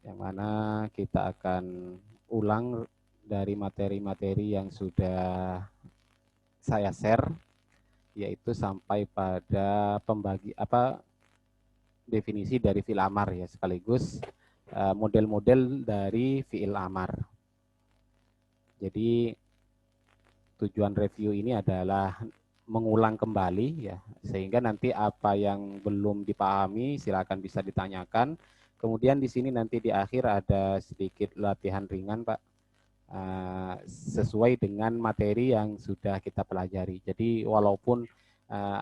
yang mana kita akan ulang dari materi-materi yang sudah saya share, yaitu sampai pada definisi dari fi'il amar ya, sekaligus model-model dari fi'il amar. Jadi tujuan review ini adalah mengulang kembali ya, sehingga nanti apa yang belum dipahami silakan bisa ditanyakan. Kemudian di sini nanti di akhir ada sedikit latihan ringan, Pak, sesuai dengan materi yang sudah kita pelajari. Jadi walaupun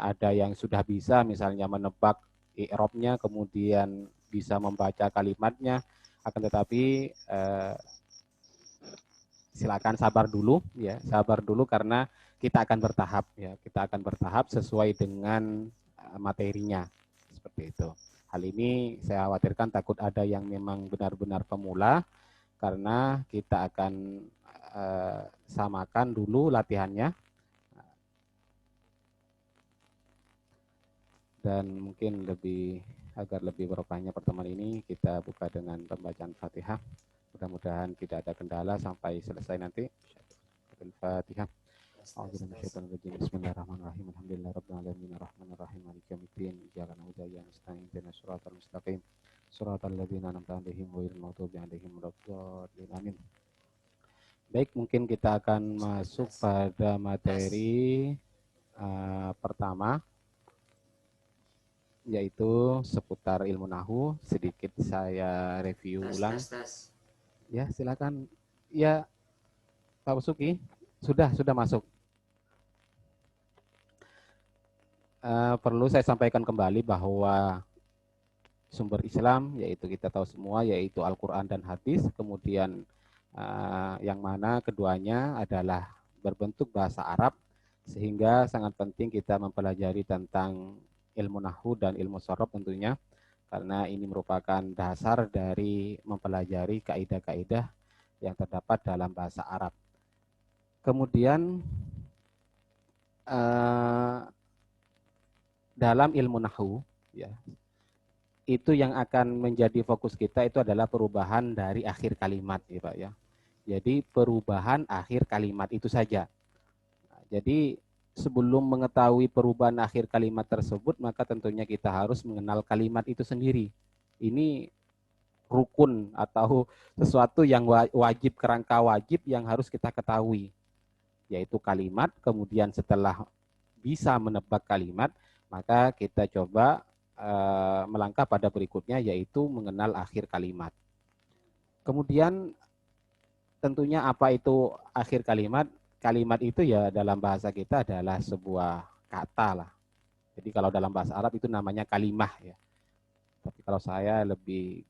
ada yang sudah bisa misalnya menebak i'rabnya, kemudian bisa membaca kalimatnya, akan tetapi silakan sabar dulu ya, sabar dulu karena kita akan bertahap ya, kita akan bertahap sesuai dengan materinya seperti itu. Hal ini saya khawatirkan takut ada yang memang benar-benar pemula karena kita akan samakan dulu latihannya dan mungkin agar lebih barokahnya pertemuan ini kita buka dengan pembacaan Fatihah. Mudah-mudahan tidak ada kendala sampai selesai nanti. Al-Fatihah. Bismillahirrahmanirrahim. Alhamdulillahirabbil alamin arrahmanirrahim maliki yaumiddin. Iyyaka na'budu wa iyyaka nasta'in. Ihdinas siratal mustaqim. Siratal ladzina an'amta 'alaihim ghairil maghdubi 'alaihim waladdallin. Amin. Baik, mungkin kita akan masuk pada materi pertama, yaitu seputar ilmu nahu. Sedikit saya review ulang. Ya, silakan. Ya, Pak Suki, sudah masuk. Perlu saya sampaikan kembali bahwa sumber Islam, yaitu kita tahu semua, yaitu Al-Quran dan hadis, kemudian yang mana keduanya adalah berbentuk bahasa Arab, sehingga sangat penting kita mempelajari tentang ilmu nahu dan ilmu sorof tentunya, karena ini merupakan dasar dari mempelajari kaidah-kaidah yang terdapat dalam bahasa Arab. Kemudian dalam ilmu nahu, ya, itu yang akan menjadi fokus kita itu adalah perubahan dari akhir kalimat, ya Pak ya. Jadi perubahan akhir kalimat itu saja. Nah, jadi sebelum mengetahui perubahan akhir kalimat tersebut, maka tentunya kita harus mengenal kalimat itu sendiri. Ini rukun atau sesuatu yang wajib, kerangka wajib yang harus kita ketahui, yaitu kalimat. Kemudian setelah bisa menebak kalimat, maka kita coba melangkah pada berikutnya, yaitu mengenal akhir kalimat. Kemudian tentunya apa itu akhir kalimat? Kalimat itu ya dalam bahasa kita adalah sebuah kata lah. Jadi kalau dalam bahasa Arab itu namanya kalimah ya. Tapi kalau saya lebih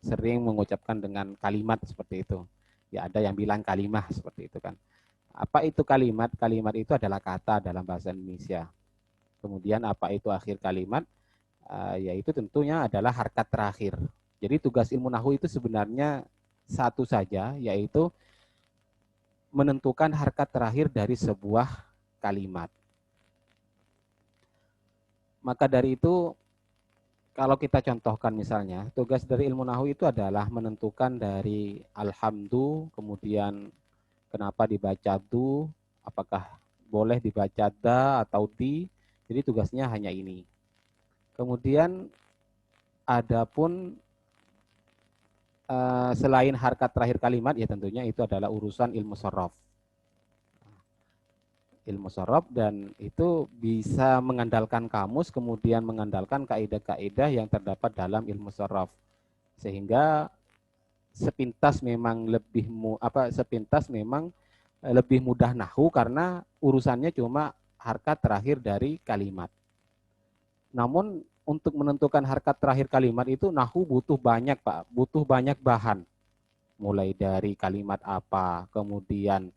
sering mengucapkan dengan kalimat seperti itu. Ya ada yang bilang kalimah seperti itu kan. Apa itu kalimat? Kalimat itu adalah kata dalam bahasa Indonesia. Kemudian apa itu akhir kalimat? Yaitu tentunya adalah harkat terakhir. Jadi tugas ilmu nahwu itu sebenarnya satu saja, yaitu menentukan harkat terakhir dari sebuah kalimat. Maka dari itu, kalau kita contohkan misalnya, tugas dari ilmu nahwu itu adalah menentukan dari alhamdu, kemudian kenapa dibaca du, apakah boleh dibaca da atau di. Jadi tugasnya hanya ini. Kemudian adapun selain harkat terakhir kalimat, ya tentunya itu adalah urusan ilmu sorof. Ilmu sorof, dan itu bisa mengandalkan kamus, kemudian mengandalkan kaidah-kaidah yang terdapat dalam ilmu sorof. Sehingga sepintas memang lebih mudah nahu karena urusannya cuma harkat terakhir dari kalimat. Namun untuk menentukan harkat terakhir kalimat itu nahu butuh banyak, Pak, butuh banyak bahan. Mulai dari kalimat apa, kemudian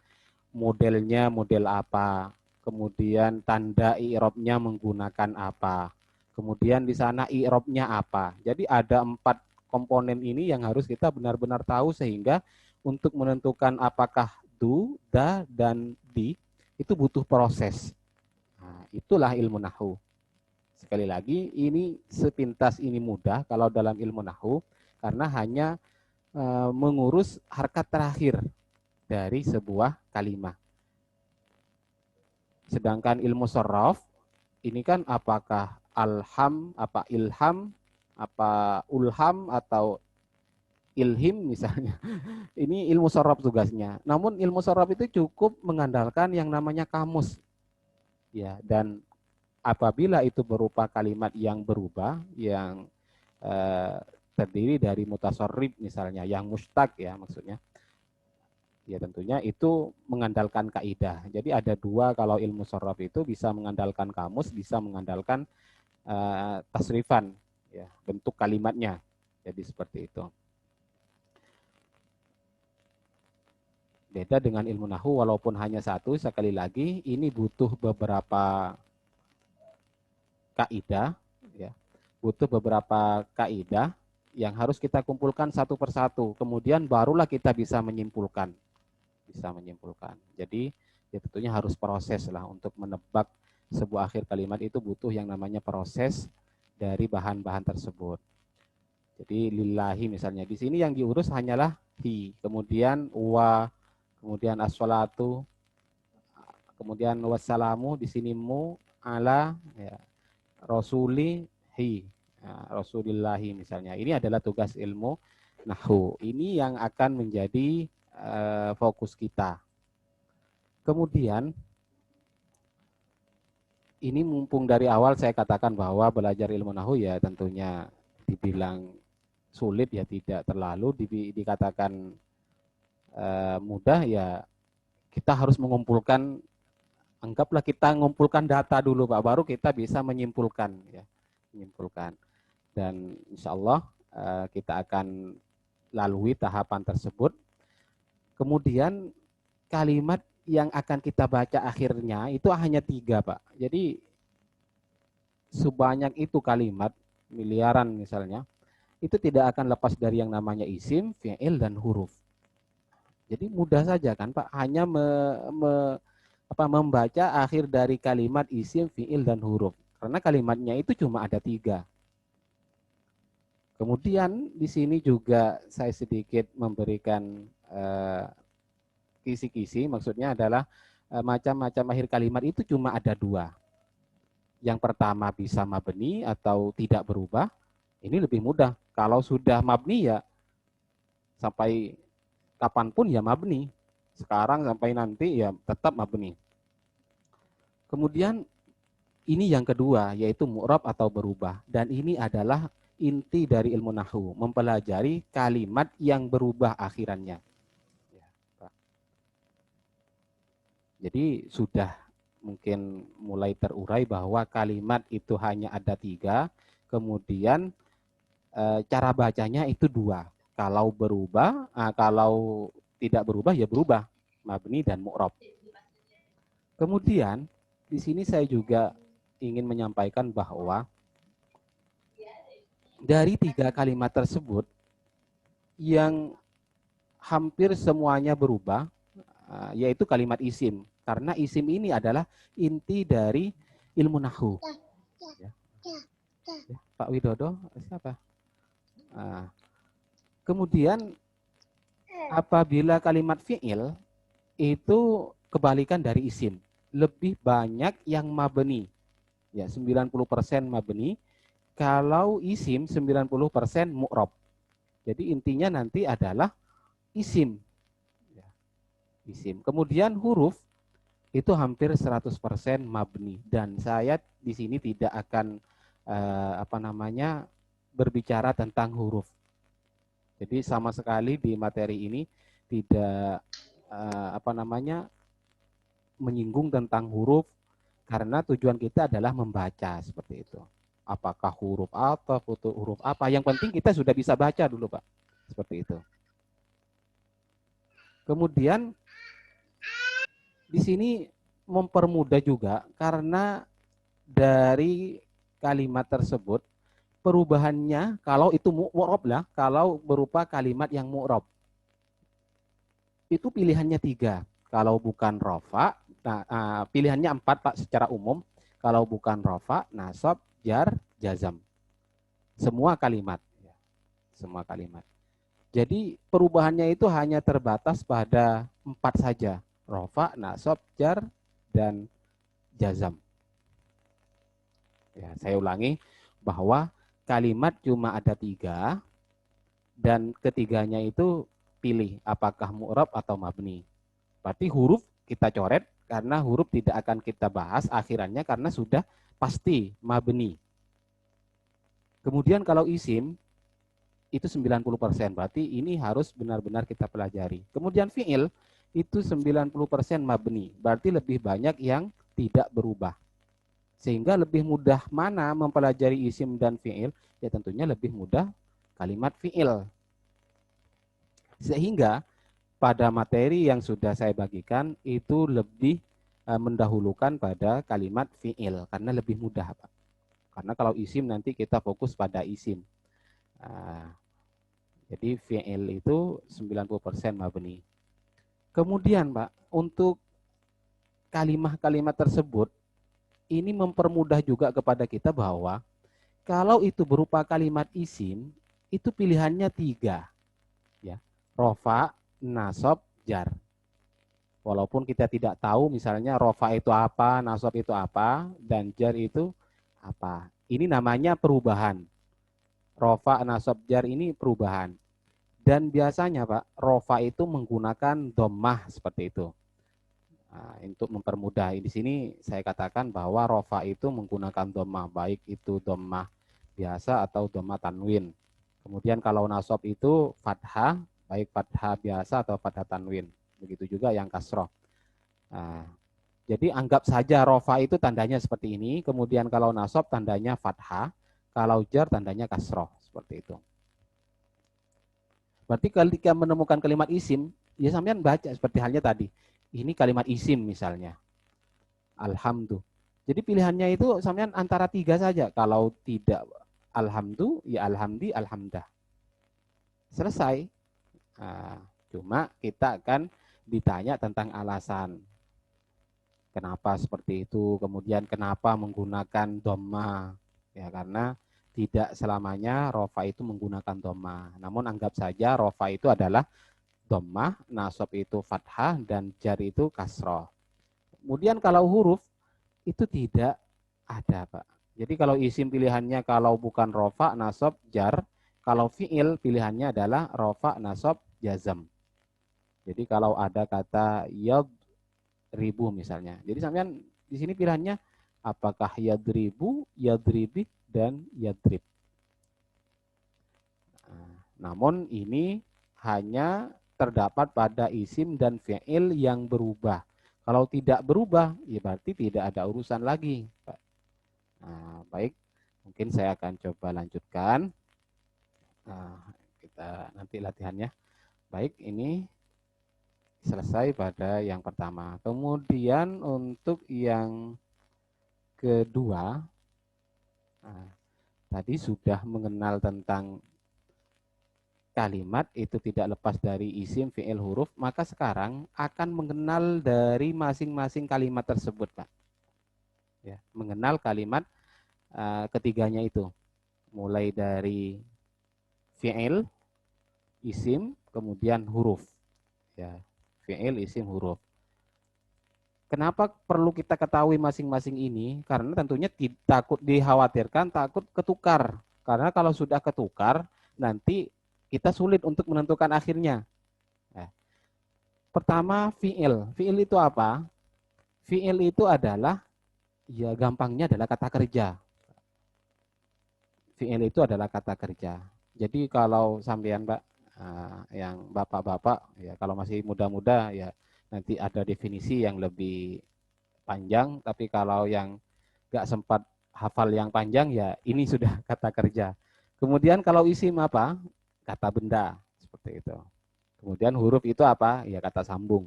modelnya model apa, kemudian tanda i'rabnya menggunakan apa, kemudian di sana i'rabnya apa. Jadi ada 4 komponen ini yang harus kita benar-benar tahu, sehingga untuk menentukan apakah du, da, dan di itu butuh proses. Nah, itulah ilmu nahwu. Sekali lagi, ini sepintas ini mudah kalau dalam ilmu nahwu karena hanya mengurus harkat terakhir dari sebuah kalimat. Sedangkan ilmu sorof ini kan apakah alham, apa ilham, apa ulham atau ilhim misalnya. Ini ilmu sorof tugasnya. Namun ilmu sorof itu cukup mengandalkan yang namanya kamus. Ya, dan apabila itu berupa kalimat yang berubah, yang terdiri dari mutasorrif misalnya, yang mustaq ya maksudnya, ya tentunya itu mengandalkan kaidah. Jadi ada dua kalau ilmu sorof itu bisa mengandalkan kamus, bisa mengandalkan tasrifan, ya bentuk kalimatnya. Jadi seperti itu. Beda dengan ilmu nahwu walaupun hanya satu, sekali lagi ini butuh beberapa kaidah, ya. Butuh beberapa kaidah yang harus kita kumpulkan satu persatu. Kemudian barulah kita bisa menyimpulkan. Jadi ya tentunya harus proses lah untuk menebak sebuah akhir kalimat itu butuh yang namanya proses dari bahan-bahan tersebut. Jadi lillahi misalnya di sini yang diurus hanyalah hi, kemudian wa, kemudian as-salatu, kemudian wassalamu, di sini mu, ala, ya, rasuli, hi, ya, rasulillahi misalnya. Ini adalah tugas ilmu nahwu. Ini yang akan menjadi fokus kita. Kemudian, ini mumpung dari awal saya katakan bahwa belajar ilmu nahwu ya tentunya dibilang sulit ya tidak terlalu, dikatakan mudah ya kita harus mengumpulkan, anggaplah kita mengumpulkan data dulu Pak, baru kita bisa menyimpulkan ya, dan insya Allah kita akan lalui tahapan tersebut. Kemudian kalimat yang akan kita baca akhirnya itu hanya 3 Pak, jadi sebanyak itu kalimat miliaran misalnya itu tidak akan lepas dari yang namanya isim, fi'il, dan huruf. Jadi mudah saja kan Pak, hanya membaca akhir dari kalimat isim, fi'il, dan huruf. Karena kalimatnya itu cuma ada 3. Kemudian di sini juga saya sedikit memberikan kisi-kisi, maksudnya adalah macam-macam akhir kalimat itu cuma ada 2. Yang pertama bisa mabni atau tidak berubah, ini lebih mudah. Kalau sudah mabni ya sampai kapanpun ya mabni. Sekarang sampai nanti ya tetap mabni. Kemudian ini yang kedua yaitu mu'rab atau berubah. Dan ini adalah inti dari ilmu nahwu, mempelajari kalimat yang berubah akhirannya. Jadi sudah mungkin mulai terurai bahwa kalimat itu hanya ada 3, kemudian cara bacanya itu 2. Kalau berubah, kalau tidak berubah ya berubah, mabni dan mu'rab. Kemudian di sini saya juga ingin menyampaikan bahwa dari 3 kalimat tersebut yang hampir semuanya berubah, yaitu kalimat isim. Karena isim ini adalah inti dari ilmu nahwu. Ya. Pak Widodo, siapa? Kemudian apabila kalimat fi'il itu kebalikan dari isim. Lebih banyak yang mabni. Ya, 90% mabni. Kalau isim 90% mu'rab. Jadi intinya nanti adalah isim. Ya, isim. Kemudian huruf itu hampir 100% mabni. Dan saya di sini tidak akan berbicara tentang huruf. Jadi sama sekali di materi ini tidak menyinggung tentang huruf karena tujuan kita adalah membaca seperti itu. Apakah huruf atau huruf apa? Yang penting kita sudah bisa baca dulu, Pak. Seperti itu. Kemudian di sini mempermudah juga karena dari kalimat tersebut perubahannya kalau itu mu'rab lah, kalau berupa kalimat yang mu'rab. Itu pilihannya 3. Kalau bukan rofa, pilihannya 4 Pak secara umum. Kalau bukan rofa, nasab, jar, jazam. Semua kalimat. Semua kalimat. Jadi perubahannya itu hanya terbatas pada 4 saja. Rofa, nasab, jar, dan jazam. Ya, saya ulangi bahwa kalimat cuma ada 3 dan ketiganya itu pilih apakah mu'rab atau mabni. Berarti huruf kita coret karena huruf tidak akan kita bahas akhirannya karena sudah pasti mabni. Kemudian kalau isim itu 90%, berarti ini harus benar-benar kita pelajari. Kemudian fi'il itu 90% mabni, berarti lebih banyak yang tidak berubah. Sehingga lebih mudah mana mempelajari isim dan fi'il? Ya tentunya lebih mudah kalimat fi'il. Sehingga pada materi yang sudah saya bagikan itu lebih mendahulukan pada kalimat fi'il karena lebih mudah, Pak. Karena kalau isim nanti kita fokus pada isim. Jadi fi'il itu 90% mabni. Kemudian Pak, untuk kalimat-kalimat tersebut, ini mempermudah juga kepada kita bahwa kalau itu berupa kalimat isim, itu pilihannya 3. Ya, rofa, nasab, jar. Walaupun kita tidak tahu misalnya rofa itu apa, nasab itu apa, dan jar itu apa. Ini namanya perubahan. Rofa, nasab, jar ini perubahan. Dan biasanya Pak, rofa itu menggunakan dhammah seperti itu. Nah, untuk mempermudah di sini saya katakan bahwa rofa itu menggunakan dhammah, baik itu dhammah biasa atau dhammah tanwin. Kemudian kalau nasab itu fathah, baik fathah biasa atau fathah tanwin. Begitu juga yang kasroh. Nah, jadi anggap saja rofa itu tandanya seperti ini. Kemudian kalau nasab tandanya fathah, kalau jar tandanya kasroh seperti itu. Berarti ketika menemukan kalimat isim, ya sampean baca seperti halnya tadi. Ini kalimat isim misalnya. Alhamdulillah. Jadi pilihannya itu sampean antara 3 saja. Kalau tidak alhamdulillah, ya alhamdi, alhamdah. Selesai. Nah, cuma kita akan ditanya tentang alasan. Kenapa seperti itu? Kemudian kenapa menggunakan dhamma? Ya karena tidak selamanya rofa itu menggunakan dhamma. Namun anggap saja rofa itu adalah dhammah, nasab itu fathah, dan jar itu kasroh. Kemudian kalau huruf itu tidak ada, Pak. Jadi kalau isim pilihannya kalau bukan rofa, nasab, jar. Kalau fi'il pilihannya adalah rofa, nasab, jazam. Jadi kalau ada kata yadribu misalnya. Jadi sampean di sini pilihannya apakah yadribu, yadribi, dan yadrib. Namun ini hanya terdapat pada isim dan fi'il yang berubah. Kalau tidak berubah, ya berarti tidak ada urusan lagi. Nah, baik, mungkin saya akan coba lanjutkan. Nah, kita nanti latihannya. Baik, ini selesai pada yang pertama. Kemudian untuk yang kedua, nah, tadi sudah mengenal tentang kalimat itu tidak lepas dari isim, fi'il, huruf, maka sekarang akan mengenal dari masing-masing kalimat tersebut, Pak. Ya, mengenal kalimat ketiganya itu. Mulai dari fi'il, isim, kemudian huruf. Ya, fi'il, isim, huruf. Kenapa perlu kita ketahui masing-masing ini? Karena tentunya takut dikhawatirkan, takut ketukar. Karena kalau sudah ketukar, nanti kita sulit untuk menentukan akhirnya. Nah, pertama fi'il. Fi'il itu apa? Fi'il itu adalah, ya gampangnya adalah kata kerja. Fi'il itu adalah kata kerja. Jadi kalau sampean Mbak, yang bapak-bapak, ya kalau masih muda-muda ya nanti ada definisi yang lebih panjang. Tapi kalau yang nggak sempat hafal yang panjang ya ini sudah kata kerja. Kemudian kalau isim apa? Kata benda, seperti itu. Kemudian huruf itu apa? Ya kata sambung.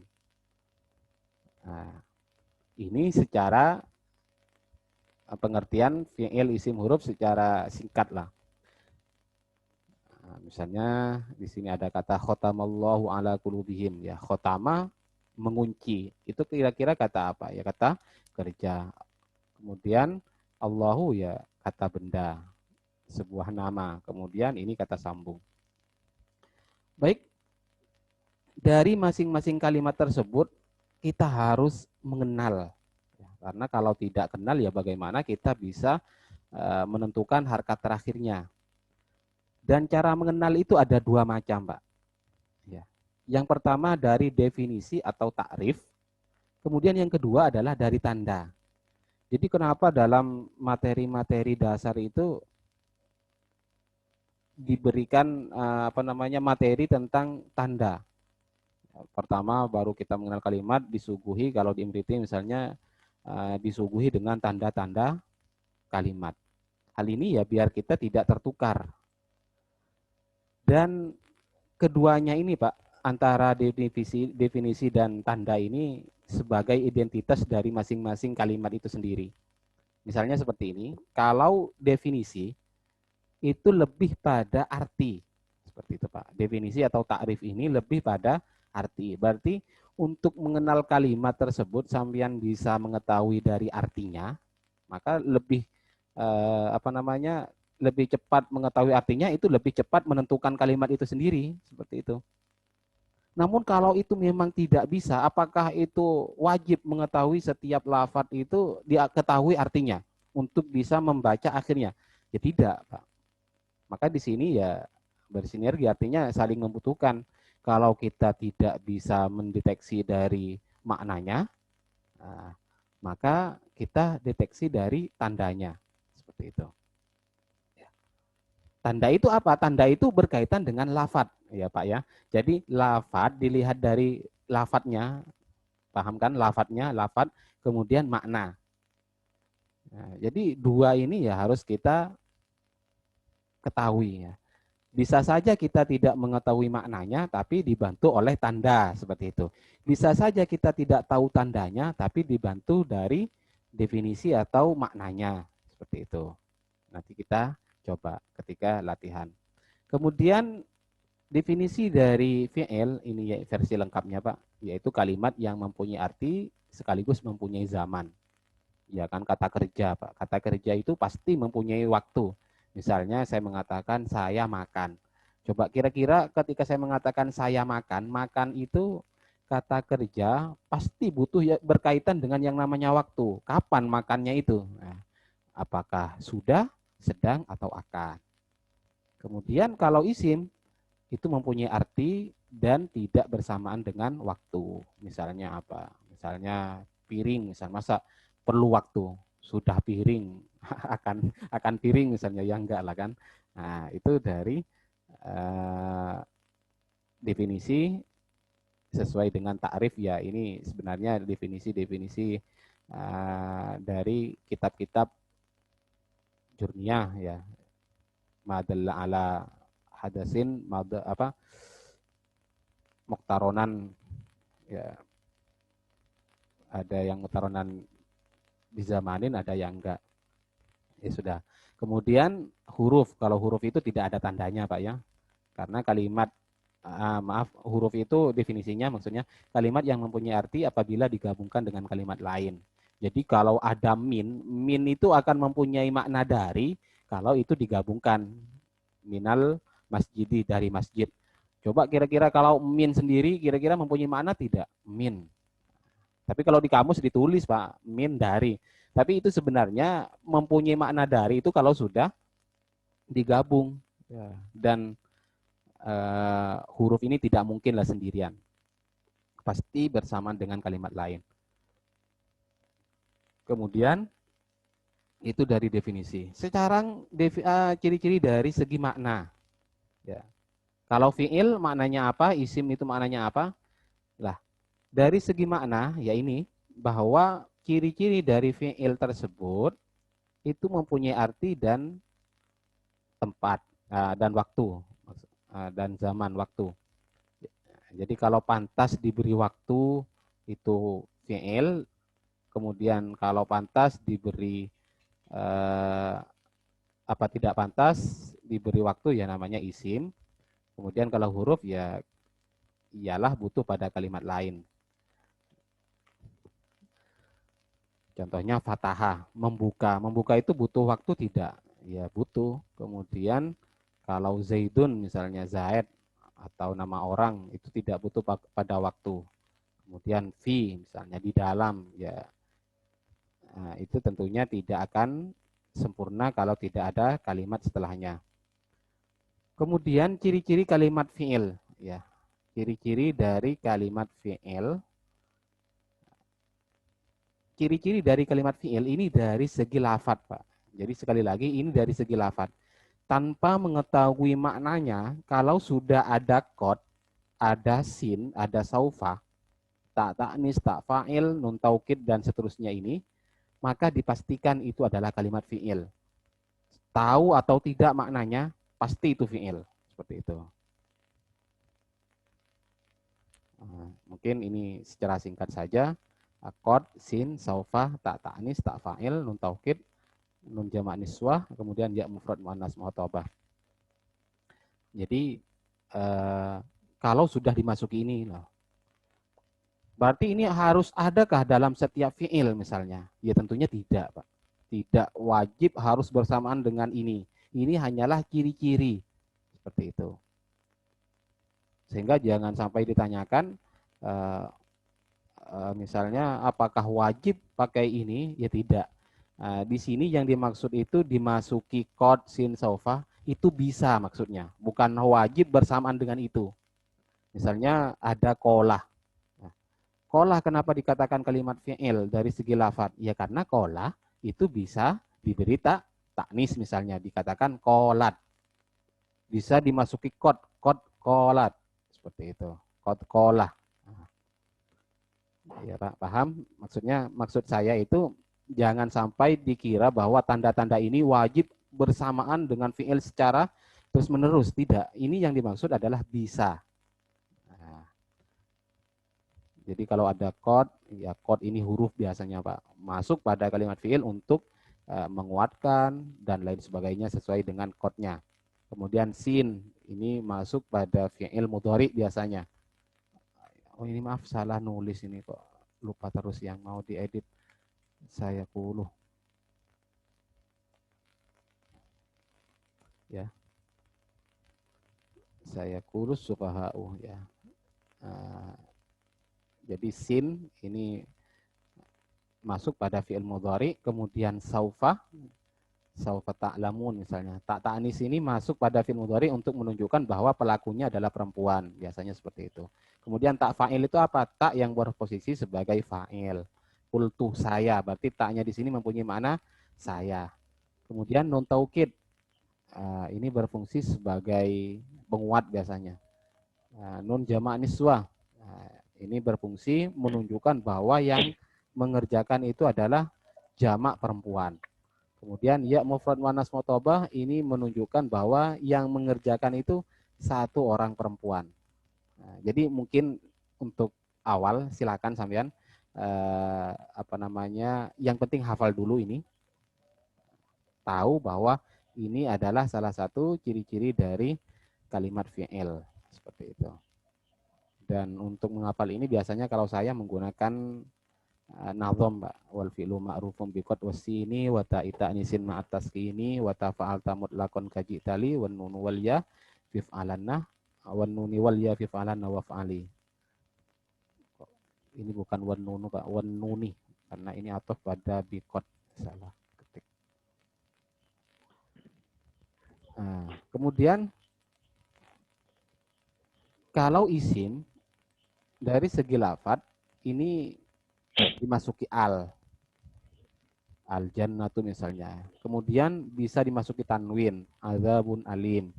Nah, ini secara pengertian fi'il, isim, huruf secara singkat lah. Nah, misalnya di sini ada kata khotamallahu ala qulubihim, ya khotama mengunci. Itu kira-kira kata apa? Ya kata kerja. Kemudian Allahu ya kata benda, sebuah nama. Kemudian ini kata sambung. Baik, dari masing-masing kalimat tersebut kita harus mengenal. Karena kalau tidak kenal ya bagaimana kita bisa menentukan harkat terakhirnya. Dan cara mengenal itu ada dua macam, Pak. Ya. Yang pertama dari definisi atau takrif. Kemudian yang kedua adalah dari tanda. Jadi kenapa dalam materi-materi dasar itu diberikan materi tentang tanda. Pertama baru kita mengenal kalimat disuguhi, kalau di Imriti misalnya disuguhi dengan tanda-tanda kalimat. Hal ini ya biar kita tidak tertukar. Dan keduanya ini Pak, antara definisi dan tanda ini sebagai identitas dari masing-masing kalimat itu sendiri. Misalnya seperti ini, kalau definisi itu lebih pada arti. Seperti itu Pak. Definisi atau takrif ini lebih pada arti. Berarti untuk mengenal kalimat tersebut sampean bisa mengetahui dari artinya, maka lebih lebih cepat mengetahui artinya, itu lebih cepat menentukan kalimat itu sendiri, seperti itu. Namun kalau itu memang tidak bisa, apakah itu wajib mengetahui setiap lafaz itu diketahui artinya untuk bisa membaca akhirnya? Ya tidak, Pak. Maka di sini ya bersinergi, artinya saling membutuhkan. Kalau kita tidak bisa mendeteksi dari maknanya, nah, maka kita deteksi dari tandanya. Seperti itu. Tanda itu apa? Tanda itu berkaitan dengan lafadz, ya Pak ya. Jadi lafadz dilihat dari lafadznya, paham kan? Lafadznya, lafadz, kemudian makna. Nah, jadi dua ini ya harus kita ketahui ya. Bisa saja kita tidak mengetahui maknanya, tapi dibantu oleh tanda, seperti itu. Bisa saja kita tidak tahu tandanya, tapi dibantu dari definisi atau maknanya, seperti itu. Nanti kita coba ketika latihan. Kemudian definisi dari fi'il, ini ya versi lengkapnya Pak, yaitu kalimat yang mempunyai arti sekaligus mempunyai zaman. Ya kan, kata kerja Pak. Kata kerja itu pasti mempunyai waktu. Misalnya saya mengatakan saya makan. Coba kira-kira ketika saya mengatakan saya makan, makan itu kata kerja pasti butuh ya, berkaitan dengan yang namanya waktu. Kapan makannya itu? Nah, apakah sudah, sedang, atau akan. Kemudian kalau isim itu mempunyai arti dan tidak bersamaan dengan waktu. Misalnya apa? Misalnya piring, misalnya masa perlu waktu, sudah piring, akan piring misalnya, ya enggak lah kan. Nah, itu dari definisi sesuai dengan takrif ya. Ini sebenarnya definisi-definisi dari kitab-kitab jurniyah ya. Madalla ala hadasin muktaronan ya, ada yang muktaronan dizamanin, ada yang enggak. Ya sudah. Kemudian huruf, kalau huruf itu tidak ada tandanya Pak ya. Karena kalimat huruf itu definisinya maksudnya kalimat yang mempunyai arti apabila digabungkan dengan kalimat lain. Jadi kalau ada min itu akan mempunyai makna dari kalau itu digabungkan. Minal masjidi, dari masjid. Coba kira-kira kalau min sendiri kira-kira mempunyai makna tidak? Min. Tapi kalau di kamus ditulis Pak, min dari. Tapi itu sebenarnya mempunyai makna dari itu kalau sudah digabung. Ya. Dan huruf ini tidak mungkinlah sendirian. Pasti bersamaan dengan kalimat lain. Kemudian itu dari definisi. Sekarang ciri-ciri dari segi makna. Ya. Kalau fi'il maknanya apa, isim itu maknanya apa? Lah, dari segi makna ya ini bahwa ciri-ciri dari fi'il tersebut itu mempunyai arti dan tempat dan waktu dan zaman waktu. Jadi kalau pantas diberi waktu itu fi'il, kemudian kalau pantas diberi apa tidak pantas diberi waktu ya namanya isim. Kemudian kalau huruf ya ialah butuh pada kalimat lain. Contohnya fatahah, membuka. Membuka itu butuh waktu tidak? Ya butuh. Kemudian kalau Zaidun misalnya Zaid atau nama orang itu tidak butuh pada waktu. Kemudian fi misalnya di dalam ya, nah, itu tentunya tidak akan sempurna kalau tidak ada kalimat setelahnya. Kemudian ciri-ciri kalimat fi'il ya. Ciri-ciri dari kalimat fi'il. Ciri-ciri dari kalimat fi'il ini dari segi lafad, Pak. Jadi sekali lagi ini dari segi lafad. Tanpa mengetahui maknanya, kalau sudah ada kod, ada sin, ada saufa, tak taknis, tak fa'il, nun taukid, dan seterusnya ini, maka dipastikan itu adalah kalimat fi'il. Tahu atau tidak maknanya, pasti itu fi'il. Seperti itu. Mungkin ini secara singkat saja. Kod, sin, saufa, tak taknis, tak fa'il, nun taukid, nun jamak niswah, kemudian ya mufrad muannas muhatabah. Jadi kalau sudah dimasuki ini loh, berarti ini harus adakah dalam setiap fi'il misalnya? Ya tentunya tidak, Pak. Tidak wajib harus bersamaan dengan ini. Ini hanyalah ciri-ciri seperti itu. Sehingga jangan sampai ditanyakan misalnya apakah wajib pakai ini? Ya tidak. Di sini yang dimaksud itu dimasuki kod sin saufa itu bisa maksudnya, bukan wajib bersamaan dengan itu. Misalnya ada kolah. Kolah kenapa dikatakan kalimat fi'il dari segi lafad? Ya karena kolah itu bisa diberi taknis misalnya dikatakan kolat. Bisa dimasuki kod kolat. Seperti itu. Kod kolah. Ya Pak, paham? Maksud saya itu jangan sampai dikira bahwa tanda-tanda ini wajib bersamaan dengan fi'il secara terus menerus. Tidak. Ini yang dimaksud adalah bisa. Jadi kalau ada kod, ya kod ini huruf biasanya Pak, masuk pada kalimat fi'il untuk menguatkan dan lain sebagainya sesuai dengan kodnya. Kemudian sin, ini masuk pada fi'il mudhari biasanya. Oh ini maaf salah nulis ini kok, lupa terus yang mau diedit. Saya kuluh. Ya. Saya kurus sufaha'u ya. Jadi sin ini masuk pada fi'il mudhari, kemudian saufa ta'lamun misalnya. Tak ta'anis ini masuk pada fi'il mudhari untuk menunjukkan bahwa pelakunya adalah perempuan, biasanya seperti itu. Kemudian tak fa'il itu apa? Tak yang berposisi sebagai fa'il. Qultu saya, berarti taknya di sini mempunyai makna saya. Kemudian nun taukid. Ini berfungsi sebagai penguat biasanya. Nun jamak niswah. Ini berfungsi menunjukkan bahwa yang mengerjakan itu adalah jamak perempuan. Kemudian ya mufrad muannas muhatabah ini menunjukkan bahwa yang mengerjakan itu satu orang perempuan. Jadi mungkin untuk awal silakan sampean yang penting hafal dulu ini. Tahu bahwa ini adalah salah satu ciri-ciri dari kalimat fi'il seperti itu. Dan untuk menghafal ini biasanya kalau saya menggunakan nazom Mbak, wal fi'lu ma'rufum biqad wasini wa ta'ita nisin ma'at taskini wa tafa'alta mutlaqan kajitali wan nunu wal ya fif'alanna wan nuni wal ya fif'alanna wa fa'ali. Ini bukan wan nunu Pak, wan nuni karena ini atof pada biqad, salah ketik. Kemudian kalau isim dari segi lafad ini dimasuki al jannatu misalnya. Kemudian bisa dimasuki tanwin, azabun alim.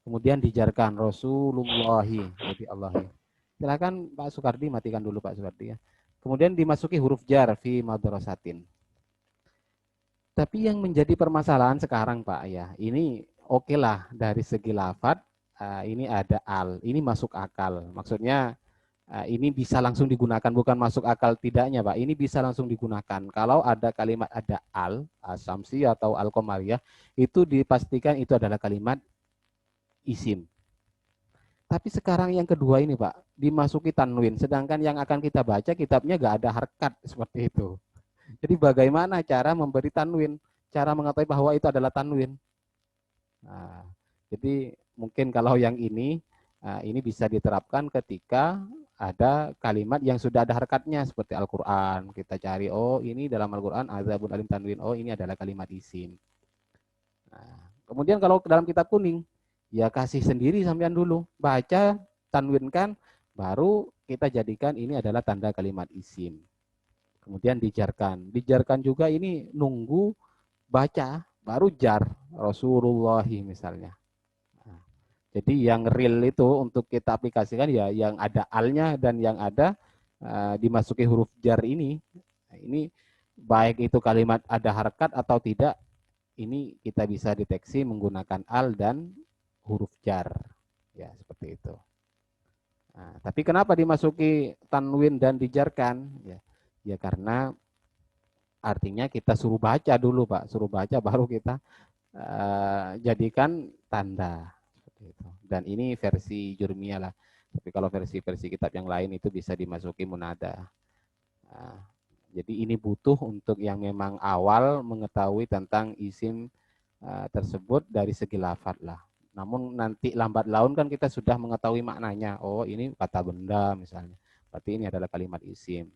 Kemudian dijarkan Rasulullahi, jadi Allahi. Silakan Pak Sukardi, matikan dulu Pak Sukardi ya. Kemudian dimasuki huruf jar fi madrasatin. Tapi yang menjadi permasalahan sekarang Pak ya, ini oke lah dari segi lafad, ini ada al, ini masuk akal. Maksudnya ini bisa langsung digunakan, bukan masuk akal tidaknya Pak. Ini bisa langsung digunakan. Kalau ada kalimat ada al, asamsi atau al-qamariyah, itu dipastikan itu adalah kalimat isim. Tapi sekarang yang kedua ini Pak, dimasuki tanwin. Sedangkan yang akan kita baca kitabnya nggak ada harkat seperti itu. Jadi bagaimana cara memberi tanwin? Cara mengetahui bahwa itu adalah tanwin. Nah, jadi mungkin kalau yang ini bisa diterapkan ketika ada kalimat yang sudah ada harakatnya seperti Al-Quran. Kita cari, oh ini dalam Al-Quran azabun alim tanwin, oh ini adalah kalimat isim. Nah, kemudian kalau dalam kitab kuning, ya kasih sendiri sampean dulu. Baca, tanwinkan, baru kita jadikan ini adalah tanda kalimat isim. Kemudian dijarkan. Dijarkan juga ini nunggu baca, baru jar. Rasulullahi misalnya. Nah, jadi yang real itu untuk kita aplikasikan ya yang ada alnya dan yang ada dimasuki huruf jar ini. Nah, ini baik itu kalimat ada harkat atau tidak, ini kita bisa deteksi menggunakan al dan huruf jar. Ya, seperti itu. Nah, tapi kenapa dimasuki tanwin dan dijarkan? Ya karena artinya kita suruh baca dulu, Pak. Suruh baca baru kita jadikan tanda. Seperti itu. Dan ini versi Jurmiyah lah. Tapi kalau versi-versi kitab yang lain itu bisa dimasuki munada. Nah, jadi ini butuh untuk yang memang awal mengetahui tentang isim tersebut dari segi lafad lah. Namun nanti lambat laun kan kita sudah mengetahui maknanya. Oh ini kata benda misalnya. Berarti ini adalah kalimat isim.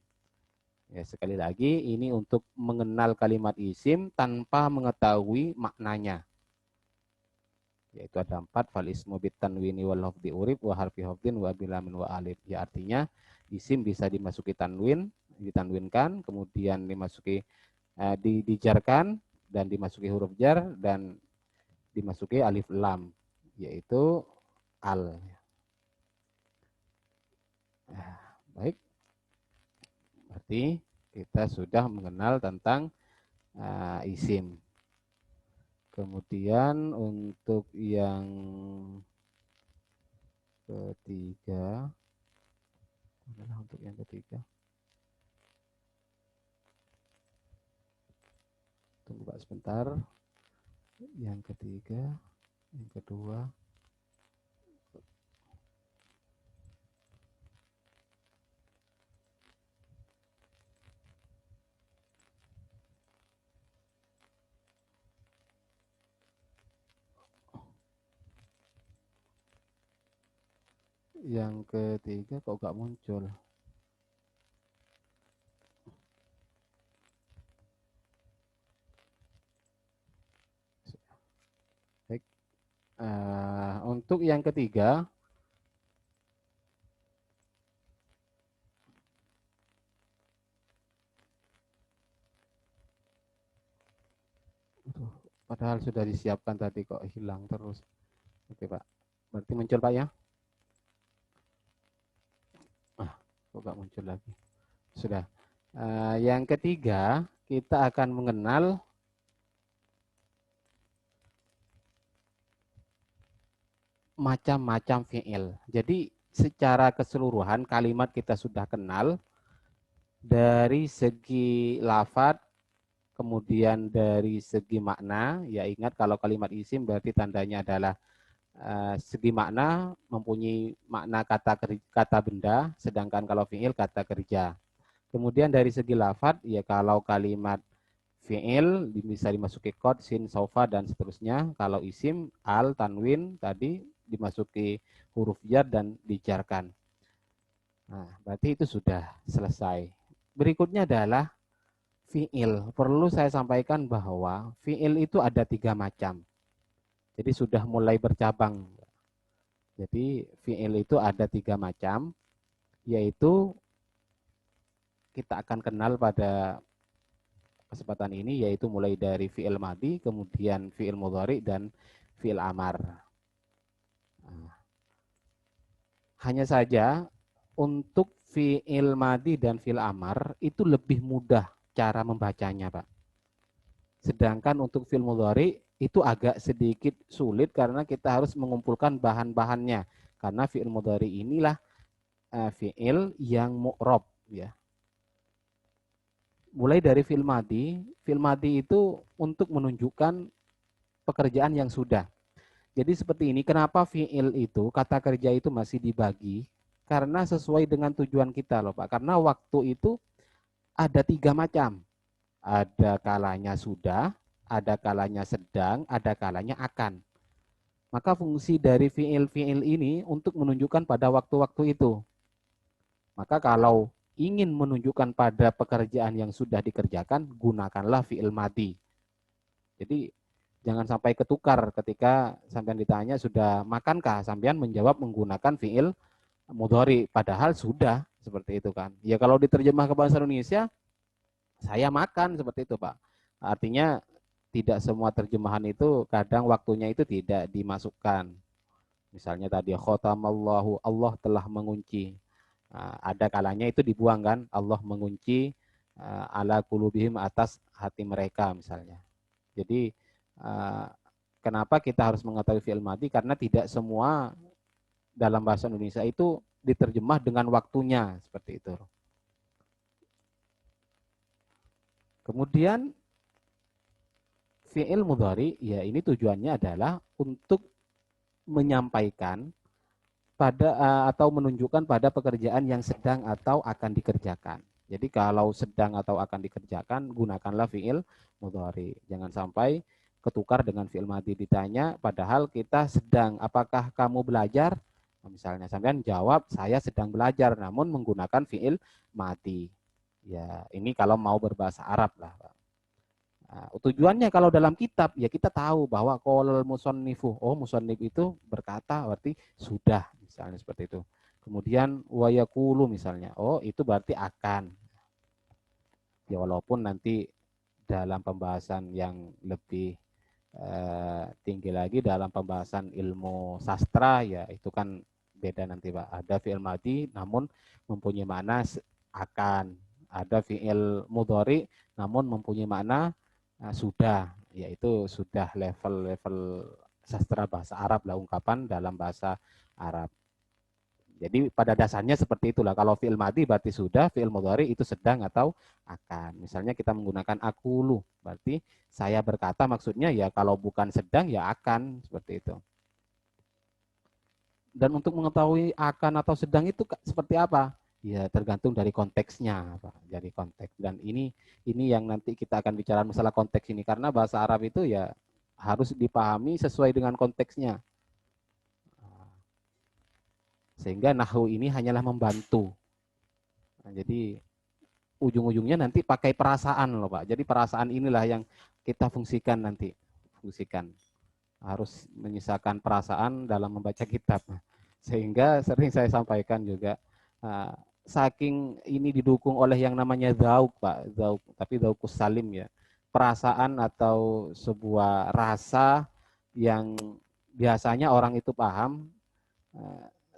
Ya, sekali lagi ini untuk mengenal kalimat isim tanpa mengetahui maknanya. Yaitu ada 4, fal ismu bit tanwini wal hafdi urib wa harfi hafdin wa bilamin wa alif. Ya artinya isim bisa dimasuki tanwin, ditanwinkan, kemudian dimasuki dijarkan dan dimasuki huruf jar dan dimasuki alif lam, yaitu al. Baik, berarti kita sudah mengenal tentang isim. Kemudian untuk yang ketiga, tunggu Pak sebentar. Yang ketiga, yang kedua, kok gak muncul? Baik. Untuk yang ketiga, padahal sudah disiapkan tadi kok hilang terus. Oke Pak, berarti muncul Pak ya? Kok gak muncul lagi? Sudah. Yang ketiga, kita akan mengenal macam-macam fi'il. Jadi secara keseluruhan kalimat kita sudah kenal dari segi lafad, kemudian dari segi makna. Ya ingat kalau kalimat isim berarti tandanya adalah segi makna mempunyai makna kata benda, sedangkan kalau fi'il kata kerja. Kemudian dari segi lafad, ya kalau kalimat fi'il bisa dimasuki qad, sin, saufa, dan seterusnya. Kalau isim, al, tanwin tadi dimasuki huruf jar dan dijarkan. Nah, berarti itu sudah selesai. Berikutnya adalah fi'il. Perlu saya sampaikan bahwa fi'il itu ada 3 macam. Jadi sudah mulai bercabang. Jadi fi'il itu ada 3 macam, yaitu kita akan kenal pada kesempatan ini, yaitu mulai dari fi'il madhi, kemudian fi'il mudhari, dan fi'il amar. Hanya saja untuk fi'il madhi dan fi'il amar itu lebih mudah cara membacanya, Pak. Sedangkan untuk fi'il mudhari itu agak sedikit sulit karena kita harus mengumpulkan bahan-bahannya. Karena fi'il mudhari inilah fi'il yang mu'rob, ya. Mulai dari fi'il madhi itu untuk menunjukkan pekerjaan yang sudah. Jadi seperti ini, kenapa fi'il itu, kata kerja itu masih dibagi? Karena sesuai dengan tujuan kita loh Pak. Karena waktu itu ada 3 macam. Ada kalanya sudah, ada kalanya sedang, ada kalanya akan. Maka fungsi dari fiil-fiil ini untuk menunjukkan pada waktu-waktu itu. Maka kalau ingin menunjukkan pada pekerjaan yang sudah dikerjakan, gunakanlah fiil madi. Jadi jangan sampai ketukar ketika sampean ditanya sudah makankah, sampean menjawab menggunakan fiil mudhari, padahal sudah seperti itu kan. Ya kalau diterjemah ke bahasa Indonesia, saya makan seperti itu Pak. Artinya tidak semua terjemahan itu kadang waktunya itu tidak dimasukkan. Misalnya tadi khotamallahu, Allah telah mengunci. Ada kalanya itu dibuang kan, Allah mengunci ala qulubihim, atas hati mereka misalnya. Jadi kenapa kita harus mengetahui fi'il madi? Karena tidak semua dalam bahasa Indonesia itu diterjemah dengan waktunya seperti itu. Kemudian fi'il mudhari, ya ini tujuannya adalah untuk menyampaikan pada atau menunjukkan pada pekerjaan yang sedang atau akan dikerjakan. Jadi kalau sedang atau akan dikerjakan, gunakanlah fi'il mudhari. Jangan sampai ketukar dengan fi'il madi. Ditanya padahal kita sedang, apakah kamu belajar? Nah, misalnya sampean jawab saya sedang belajar, namun menggunakan fi'il madi. Ya, ini kalau mau berbahasa Arab lah. Nah, tujuannya kalau dalam kitab ya kita tahu bahwa qolal musonnifu, oh musonnif itu berkata berarti sudah, misalnya seperti itu. Kemudian wayakulu misalnya, oh itu berarti akan. Ya walaupun nanti dalam pembahasan yang lebih tinggi lagi dalam pembahasan ilmu sastra ya itu kan beda nanti Pak. Ada fi'il madi namun mempunyai makna akan, ada fi'il mudhari namun mempunyai makna sudah, yaitu sudah level-level sastra bahasa Arab lah, ungkapan dalam bahasa Arab. Jadi pada dasarnya seperti itulah. Kalau fi'il madi berarti sudah, fi'il mudhari itu sedang atau akan. Misalnya kita menggunakan akulu, berarti saya berkata maksudnya ya kalau bukan sedang ya akan, seperti itu. Dan untuk mengetahui akan atau sedang itu seperti apa? Ya tergantung dari konteksnya, Pak. Dari konteks. Dan ini yang nanti kita akan bicara masalah konteks ini karena bahasa Arab itu ya harus dipahami sesuai dengan konteksnya. Sehingga nahwu ini hanyalah membantu. Nah, jadi ujung-ujungnya nanti pakai perasaan loh Pak. Jadi perasaan inilah yang kita fungsikan nanti. Fungsikan. Harus menyisakan perasaan dalam membaca kitab. Sehingga sering saya sampaikan juga, saking ini didukung oleh yang namanya zauk Pak. Zauk, tapi zaukus salim ya. Perasaan atau sebuah rasa yang biasanya orang itu paham.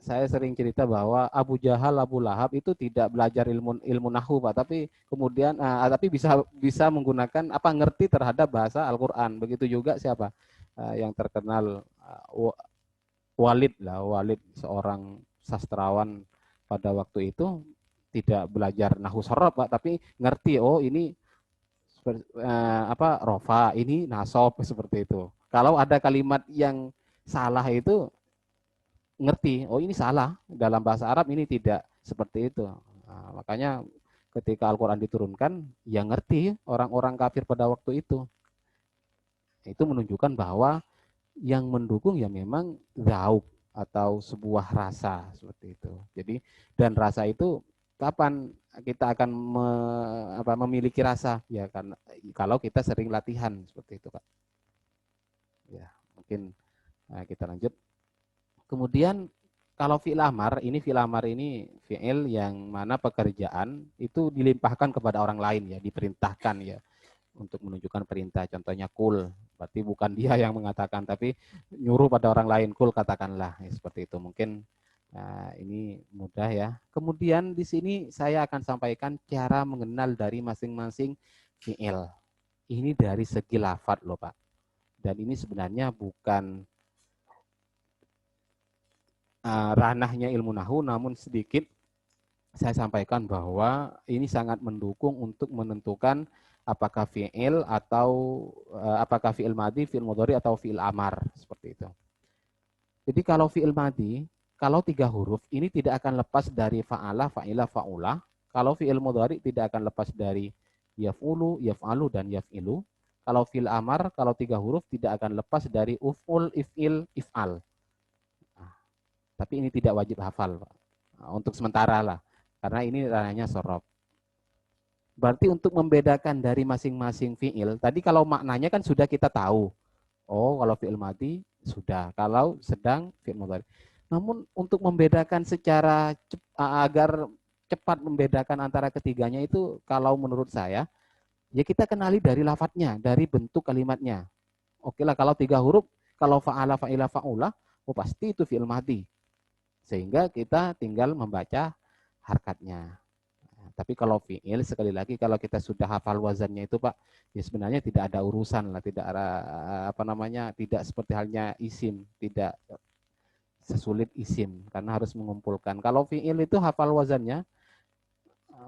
Saya sering cerita bahwa Abu Jahal, Abu Lahab itu tidak belajar ilmu nahwu Pak, tapi kemudian tapi bisa menggunakan ngerti terhadap bahasa Al-Qur'an. Begitu juga siapa? Yang terkenal Walid lah, Walid seorang sastrawan pada waktu itu tidak belajar nahwu sorof Pak, tapi ngerti oh ini rofa, ini nasob seperti itu. Kalau ada kalimat yang salah itu ngerti, oh ini salah, dalam bahasa Arab ini tidak seperti itu. Nah, makanya ketika Al-Quran diturunkan, ya ngerti orang-orang kafir pada waktu itu. Itu menunjukkan bahwa yang mendukung ya memang zauk atau sebuah rasa seperti itu. Jadi dan rasa itu kapan kita akan memiliki rasa ya karena kalau kita sering latihan seperti itu Kak. Ya mungkin kita lanjut. Kemudian kalau fi'il amar ini fi'il yang mana pekerjaan itu dilimpahkan kepada orang lain ya, diperintahkan ya untuk menunjukkan perintah. Contohnya kul, berarti bukan dia yang mengatakan tapi nyuruh pada orang lain, kul katakanlah ya, seperti itu. Mungkin ini mudah ya. Kemudian di sini saya akan sampaikan cara mengenal dari masing-masing fi'il. Ini dari segi lafadz loh Pak. Dan ini sebenarnya bukan ranahnya ilmu nahwu, namun sedikit saya sampaikan bahwa ini sangat mendukung untuk menentukan apakah fi'il atau apakah fi'il madi, fi'il mudhari atau fi'il amar seperti itu. Jadi kalau fi'il madi, kalau 3 huruf ini tidak akan lepas dari fa'ala, fa'ila, fa'ula. Kalau fi'il mudhari tidak akan lepas dari Yaf'ulu, yaf'alu, dan yaf'ilu. Kalau fil amar, kalau 3 huruf tidak akan lepas dari uf'ul, if'il, if'al. Nah, tapi ini tidak wajib hafal, Pak. Nah, untuk sementara lah. Karena ini ranahnya sorof. Berarti untuk membedakan dari masing-masing fi'il, tadi kalau maknanya kan sudah kita tahu. Oh, kalau fi'il madi sudah. Kalau sedang fi'il mudhari. Namun untuk membedakan secara agar cepat membedakan antara ketiganya itu kalau menurut saya, ya kita kenali dari lafadznya, dari bentuk kalimatnya. Oke lah, kalau 3 huruf, kalau fa'ala, fa'ila, fa'ula, oh pasti itu fi'il madi. Sehingga kita tinggal membaca harkatnya. Tapi kalau fi'il, sekali lagi kalau kita sudah hafal wazannya itu Pak, ya sebenarnya tidak ada urusan lah, tidak ada apa namanya, tidak seperti halnya isim, tidak sesulit isim karena harus mengumpulkan. Kalau fi'il itu hafal wazannya,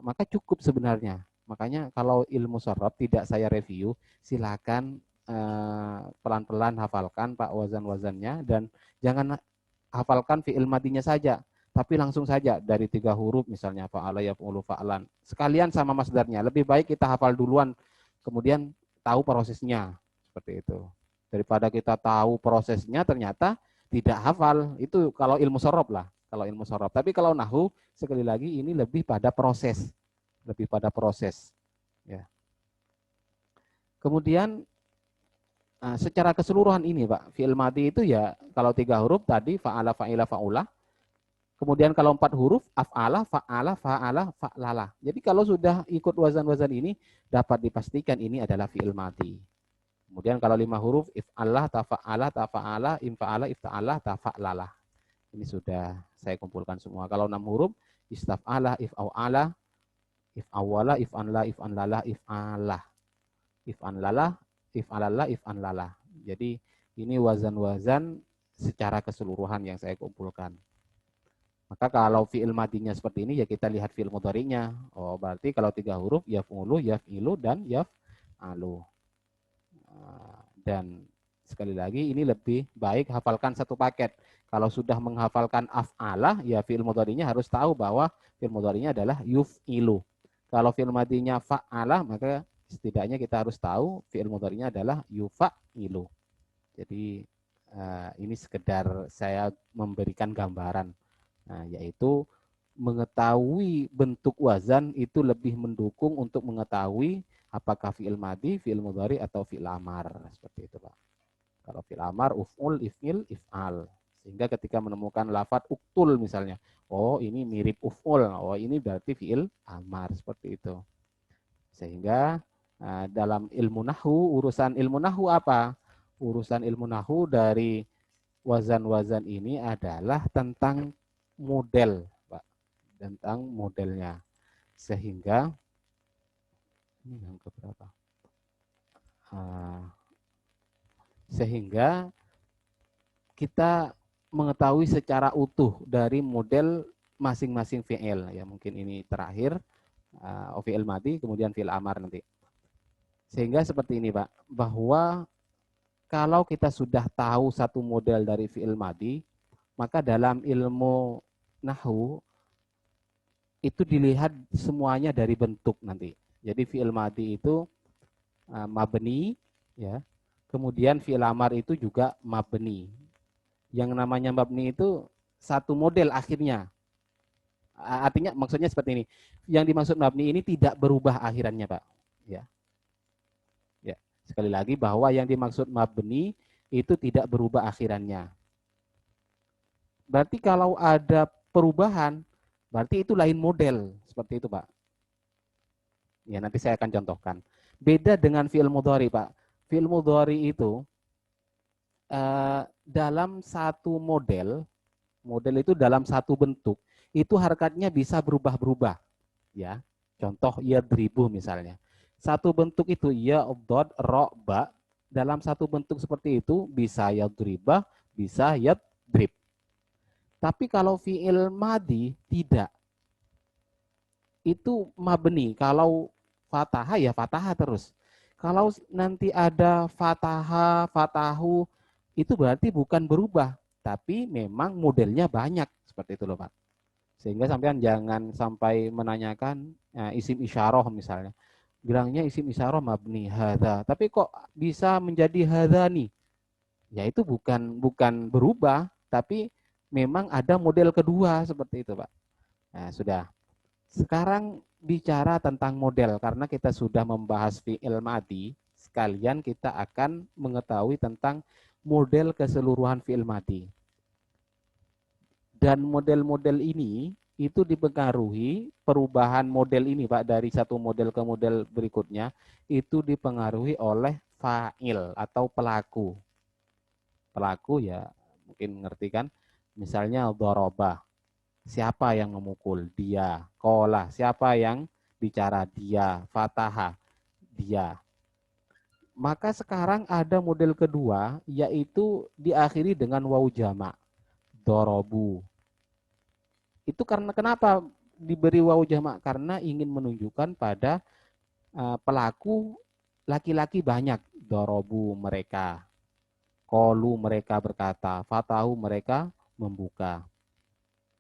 maka cukup sebenarnya. Makanya kalau ilmu sorof tidak saya review, silakan pelan-pelan hafalkan Pak wazan-wazannya dan jangan hafalkan fi'il madinya saja, tapi langsung saja dari 3 huruf misalnya fa'ala, yaf'ulu, fa'lan. Sekalian sama masdarnya. Lebih baik kita hafal duluan, kemudian tahu prosesnya. Seperti itu. Daripada kita tahu prosesnya ternyata tidak hafal. Itu kalau ilmu sorof lah. Kalau ilmu sorof. Tapi kalau nahu, sekali lagi ini lebih pada proses. Lebih pada proses. Ya. Kemudian secara keseluruhan ini Pak, fi'il madi itu ya kalau 3 huruf tadi fa'ala, fa'ila, fa'ula. Kemudian kalau 4 huruf af'ala, fa'ala, fa'ala, fa'lala. Jadi kalau sudah ikut wazan-wazan ini dapat dipastikan ini adalah fi'il madi. Kemudian kalau 5 huruf if'allah, tafa'ala, tafa'ala, imfa'ala, ifta'ala, tafa'lala. Ini sudah saya kumpulkan semua. Kalau 6 huruf istaf'ala, if'aw'ala, if'awwala, if'anla, if'anlala, if'alah. If'anlala, if'alala, if'anlala. Jadi ini wazan-wazan secara keseluruhan yang saya kumpulkan. Maka kalau fi'il madinya seperti ini ya kita lihat fi'il mudhari'nya. Oh, berarti kalau 3 huruf yaf'ulu, yaf'ilu, dan yaf'alu. Dan sekali lagi ini lebih baik hafalkan satu paket. Kalau sudah menghafalkan af'ala, ya fi'il mudhari'nya harus tahu bahwa fi'il mudhari'nya adalah yuf'ilu. Kalau fi'il madinya fa'ala, maka setidaknya kita harus tahu fi'il mudhari'nya adalah yufa'ilu. Jadi ini sekedar saya memberikan gambaran. Nah, yaitu mengetahui bentuk wazan itu lebih mendukung untuk mengetahui apakah fi'il madi, fi'il mudhari, atau fi'il amar. Seperti itu Pak. Kalau fi'il amar, uf'ul, if'il, if'al. Sehingga ketika menemukan lafad uktul misalnya, oh ini mirip uf'ul, oh ini berarti fi'il amar. Seperti itu. Sehingga dalam ilmu nahu, urusan ilmu nahu apa? Urusan ilmu nahu dari wazan-wazan ini adalah tentang model, Pak, tentang modelnya. Sehingga ini yang keberapa? Sehingga kita mengetahui secara utuh dari model masing-masing fi'il. Ya mungkin ini terakhir fi'il madi, kemudian fi'il amar nanti. Sehingga seperti ini Pak, bahwa kalau kita sudah tahu satu model dari fi'il madi, maka dalam ilmu nahwu itu dilihat semuanya dari bentuk nanti. Jadi fi'il madi itu mabni, ya. Kemudian fi'il amar itu juga mabni. Yang namanya mabni itu satu model akhirnya. Artinya maksudnya seperti ini. Yang dimaksud mabni ini tidak berubah akhirannya, Pak. Ya. Ya. Sekali lagi bahwa yang dimaksud mabni itu tidak berubah akhirannya. Berarti kalau ada perubahan, berarti itu lain model. Seperti itu, Pak. Ya, nanti saya akan contohkan. Beda dengan fi'il mudhari, Pak. Fi'il mudhari itu dalam satu model itu dalam satu bentuk, itu harkatnya bisa berubah-berubah. Ya, contoh yadribu misalnya. Satu bentuk itu ya, dod, ro, ba. Dalam satu bentuk seperti itu bisa yadribah, bisa yadrib. Tapi kalau fi'il madi tidak. Itu mabni. Kalau fatahah ya fatahah terus. Kalau nanti ada fatahah, fatahu, itu berarti bukan berubah, tapi memang modelnya banyak. Seperti itu loh Pak. Sehingga sampean jangan sampai menanyakan isim isyarah misalnya. bilangnya isim isyarah mabni hadza, tapi kok bisa menjadi hadzani? Ya itu bukan berubah, tapi memang ada model kedua seperti itu, Pak. Nah, sudah. Sekarang bicara tentang model, karena kita sudah membahas fi'il madi, sekalian kita akan mengetahui tentang model keseluruhan fi'il madi. Dan model-model ini itu dipengaruhi perubahan model ini, Pak, dari satu model ke model berikutnya, itu dipengaruhi oleh fa'il atau pelaku. Pelaku ya mungkin ngerti kan, misalnya doroba, siapa yang memukul? Dia. Kola, siapa yang bicara? Dia. Fataha, dia. Maka sekarang ada model kedua, yaitu diakhiri dengan waw jamak. Dorobu. Itu karena kenapa diberi waw jamak? Karena ingin menunjukkan pada pelaku laki-laki banyak. Dorobu mereka. Kolu mereka berkata. Fatahu mereka membuka.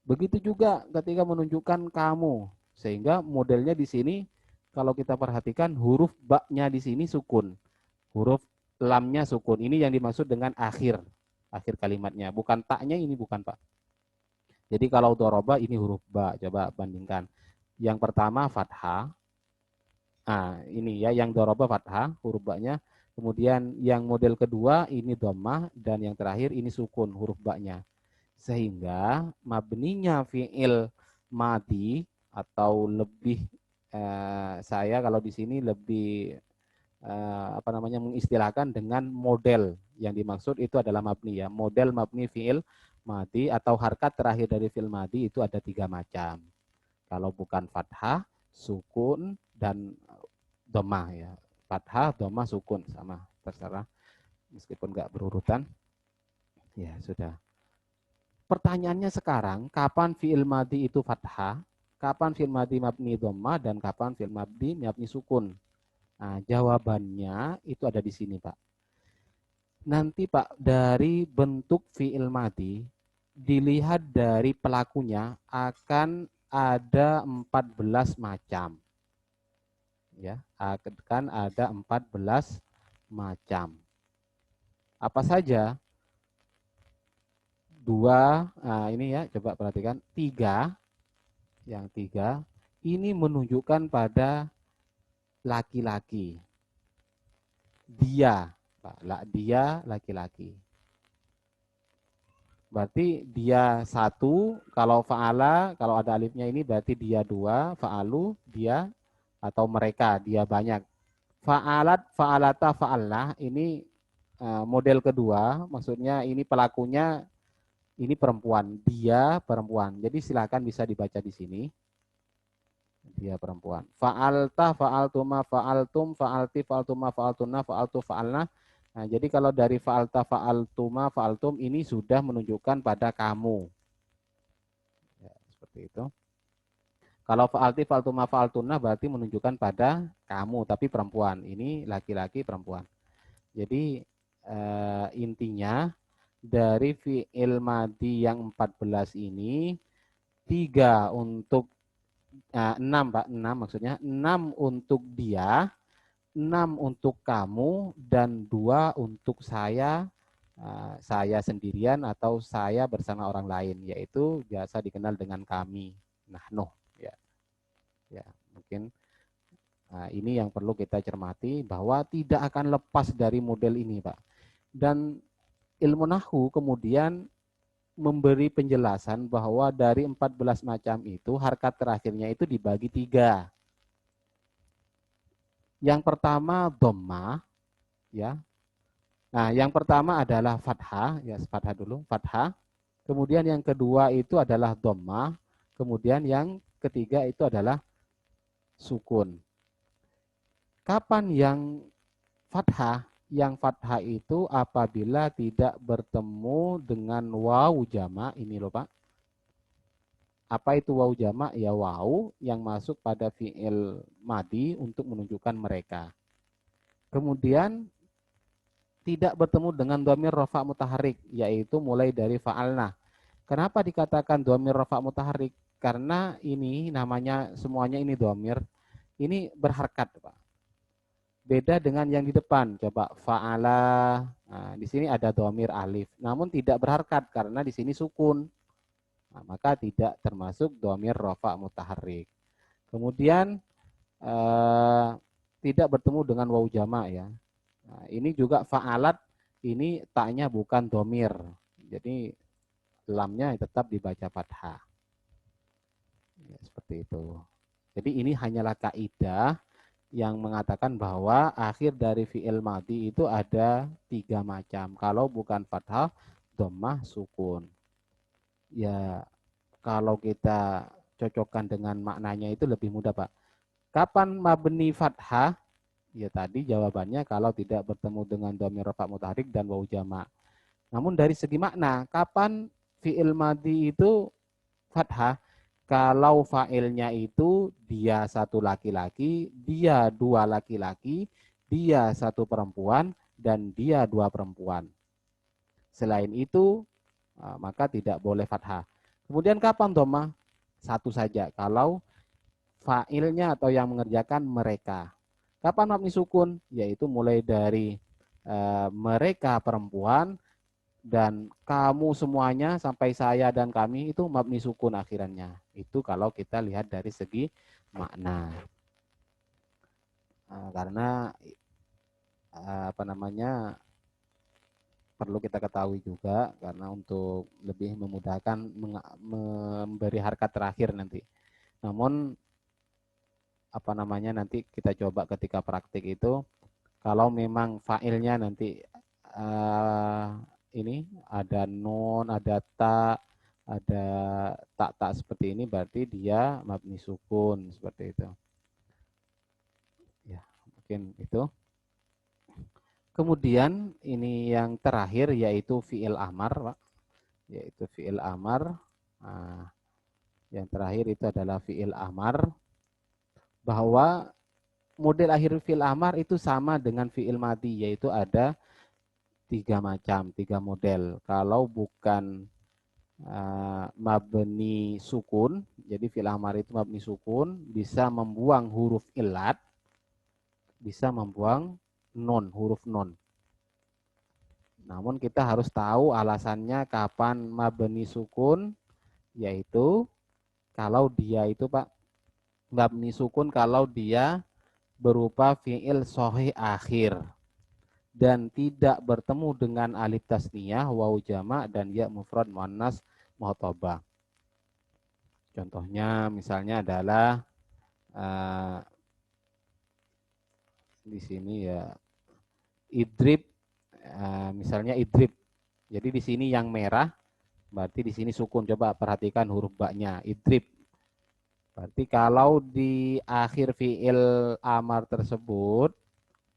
Begitu juga ketika menunjukkan kamu, sehingga modelnya di sini kalau kita perhatikan huruf ba-nya di sini sukun, huruf lamnya sukun. Ini yang dimaksud dengan akhir kalimatnya, bukan taknya ini bukan, Pak. Jadi kalau doroba ini huruf ba, coba bandingkan. Yang pertama fathah, ini ya yang doroba fathah huruf ba-nya. Kemudian yang model kedua ini dhammah dan yang terakhir ini sukun huruf ba-nya. Sehingga mabninya fi'il madi atau lebih saya kalau di sini lebih mengistilahkan dengan model yang dimaksud itu adalah mabni ya. Model mabni fi'il madi atau harkat terakhir dari fi'il madi itu ada 3 macam. Kalau bukan fathah, sukun dan dhammah ya. Fathah, dhammah, sukun sama terserah meskipun nggak berurutan. Ya sudah. Pertanyaannya sekarang, kapan fi'il madi itu fathah, kapan fi'il madi mabni dhamma, dan kapan fi'il madi mabni sukun? Nah, jawabannya itu ada di sini, Pak. Nanti, Pak, dari bentuk fi'il madi, dilihat dari pelakunya akan ada 14 macam. Ya, akan ada 14 macam. Apa saja? Dua, ini ya, coba perhatikan, tiga, yang tiga, ini menunjukkan pada laki-laki. Dia, dia laki-laki. Berarti dia satu, kalau fa'ala, kalau ada alifnya ini berarti dia dua, fa'alu, dia, atau mereka, dia banyak. Fa'alat, fa'alata, fa'allah, ini model kedua, maksudnya ini pelakunya ini perempuan, dia perempuan. Jadi silakan bisa dibaca di sini. Dia perempuan. Fa'alta, fa'altuma, fa'altum, fa'alti, fa'altuma, fa'altuna, fa'altu, fa'alna. Nah, jadi kalau dari fa'alta, fa'altuma, fa'altum ini sudah menunjukkan pada kamu. Ya, seperti itu. Kalau fa'alti, fa'altuma, fa'altuna berarti menunjukkan pada kamu, tapi perempuan. Ini laki-laki perempuan. Jadi intinya dari fi'il madi yang 14 ini 3 untuk 6 Pak, 6 maksudnya 6 untuk dia, 6 untuk kamu, dan 2 untuk saya sendirian atau saya bersama orang lain, yaitu biasa dikenal dengan kami. Nahnu ya. Ya, mungkin ini yang perlu kita cermati bahwa tidak akan lepas dari model ini, Pak. Dan ilmu nahwu kemudian memberi penjelasan bahwa dari 14 macam itu harkat terakhirnya itu dibagi 3. Yang pertama dhamma, ya. Nah, yang pertama adalah fathah, ya fathah dulu, fathah. Kemudian yang kedua itu adalah dhamma, kemudian yang ketiga itu adalah sukun. Kapan yang fathah? Yang fathah itu apabila tidak bertemu dengan waw jamak, ini loh Pak. Apa itu waw jamak? Ya waw yang masuk pada fi'il madi untuk menunjukkan mereka. Kemudian tidak bertemu dengan dhamir rafa mutaharrik, yaitu mulai dari fa'alna. Kenapa dikatakan dhamir rafa mutaharrik? Karena ini namanya semuanya ini dhamir, ini berharkat Pak. Beda dengan yang di depan. Coba fa'ala. Nah, di sini ada dhamir alif. Namun tidak berharkat karena di sini sukun. Nah, maka tidak termasuk dhamir rafa mutaharrik. Kemudian tidak bertemu dengan waw jama ya. Nah, ini juga fa'alat, ini taknya bukan dhamir. Jadi lamnya tetap dibaca fathah. Ya, seperti itu. Jadi ini hanyalah kaidah yang mengatakan bahwa akhir dari fi'il madhi itu ada 3 macam. Kalau bukan fathah, dhammah, sukun. Ya, kalau kita cocokkan dengan maknanya itu lebih mudah, Pak. Kapan mabni fathah? Ya tadi jawabannya kalau tidak bertemu dengan dhamir rafa mutaharrik dan waw jama'. Namun dari segi makna, kapan fi'il madhi itu fathah? Kalau fa'ilnya itu dia satu laki-laki, dia dua laki-laki, dia satu perempuan, dan dia dua perempuan. Selain itu, maka tidak boleh fathah. Kemudian kapan dhammah? Satu saja, kalau fa'ilnya atau yang mengerjakan mereka. Kapan mabni sukun? Yaitu mulai dari mereka perempuan, dan kamu semuanya sampai saya dan kami itu mabni sukun akhirannya. Itu kalau kita lihat dari segi makna. Karena apa namanya, perlu kita ketahui juga karena untuk lebih memudahkan memberi harkat terakhir nanti. Namun apa namanya, nanti kita coba ketika praktik itu, kalau memang fa'ilnya nanti ini ada nun, ada ta, ada tak seperti ini, berarti dia mabni sukun seperti itu. Ya, mungkin itu. Kemudian ini yang terakhir yaitu fi'il amar, Pak. Yaitu fi'il amar. Nah, yang terakhir itu adalah fi'il amar, bahwa model akhir fi'il amar itu sama dengan fi'il madi, yaitu ada 3 macam, 3 model. Kalau bukan mabni sukun, jadi fi'il amar itu mabni sukun, bisa membuang huruf ilat, bisa membuang non, huruf non. Namun kita harus tahu alasannya kapan mabni sukun, yaitu kalau dia itu Pak, mabni sukun kalau dia berupa fi'il sahih akhir dan tidak bertemu dengan alif tasniyah, waw jama' dan ya mufrad muannas muhatabah. Contohnya misalnya adalah di sini ya idrib, misalnya idrib. Jadi di sini yang merah berarti di sini sukun. Coba perhatikan huruf ba-nya, idrib. Berarti kalau di akhir fi'il amar tersebut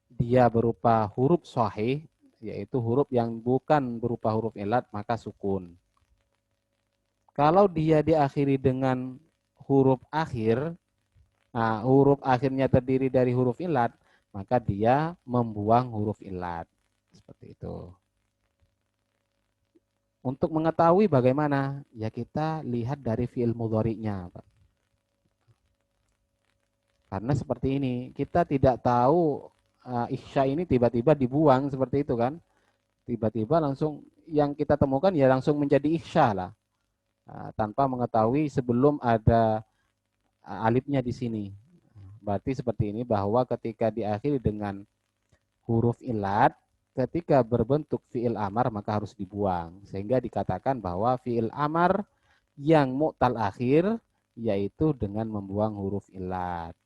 dia berupa huruf sahih, yaitu huruf yang bukan berupa huruf ilat, maka sukun. Kalau dia diakhiri dengan huruf akhir, nah huruf akhirnya terdiri dari huruf ilat, maka dia membuang huruf ilat. Seperti itu. Untuk mengetahui bagaimana, ya kita lihat dari fi'il mudhari'nya, Pak. Karena seperti ini, kita tidak tahu ihya ini tiba-tiba dibuang seperti itu kan. Tiba-tiba langsung yang kita temukan ya langsung menjadi ihya lah. Tanpa mengetahui sebelum ada alifnya di sini. Berarti seperti ini, bahwa ketika diakhiri dengan huruf ilat, ketika berbentuk fi'il amar maka harus dibuang. Sehingga dikatakan bahwa fi'il amar yang mu'tal akhir yaitu dengan membuang huruf ilat.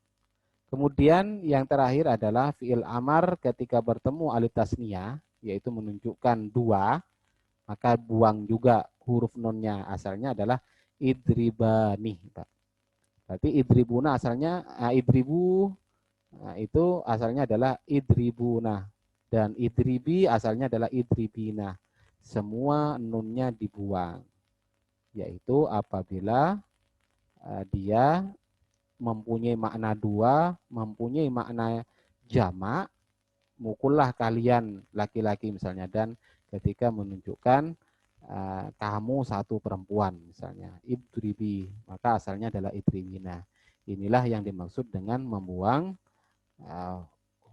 Kemudian yang terakhir adalah fi'il amar ketika bertemu alif tasniyah, yaitu menunjukkan dua, maka buang juga huruf nonnya. Asalnya adalah idribani. Berarti idribuna asalnya idribu, itu asalnya adalah idribuna. Dan idribi asalnya adalah idribina. Semua nunnya dibuang. Yaitu apabila dia mempunyai makna dua, mempunyai makna jamak, mukullah kalian laki-laki misalnya, dan ketika menunjukkan kamu satu perempuan misalnya, idribi, maka asalnya adalah idribina. Inilah yang dimaksud dengan membuang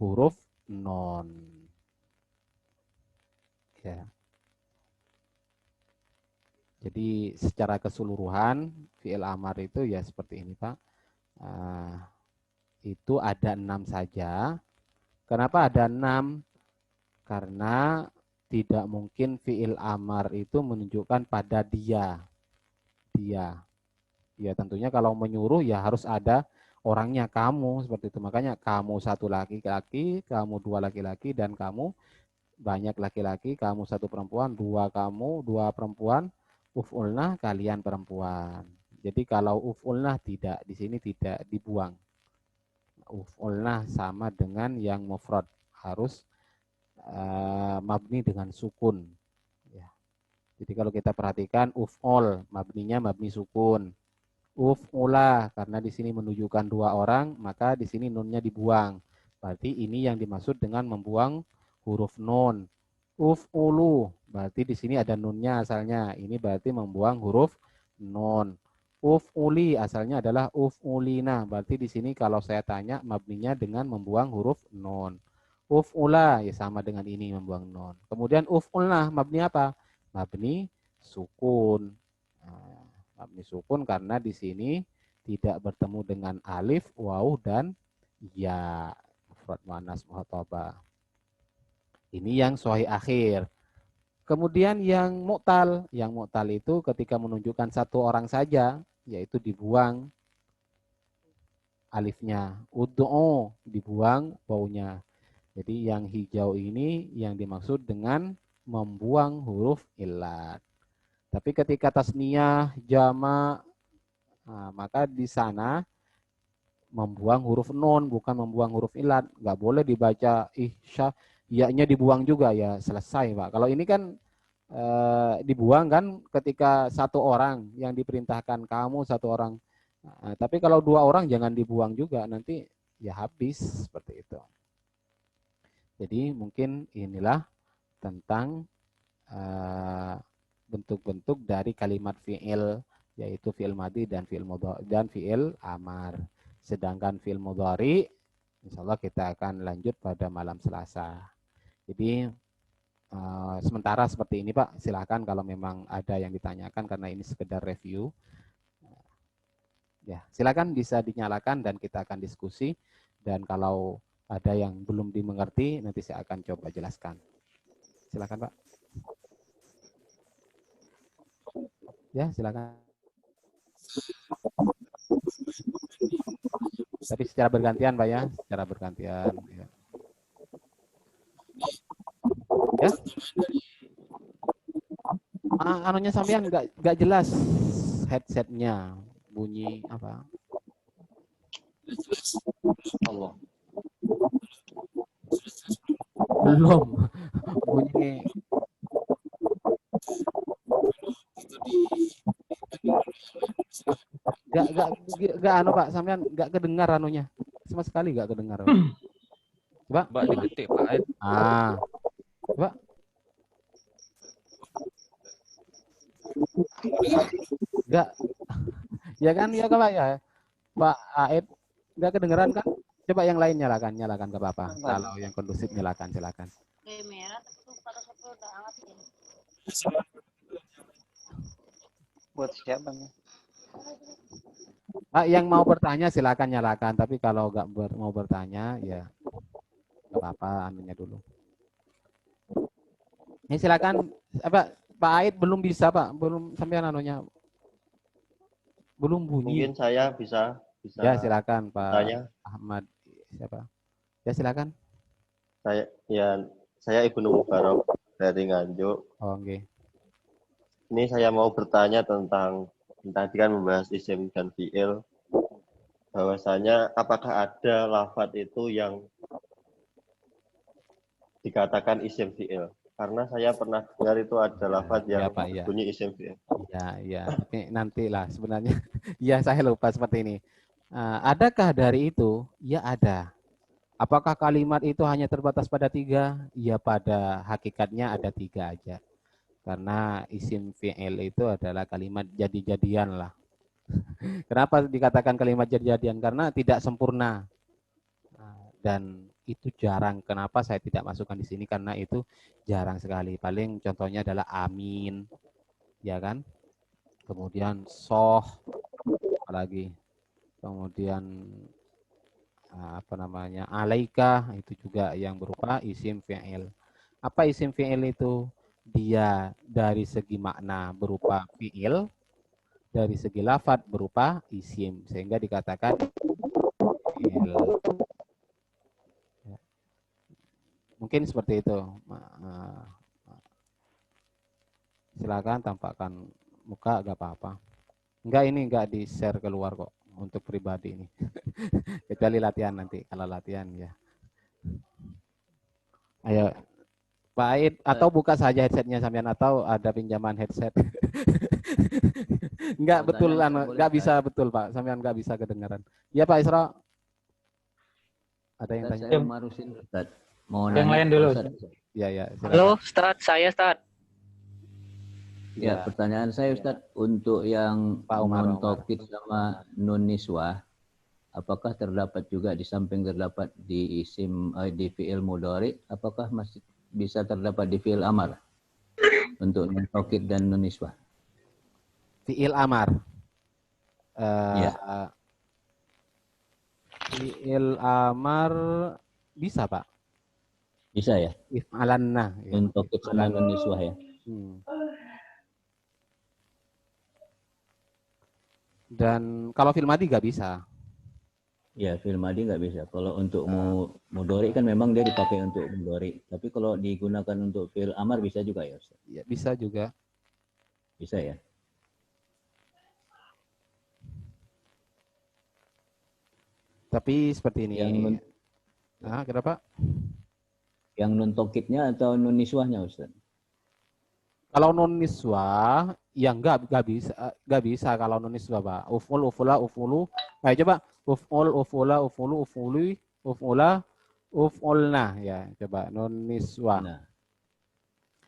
huruf non. Ya. Jadi secara keseluruhan fi'il amar itu ya seperti ini Pak. Itu ada 6 saja. Kenapa ada 6? Karena tidak mungkin fi'il amar itu menunjukkan pada dia. Dia. Ya tentunya kalau menyuruh ya harus ada orangnya, kamu, seperti itu. Makanya kamu satu laki-laki, kamu dua laki-laki, dan kamu banyak laki-laki, kamu satu perempuan, dua kamu, dua perempuan, uf'ulna kalian perempuan. Jadi kalau uf'ulna tidak, di sini tidak dibuang. Uf'ulna sama dengan yang mufrad, harus mabni dengan sukun. Ya. Jadi kalau kita perhatikan uf'ul, mabninya mabni sukun. Uf'ula, karena di sini menunjukkan dua orang, maka di sini nunnya dibuang. Berarti ini yang dimaksud dengan membuang huruf nun. Uf'ulu, berarti di sini ada nunnya asalnya. Ini berarti membuang huruf nun. Uf'uli, asalnya adalah uf'ulina. Berarti di sini kalau saya tanya mabninya dengan membuang huruf nun. Uf'ula, ya sama dengan ini membuang nun. Kemudian uf'ulna, mabni apa? Mabni sukun. Nah, mabni sukun karena di sini tidak bertemu dengan alif, waw, dan ya. Mufrad muannas muhatabah. Ini yang sahih akhir. Kemudian yang mu'tal itu ketika menunjukkan satu orang saja, yaitu dibuang alifnya. Ud'u, dibuang wawnya. Jadi yang hijau ini yang dimaksud dengan membuang huruf illat. Tapi ketika tasniyah, jama, nah, maka di sana membuang huruf nun, bukan membuang huruf ilat. Nggak boleh dibaca ihsya, ya-nya dibuang juga, ya selesai Pak. Kalau ini kan dibuang kan ketika satu orang yang diperintahkan, kamu satu orang. Nah, tapi kalau dua orang jangan dibuang juga, nanti ya habis seperti itu. Jadi mungkin inilah tentang bentuk-bentuk dari kalimat fi'il, yaitu fi'il madhi dan fi'il mudhari dan fi'il amar. Sedangkan fi'il mudhari insyaallah kita akan lanjut pada malam Selasa. Jadi sementara seperti ini Pak, silakan kalau memang ada yang ditanyakan karena ini sekedar review. Ya, silakan bisa dinyalakan dan kita akan diskusi, dan kalau ada yang belum dimengerti nanti saya akan coba jelaskan. Silakan Pak. Ya, silakan. Tapi secara bergantian Pak ya, secara bergantian. Ya. Ya. Anunya sampean nggak jelas headsetnya, bunyi apa? Allah. Belum. Bunyi. Gak anu Pak, sampean nggak kedengar anunya. Sama sekali nggak kedengar. Coba. Mbak diketik Pak Aid. Coba. Enggak. Ya kan ya Pak ya. Pak Aid nggak kedengeran kan? Coba yang lain nyalakan nggak apa-apa. Kalau yang kondusif nyalakan silakan. Buat siapa nih? Yang mau bertanya silakan nyalakan, tapi kalau nggak mau bertanya ya nggak apa-apa, anunya dulu. Ini silakan Pak Aid belum bisa Pak, belum sampean anunya belum bunyi. Mungkin saya bisa ya silakan Pak tanya. Ahmad siapa? Ya silakan. Saya Ibnu Mubarok dari Nganjuk. Oh, oke. Okay. Ini saya mau bertanya tentang tadi kan membahas isim dan fi'il. Bahwasanya apakah ada lafadz itu yang dikatakan isim fi'il? Karena saya pernah dengar itu ada lafadz yang bunyi isim fi'il. Ya. Nantilah sebenarnya. Ya, saya lupa seperti ini. Adakah dari itu? Ya ada. Apakah kalimat itu hanya terbatas pada 3? Ya pada hakikatnya ada 3 aja. Karena isim fi'il itu adalah kalimat jadi-jadian lah. Kenapa dikatakan kalimat jadi-jadian? Karena tidak sempurna. Dan itu jarang. Kenapa saya tidak masukkan di sini? Karena itu jarang sekali. Paling contohnya adalah amin, ya kan? Kemudian soh, apalagi. Kemudian apa namanya, alaika, itu juga yang berupa isim fi'il. Apa isim fi'il itu? Dia dari segi makna berupa fi'il, dari segi lafadz berupa isim, sehingga dikatakan fi'il. Mungkin seperti itu. Silakan tampakkan muka, gak apa-apa. Enggak, ini enggak di-share keluar kok untuk pribadi ini. Kecuali latihan nanti. Kalau latihan ya. Ayo, Pak Aid, atau buka saja headsetnya sampean, atau ada pinjaman headset. Enggak betul, enggak bisa betul Pak. Sampean enggak bisa kedengaran. Ya Pak Isra. Ada yang tanya? Saya Marusin Ustaz. Mau yang nanya, lain dulu. Ya, ya. Silakan. Halo, Ustaz. Saya, Ustaz. Ya, pertanyaan saya Ustaz, untuk yang Pak Umar, nun taukid sama nun niswah, apakah terdapat juga di samping terdapat di isim di fi'il mudhari, apakah masih bisa terdapat di fi'il amar untuk nun taukid dan nun niswah? Fi'il amar. Ya. Fi'il amar bisa Pak. Bisa ya? If'alanna. Ya. Nun taukid sama nun niswah ya. Dan kalau fil madi nggak bisa. Ya, fi'il madi nggak bisa. Kalau untuk mudhari kan memang dia dipakai untuk mudhari. Tapi kalau digunakan untuk fi'il amar bisa juga ya Ustaz? Ya, bisa juga. Bisa ya? Tapi seperti ini. Kenapa? Yang nun taukidnya atau nun niswahnya Ustaz? Kalau nun niswah, ya nggak bisa kalau nun niswah Pak. Uf'ul, ufula, ufulu. Ayo coba uf'ul, ufula, ufulu, ufuli, uf'ula, uf'ulna. Ya, coba nun niswah. Nah.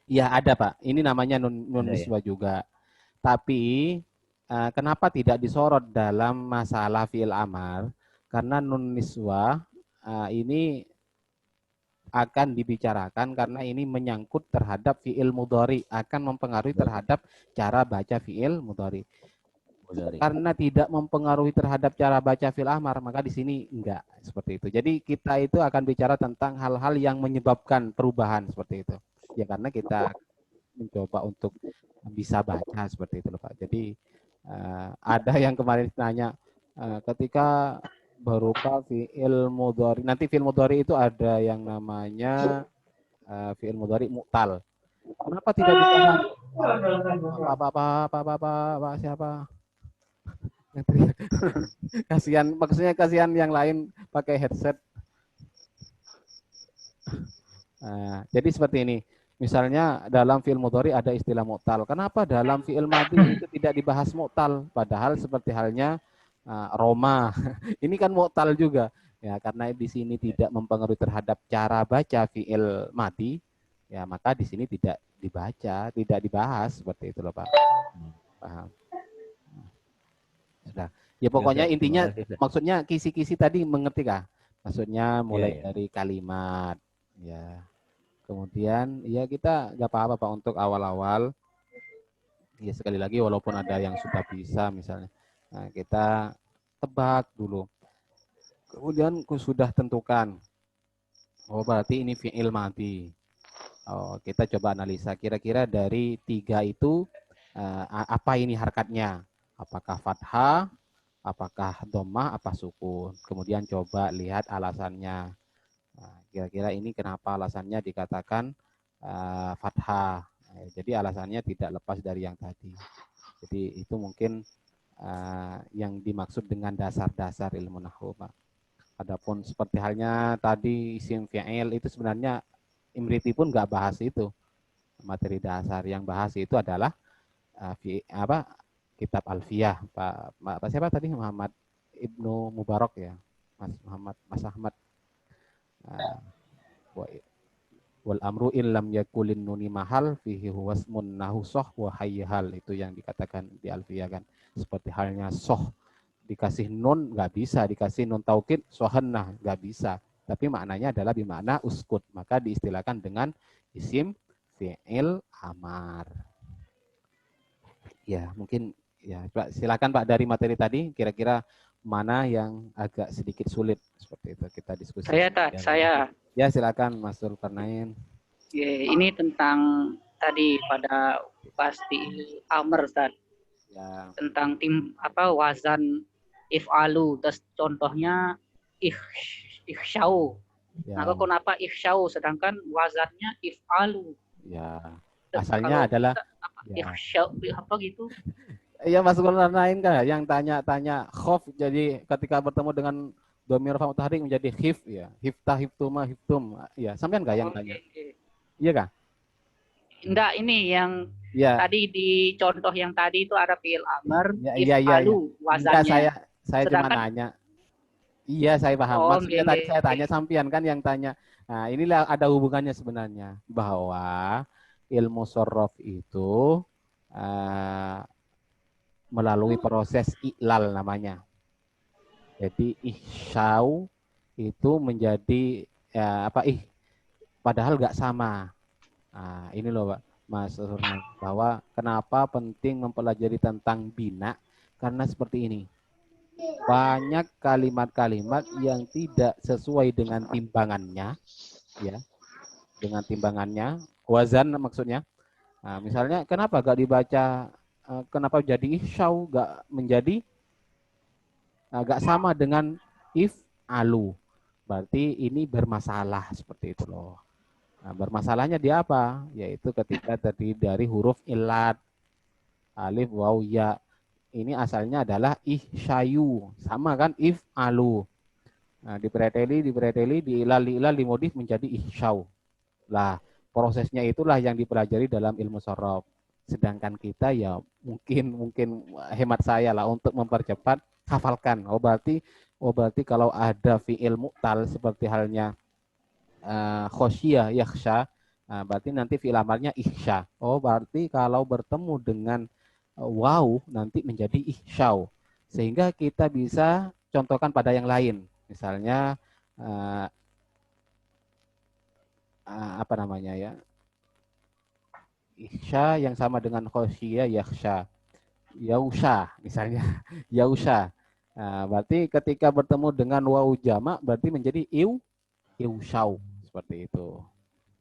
Ya ada Pak. Ini namanya nun niswah ya? Juga. Tapi kenapa tidak disorot dalam masalah fi'il amar? Karena nun niswah ini akan dibicarakan karena ini menyangkut terhadap fi'il mudhari, akan mempengaruhi terhadap cara baca fi'il mudhari. Karena tidak mempengaruhi terhadap cara baca fi'il amar, maka di sini enggak seperti itu. Jadi kita itu akan bicara tentang hal-hal yang menyebabkan perubahan seperti itu. Ya karena kita mencoba untuk bisa baca seperti itu loh Pak. Jadi ada yang kemarin tanya ketika berupa fi'il mudhari. Nanti fi'il mudhari itu ada yang namanya fi'il mudhari mu'tal. Kenapa tidak dibahas? Pak siapa? Kasihan, maksudnya kasihan yang lain pakai headset. Jadi seperti ini. Misalnya dalam fi'il mudhari ada istilah mu'tal. Kenapa dalam fi'il madhi itu tidak dibahas mu'tal? Padahal seperti halnya Roma, ini kan mu'tal juga ya, karena di sini tidak mempengaruhi terhadap cara baca fi'il madi, ya maka di sini tidak dibaca, tidak dibahas seperti itu loh Pak. Paham? Sudah. Ya pokoknya intinya, maksudnya kisi-kisi tadi mengerti kah? Maksudnya mulai dari kalimat, ya. Kemudian ya kita nggak apa-apa Pak untuk awal-awal. Ya sekali lagi walaupun ada yang sudah bisa misalnya. Nah, kita tebak dulu. Kemudian sudah tentukan. Oh, berarti ini fi'il madhi. Oh, kita coba analisa. Kira-kira dari 3 itu apa ini harkatnya? Apakah fathah, apakah dhammah, apa sukun? Kemudian coba lihat alasannya. Nah, kira-kira ini kenapa alasannya dikatakan fathah. Jadi alasannya tidak lepas dari yang tadi. Jadi itu mungkin yang dimaksud dengan dasar-dasar ilmu nahwu Pak. Adapun seperti halnya tadi isim fi'il itu sebenarnya Imriti pun nggak bahas itu. Materi dasar yang bahas itu adalah kitab Alfiyah Pak siapa tadi, Muhammad Ibnu Mubarak ya, Mas Ahmad. Wal amru illam yakulin nuni mahal fihi huwasmun nahusoh wa hayyahal, itu yang dikatakan di Alfiyah kan. Seperti halnya soh dikasih nun nggak bisa, dikasih nun taukid sohannah nggak bisa. tapi maknanya adalah bimana uskut, maka diistilahkan dengan isim fi'il amar. Ya, mungkin ya, Pak, silakan Pak dari materi tadi kira-kira mana yang agak sedikit sulit seperti itu kita diskusi. Saya. Ya, silakan Mas Zulkarnain. Ini tentang tadi pada pasti amr Ustaz. Ya. Tentang wazan if'alu, terus contohnya ikhsyau. Ya. Maka kenapa ikhsyau sedangkan wazannya if'alu? Ya. Asalnya adalah ikhsyau apa gitu? Iya Mas Zulkarnain kan yang tanya-tanya khof, jadi ketika bertemu dengan dhamir fa mutaharrik menjadi khif ya. Hifta hiftuma hiftum. Ya, sampean enggak yang tanya? Iya kah? Enggak, ini yang tadi di contoh yang tadi itu ada fi'il amr, if'alu wazannya. Saya cuma nanya. Iya, saya paham. Maksudnya tadi saya tanya sampean kan yang tanya. Nah, inilah ada hubungannya sebenarnya bahwa ilmu sorof itu melalui proses iklal namanya. Jadi ihsyau itu menjadi padahal nggak sama. Nah, ini loh Pak Mas Surna, bahwa kenapa penting mempelajari tentang bina, karena seperti ini. Banyak kalimat-kalimat yang tidak sesuai dengan timbangannya, ya, dengan timbangannya, wazan maksudnya. Nah, misalnya kenapa gak dibaca, kenapa jadi ihsyau, gak menjadi, gak sama dengan if'alu. Berarti ini bermasalah seperti itu loh. Nah, bermasalahnya di apa? Yaitu ketika terdiri dari huruf ilat, alif, waw, ya. Ini asalnya adalah ihsyayu, sama kan if'alu. Nah, dipreteli, diilal, dimodif menjadi ihsyau. Lah, prosesnya itulah yang dipelajari dalam ilmu sorof. Sedangkan kita ya mungkin hemat saya lah untuk mempercepat, hafalkan. Oh berarti kalau ada fi'il mu'tal seperti halnya khosyiyah, yakhsha, berarti nanti fi'il amarnya ihsya. Oh berarti kalau bertemu dengan waw nanti menjadi ihsyau. Sehingga kita bisa contohkan pada yang lain. Misalnya apa namanya ya, ihsya yang sama dengan khosyiyah, yakhsha, yausha misalnya. Yausha. Berarti ketika bertemu dengan waw jamak berarti menjadi iusyau. Seperti itu.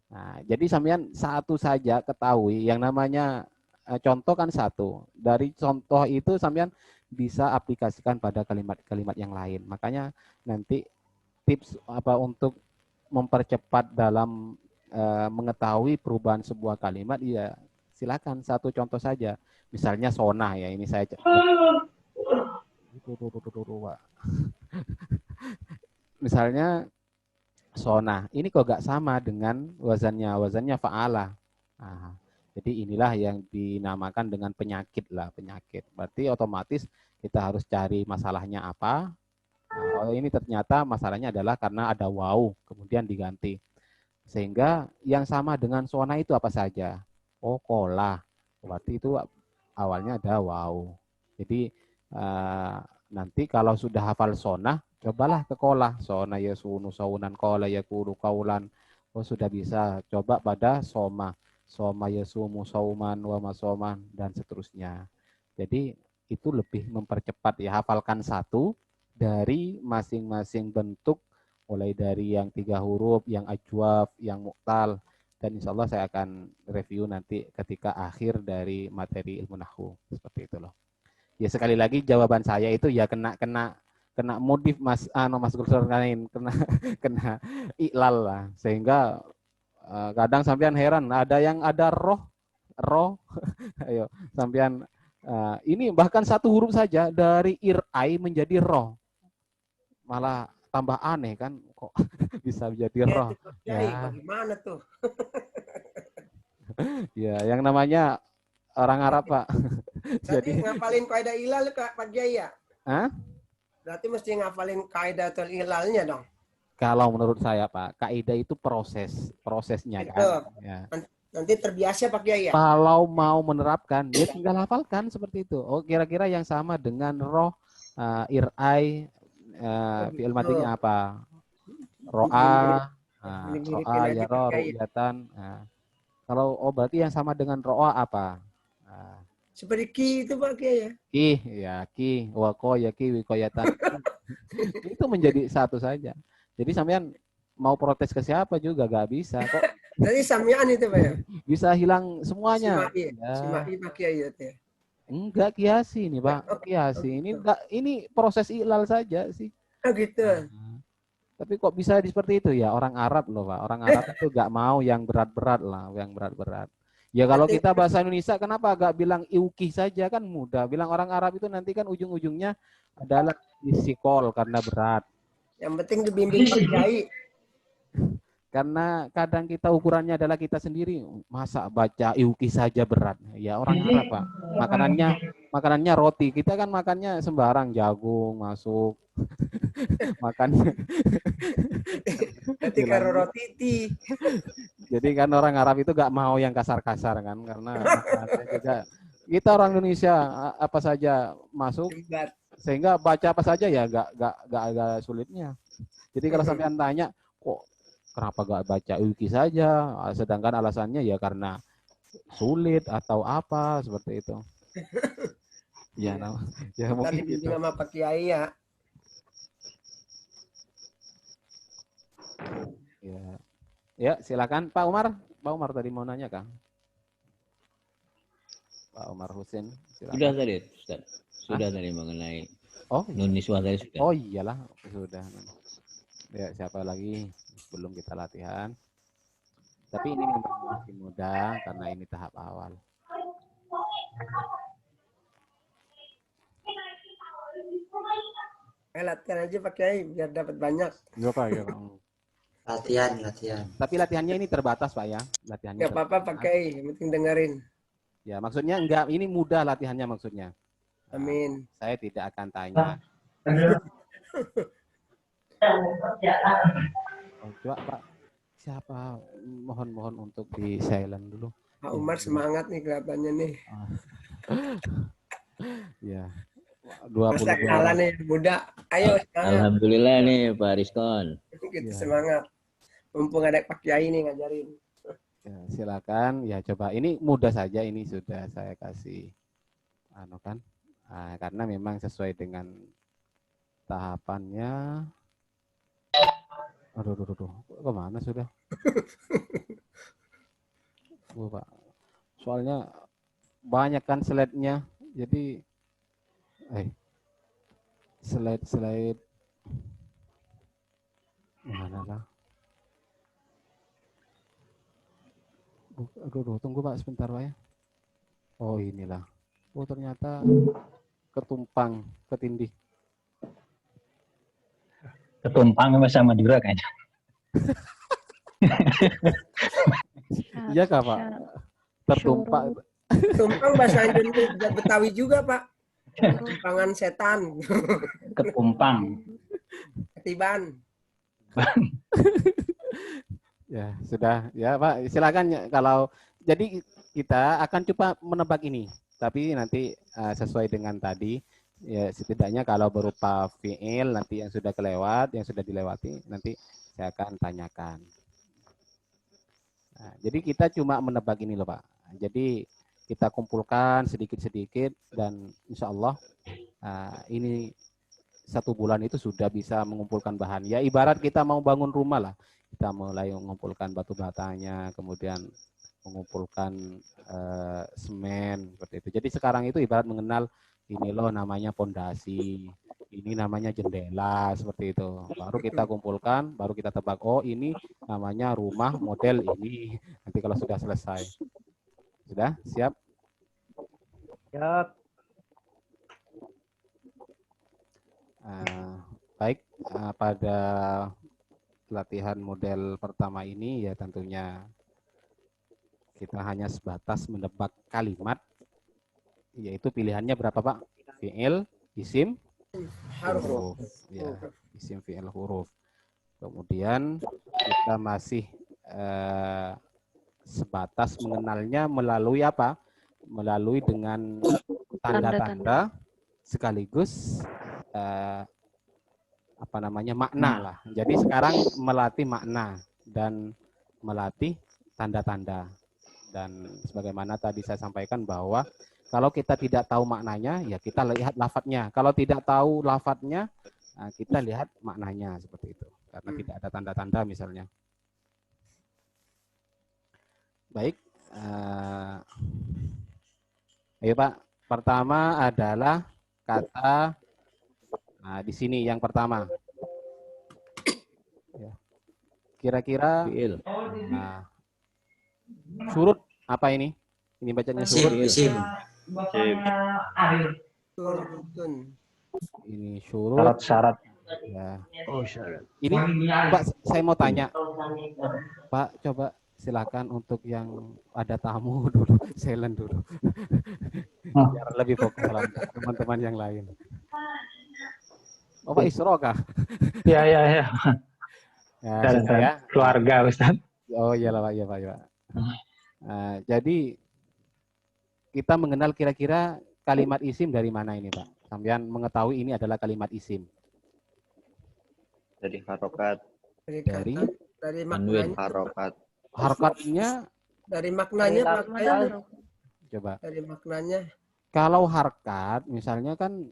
Nah, jadi sampean satu saja ketahui yang namanya contoh kan satu. Dari contoh itu sampean bisa aplikasikan pada kalimat-kalimat yang lain. Makanya nanti tips untuk mempercepat dalam mengetahui perubahan sebuah kalimat, ya silakan satu contoh saja. Misalnya sonah ya, ini saya misalnya sonah, ini kok gak sama dengan wazannya fa'ala. Nah, jadi inilah yang dinamakan dengan penyakit. Berarti otomatis kita harus cari masalahnya apa. Nah, ini ternyata masalahnya adalah karena ada waw, kemudian diganti. Sehingga yang sama dengan sonah itu apa saja? Oh, kola. Berarti itu awalnya ada waw. Jadi nanti kalau sudah hafal sonah, cobalah ke kola. Sona yasunu saunan kola yakulu kaulan. Oh sudah bisa. Coba pada soma. Soma yasumu sauman wa masoman dan seterusnya. Jadi itu lebih mempercepat ya. Hafalkan satu dari masing-masing bentuk. Mulai dari yang 3 huruf, yang ajwaf, yang mu'tal. Dan insya Allah saya akan review nanti ketika akhir dari materi ilmu nahwu. Seperti itu loh. Ya sekali lagi jawaban saya itu ya kena modif Mas Zulkarnain, kena iklal lah, sehingga kadang sampean heran ada yang ada roh ayo sampean ini bahkan satu huruf saja dari irai menjadi roh malah tambah aneh kan, kok bisa menjadi roh ya. Bagaimana tuh? Ya yang namanya orang Arab Pak. Jadi ngapalin kaidah ilal Pak Kiai ya? Hah? Berarti mesti ngapalin kaidatul ilalnya dong. Kalau menurut saya Pak, kaidah itu prosesnya kan. Ya. Nanti terbiasa Pak Kiai ya? Kalau mau menerapkan, ya tinggal hafalkan seperti itu. Oh kira-kira yang sama dengan roh, irai, fi'il madinya apa? ro'a, ro'a ya ru'yatan. Nah, kalau berarti yang sama dengan ro'a apa? Nah, seperti ki itu Pak Kiai ya? Ki, wako ya ki, wikoyatan. Itu menjadi satu saja. Jadi sampean mau protes ke siapa juga gak bisa kok. Jadi samian itu Pak ya? Bisa hilang semuanya. Simai Pak Kiai itu ya? Enggak kiasi nih Pak, kiasi. Ini proses ilal saja sih. Oh gitu. Tapi kok bisa seperti itu ya, orang Arab loh Pak. Orang Arab itu gak mau yang berat-berat lah, yang berat-berat. Ya kalau kita bahasa Indonesia kenapa gak bilang iuki saja, kan mudah. Bilang orang Arab itu nanti kan ujung-ujungnya adalah isikol karena berat. Yang penting dibimbing Pak Kiai. Karena kadang kita ukurannya adalah kita sendiri, masa baca iuki saja berat. Ya orang Arab Pak, makanannya roti, kita kan makannya sembarang, jagung masuk, makannya. Nanti karo roti. Jadi kan orang Arab itu gak mau yang kasar-kasar kan, karena juga kita orang Indonesia apa saja masuk, sehingga baca apa saja ya gak agak sulitnya. Jadi kalau sampean tanya, kok kenapa gak baca Uki saja? Sedangkan alasannya ya karena sulit atau apa seperti itu. Ya, ya mungkin itu. Sama Pak Kiai ya. Ya, silakan Pak Umar. Pak Umar tadi mau nanya kah? Pak Umar Husin. Silakan. Sudah tadi, Ustaz. Sudah tadi mengenai Nun Niswah tadi sudah. Oh iyalah, sudah. Ya, siapa lagi? Belum kita latihan. Tapi ini memang masih mudah karena ini tahap awal. Latihan aja Pak Kiai biar dapat banyak. Iya Pak, ya. Latihan. Tapi latihannya ini terbatas Pak ya. Latihannya. Gak apa-apa Pak Kiai, yang penting dengerin. Ya, maksudnya enggak, ini mudah latihannya maksudnya. Amin. Saya tidak akan tanya. Coba Pak, siapa? Mohon untuk di silent dulu. Pak Umar semangat nih kelihatannya nih. Ya. 20 masa kalah nih muda. Ayo semangat. Alhamdulillah nih Pak Rizkon. Gitu ya. Semangat. Mumpung ada Pak Kiai nih ngajarin. Ya, silakan ya, coba ini mudah saja, ini sudah saya kasih kan. Nah, karena memang sesuai dengan tahapannya. Aduh, kemana sudah? Pak. Soalnya banyak kan slide-nya, jadi slide mana lah? Aduh, tunggu Pak sebentar Pak ya. Oh inilah. Oh ternyata ketumpang, ketindih. Ketumpang sama Madura kayaknya. Iya kah Pak? Tertumpang. Tumpang bahasa Indonesia Betawi juga Pak. Ketumpangan setan. Ketumpang. Ketiban. Ya sudah ya Pak, silakan ya, kalau jadi kita akan coba menebak ini, tapi nanti sesuai dengan tadi ya, setidaknya kalau berupa fiil nanti yang sudah kelewat, yang sudah dilewati nanti saya akan tanyakan. Nah, jadi kita cuma menebak ini loh Pak. Jadi kita kumpulkan sedikit-sedikit dan insya Allah ini 1 bulan itu sudah bisa mengumpulkan bahan. Ya ibarat kita mau bangun rumah lah. Kita mulai mengumpulkan batu batanya, kemudian mengumpulkan semen seperti itu. Jadi sekarang itu ibarat mengenal ini loh namanya pondasi, ini namanya jendela seperti itu. Baru kita kumpulkan, baru kita tebak, oh ini namanya rumah model ini. Nanti kalau sudah selesai. Sudah siap? Siap. Baik, pada latihan model pertama ini ya tentunya kita hanya sebatas menebak kalimat, yaitu pilihannya berapa Pak? Fi'il, isim, huruf. Ya, isim, fi'il, huruf. Kemudian kita masih sebatas mengenalnya melalui apa? Melalui dengan tanda-tanda sekaligus apa namanya makna lah. Jadi sekarang melatih makna dan melatih tanda-tanda. Dan sebagaimana tadi saya sampaikan bahwa kalau kita tidak tahu maknanya, ya kita lihat lafadznya. Kalau tidak tahu lafadznya, kita lihat maknanya seperti itu. Karena tidak ada tanda-tanda misalnya. Baik. Ayo Pak. Pertama adalah kata, di sini yang pertama. Kira-kira surut apa ini? Ini bacanya surut. Isim. Ini surut. Syarat. Ya. Oh, syarat. Ini Pak, saya mau tanya. Pak, coba silakan untuk yang ada tamu dulu, silent dulu. Biar lebih fokus dalam teman-teman yang lain. Oh, Pak Isro kah? Ya. Ya, Dan saya keluarga, Ustaz. Oh iyalah Pak, iya Pak. Ya. Jadi kita mengenal kira-kira kalimat isim dari mana ini Pak? Sampean mengetahui ini adalah kalimat isim. Dari harokat. Dari maknanya. Harokat. Harokatnya Dari maknanya Pak. coba. Dari maknanya. Kalau harkat misalnya kan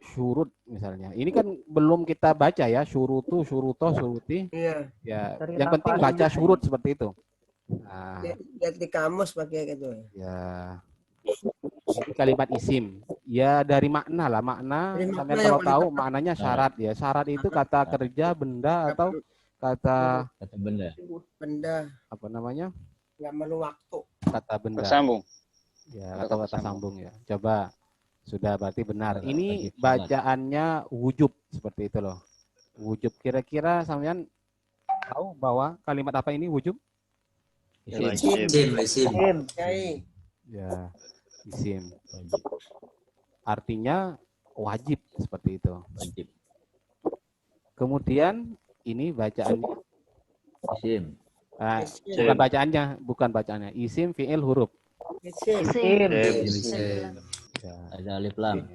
syurut misalnya. Ini kan belum kita baca ya, syurutu, syuruto, syuruti. Iya. Ya, yang penting baca syurut seperti itu. Nah, Lihat di kamus pakai gitu. ya. Ini kalimat isim. Ya dari makna lah, makna. Dari Sampai makna kalau yang tahu maknanya syarat ya. Syarat itu kata kerja, benda atau kata benda. Benda. apa namanya? Nggak perlu waktu. Kata benda. Tersambung. Ya, atau kata sambung ya. Coba. Sudah berarti benar. Benar, Ini wajib. bacaannya wujub seperti itu loh. Wujub kira-kira sampean tahu bahwa kalimat apa ini wujub? Isim. Ya, isim. Artinya wajib seperti itu. Wajib. Kemudian ini bacaannya Isim. bukan bacaannya. Isim fi'il huruf. Ya. Ada alif lam.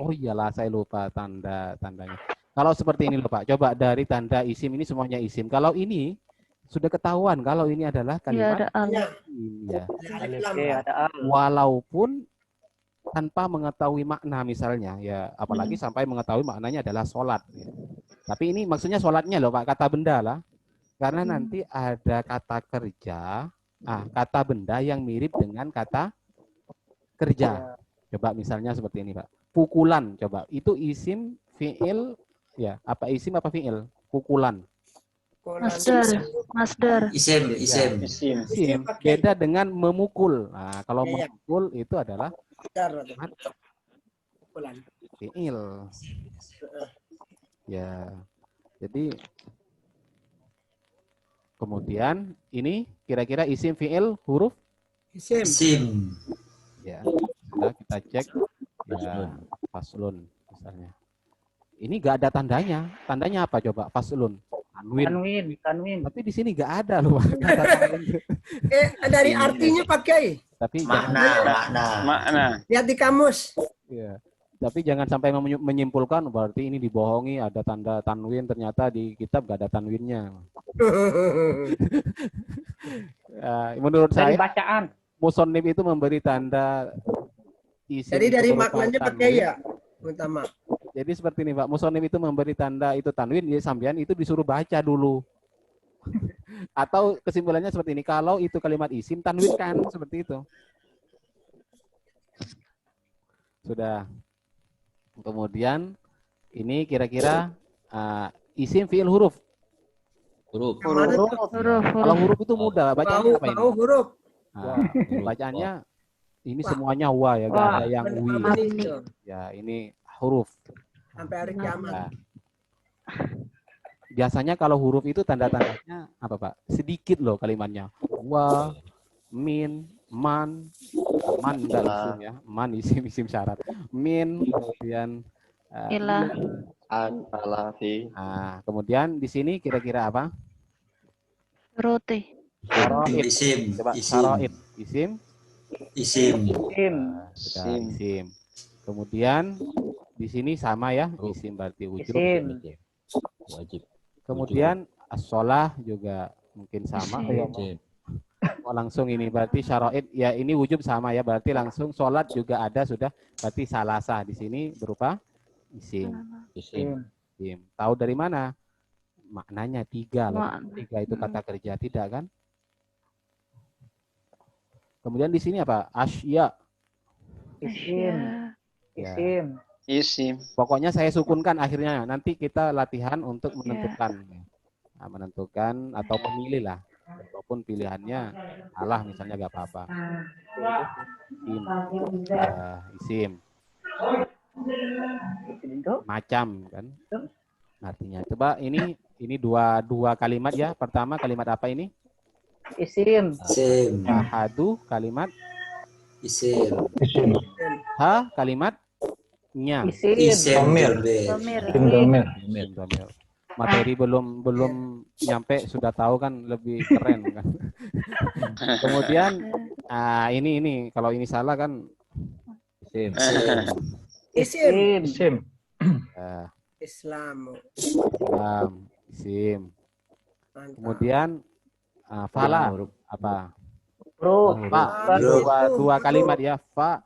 Oh iyalah saya lupa tandanya. Kalau seperti ini loh Pak, coba dari tanda isim ini semuanya isim. Kalau ini sudah ketahuan kalau ini adalah kalimat isim ya. Walaupun tanpa mengetahui makna misalnya ya, apalagi sampai mengetahui maknanya adalah sholat. Ya. Tapi ini maksudnya sholatnya loh Pak, kata benda lah. Karena nanti ada kata kerja, kata benda yang mirip dengan kata kerja. Coba misalnya seperti ini Pak. Pukulan coba. Itu isim fi'il ya, apa isim apa fi'il? Pukulan. Masdar. Isim. Isim. Beda dengan memukul. Nah, kalau memukul itu adalah pukulan. Fi'il. Ya. Jadi kemudian ini kira-kira isim fi'il huruf Isim. ya. Sudah kita cek ya, faslun misalnya. Ini enggak ada tandanya. Tandanya apa coba? Faslun. Tanwin. Tapi di sini enggak ada loh. Dari artinya pakai. Tapi Makna. Lihat di kamus. ya. Tapi jangan sampai menyimpulkan berarti ini dibohongi ada tanda tanwin, ternyata di kitab enggak ada tanwinnya. Menurut saya bacaan musonif itu memberi tanda isim. Jadi dari maknanya pakai ya, utama. Jadi seperti ini Pak, musonif itu memberi tanda itu tanwin, ya sampean itu disuruh baca dulu. Atau kesimpulannya seperti ini, kalau itu kalimat isim tanwinkan seperti itu. Sudah. Kemudian ini kira-kira isim fi'il huruf. Huruf. Kalau huruf itu mudah, bacaannya apa ini? Huruf. Bacaannya ini semuanya wa ya, enggak ada yang wi. Ya, ini huruf. Sampai hari kiamat. Nah, biasanya kalau huruf itu tanda-tandanya apa Pak? Sedikit loh kalimatnya. Wa, min, man enggak isim ya. Man isim syarat. Min, kemudian an, ala, fi. Kemudian di sini kira-kira apa? Roti. Isim. Coba saroid. Isim. Isim. Sudah isim. Kemudian Di sini sama ya, isim berarti wujub. Isim. Wajib. Kemudian as-sholah juga mungkin sama. Langsung ini berarti syara'id ya, ini wujub sama ya, berarti langsung sholat juga ada sudah, berarti salasah di sini berupa isim. Isim. Tahu dari mana? Maknanya tiga loh. Tiga itu kata kerja, tidak kan? Kemudian di sini apa? Asya. Isim. Ya. Isim. Pokoknya saya sukunkan akhirnya. Nanti kita latihan untuk menentukan. Nah, menentukan atau memilih lah. Walaupun pilihannya salah misalnya gak apa-apa. Isim. Ya, isim. Macam kan? Artinya. Coba ini dua kalimat ya. Pertama kalimat apa ini? Isim. Isim. Ahadu kalimat. Isim. Ha kalimat. Nya. Isim. Domir. Materi belum nyampe sudah tahu kan, lebih keren kan. Kemudian ini kalau ini salah kan Isim. Isim. Islam, isim. Mantap. Kemudian fala apa? Huruf. Fa. Dua kalimat ya, fa.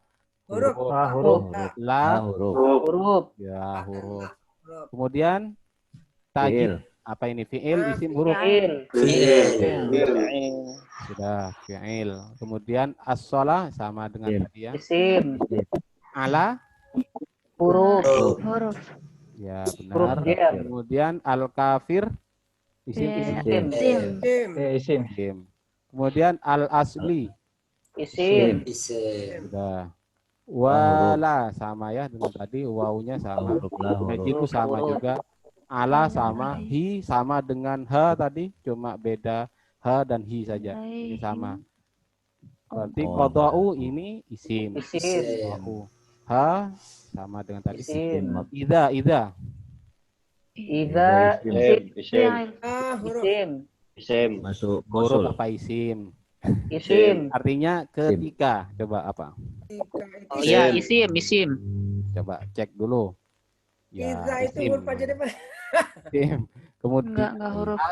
Huruf. La. Huruf. Ya, huruf. Kemudian tajib. Apa ini? Fi'il, isim, huruf. Sudah, fi'il. Kemudian as-shalah sama dengan tadi ya. Isim. Ala. Huruf. Ya, benar. Kemudian al-kafir. Isim. Kemudian al-asli. Isim. Sudah. Wala sama ya dengan tadi, wawunya sama. Tajibu sama juga. Ala sama, hi sama dengan ha tadi, cuma beda ha dan hi saja. Ini sama. Berarti qada'u ini isim. Ha sama dengan tadi. Isim. Idza. Isim. Isim. Masuk Huruf mausul. apa isim? Isim. Artinya ketika. Coba apa? Oh iya, isim. Coba cek dulu. Ya, Iza itu huruf aja deh, Pak. Isim. Kemudian Enggak huruf.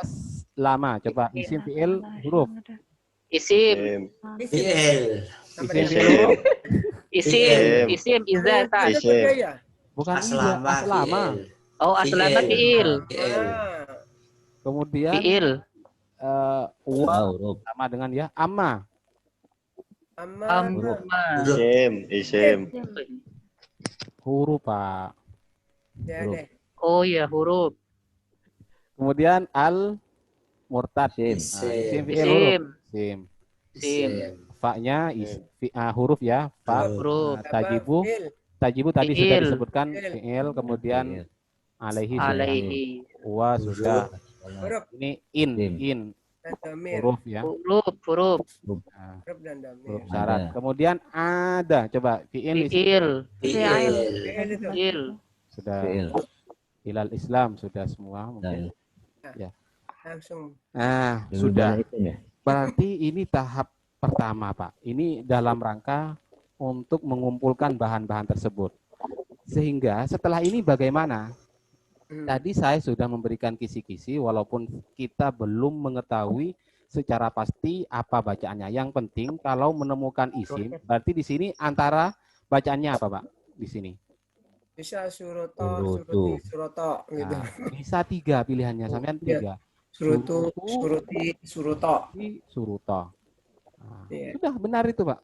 lama. Coba isim fi'il huruf. Isim. Isim. Iza. Bukan Aslama. aslama. Oh, aslama fi'il. Kemudian Fi'il. wa Huruf. sama dengan ya amma. Amma. Isim. Huruf, Pak. Ya deh. Oh iya, huruf. Kemudian al murtad. Isim fi'il huruf. Isim. Fa-nya huruf ya. Fa. Huruf. Tajibu tadi sudah Fi'il. disebutkan fi'il, kemudian alaihi. Wa sudah. Huruf. Ini in. Huruf ya. Huruf. Nah, Huruf dan damir. huruf syarat. Kemudian ada. Coba fi'il. Fi'il. Sudah. Fi'il. Hilal Islam sudah semua mungkin. Ya. Langsung. Nah, sudah. Berarti ini tahap pertama, Pak. Ini dalam rangka untuk mengumpulkan bahan-bahan tersebut. Sehingga setelah ini bagaimana? Tadi saya sudah memberikan kisi-kisi walaupun kita belum mengetahui secara pasti apa bacaannya. Yang penting kalau menemukan isim, berarti di sini antara bacaannya apa, Pak? Di sini. Bisa suroto gitu. Nah, bisa 3 pilihannya, sampean 3. Suroto. Nah, sudah benar itu, Pak.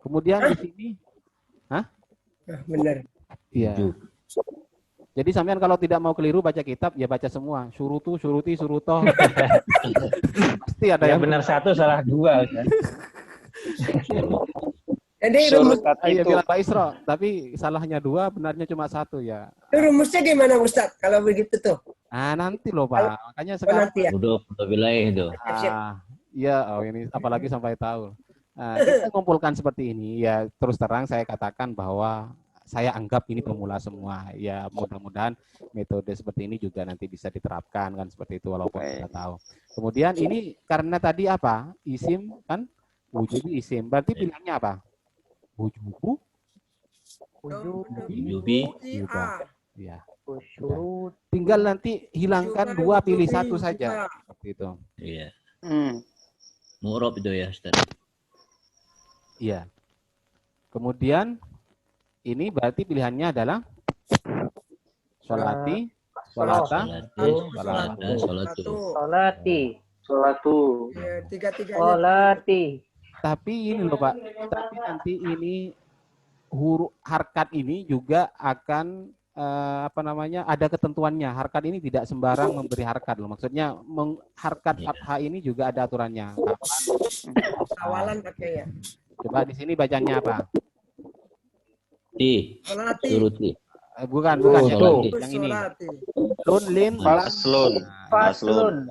Kemudian di sini, Benar. iya. Jadi sampean kalau tidak mau keliru baca kitab, ya baca semua. Surutu, suruti, suruto. Pasti ada yang benar satu, salah dua. Kan? Jadi rumus bilang Pak Isro, tapi salahnya 2, benarnya cuma 1 ya. Rumusnya gimana, Ustaz? Kalau begitu tuh? Nanti loh, Pak. Makanya sekarang. Nanti ya. Udah wilayah itu. Iya, ini apalagi sampai tahu. Kita kumpulkan seperti ini, ya terus terang saya katakan bahwa saya anggap ini pemula semua. Ya mudah-mudahan metode seperti ini juga nanti bisa diterapkan kan seperti itu walaupun kita tahu. Kemudian ini karena tadi apa? Isim kan? Wujud isim. Berarti pilihannya apa? Wujubu, Yubi. Ya. Tinggal nanti hilangkan 2, pilih 1 saja. Seperti itu. Iya. Mu'rab itu ya, Ustaz. Iya. Kemudian ini berarti pilihannya adalah sholati, sholata, Sholati. Sholati. Tapi ini loh Pak, tapi nanti ini huruf harkat ini juga akan ada ketentuannya. Harkat ini tidak sembarang memberi harkat loh. Maksudnya harkat fathah ini juga ada aturannya. Awalan pakai ya. Coba di sini bacanya apa? Suruti. Bukan ya. Yang ini. Lin, Faslun.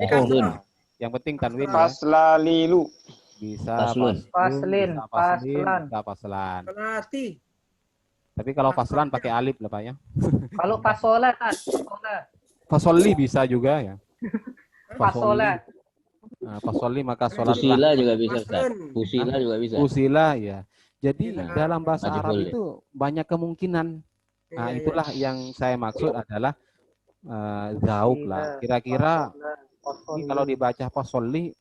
Yang penting tanwin ya. Faslalilu. Bisa Faslan. Sholati. Tapi kalau faslan pakai alif lah Pak ya. Kalau fasolat, Fasolli bisa juga ya. fasolat. Nah, fasolli maka sholat. Usila juga bisa, Ustaz. Usila juga bisa. Usila ya. Jadi dalam bahasa Arab itu banyak kemungkinan. Nah, itulah yang saya maksud adalah zauk lah. Kira-kira ini kalau dibaca fasolli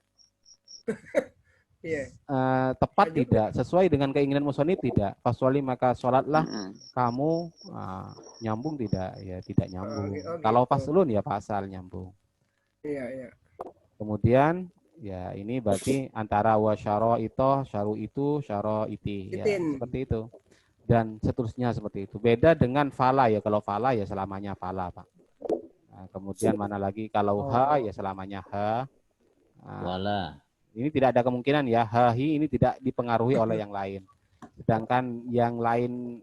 tepat tidak, sesuai dengan keinginan musonif tidak. Fasolli maka sholatlah kamu, nyambung tidak? Ya tidak nyambung. Kalau faslun ya pasal nyambung. Iya. Kemudian ya ini berarti antara wasyaro itu syaro iti ya, seperti itu. Dan seterusnya seperti itu. Beda dengan fala ya. Kalau fala ya selamanya fala Pak. Nah, kemudian mana lagi kalau ha ya selamanya ha. Wala. Ini tidak ada kemungkinan ya, hahi ini tidak dipengaruhi oleh yang lain. Sedangkan yang lain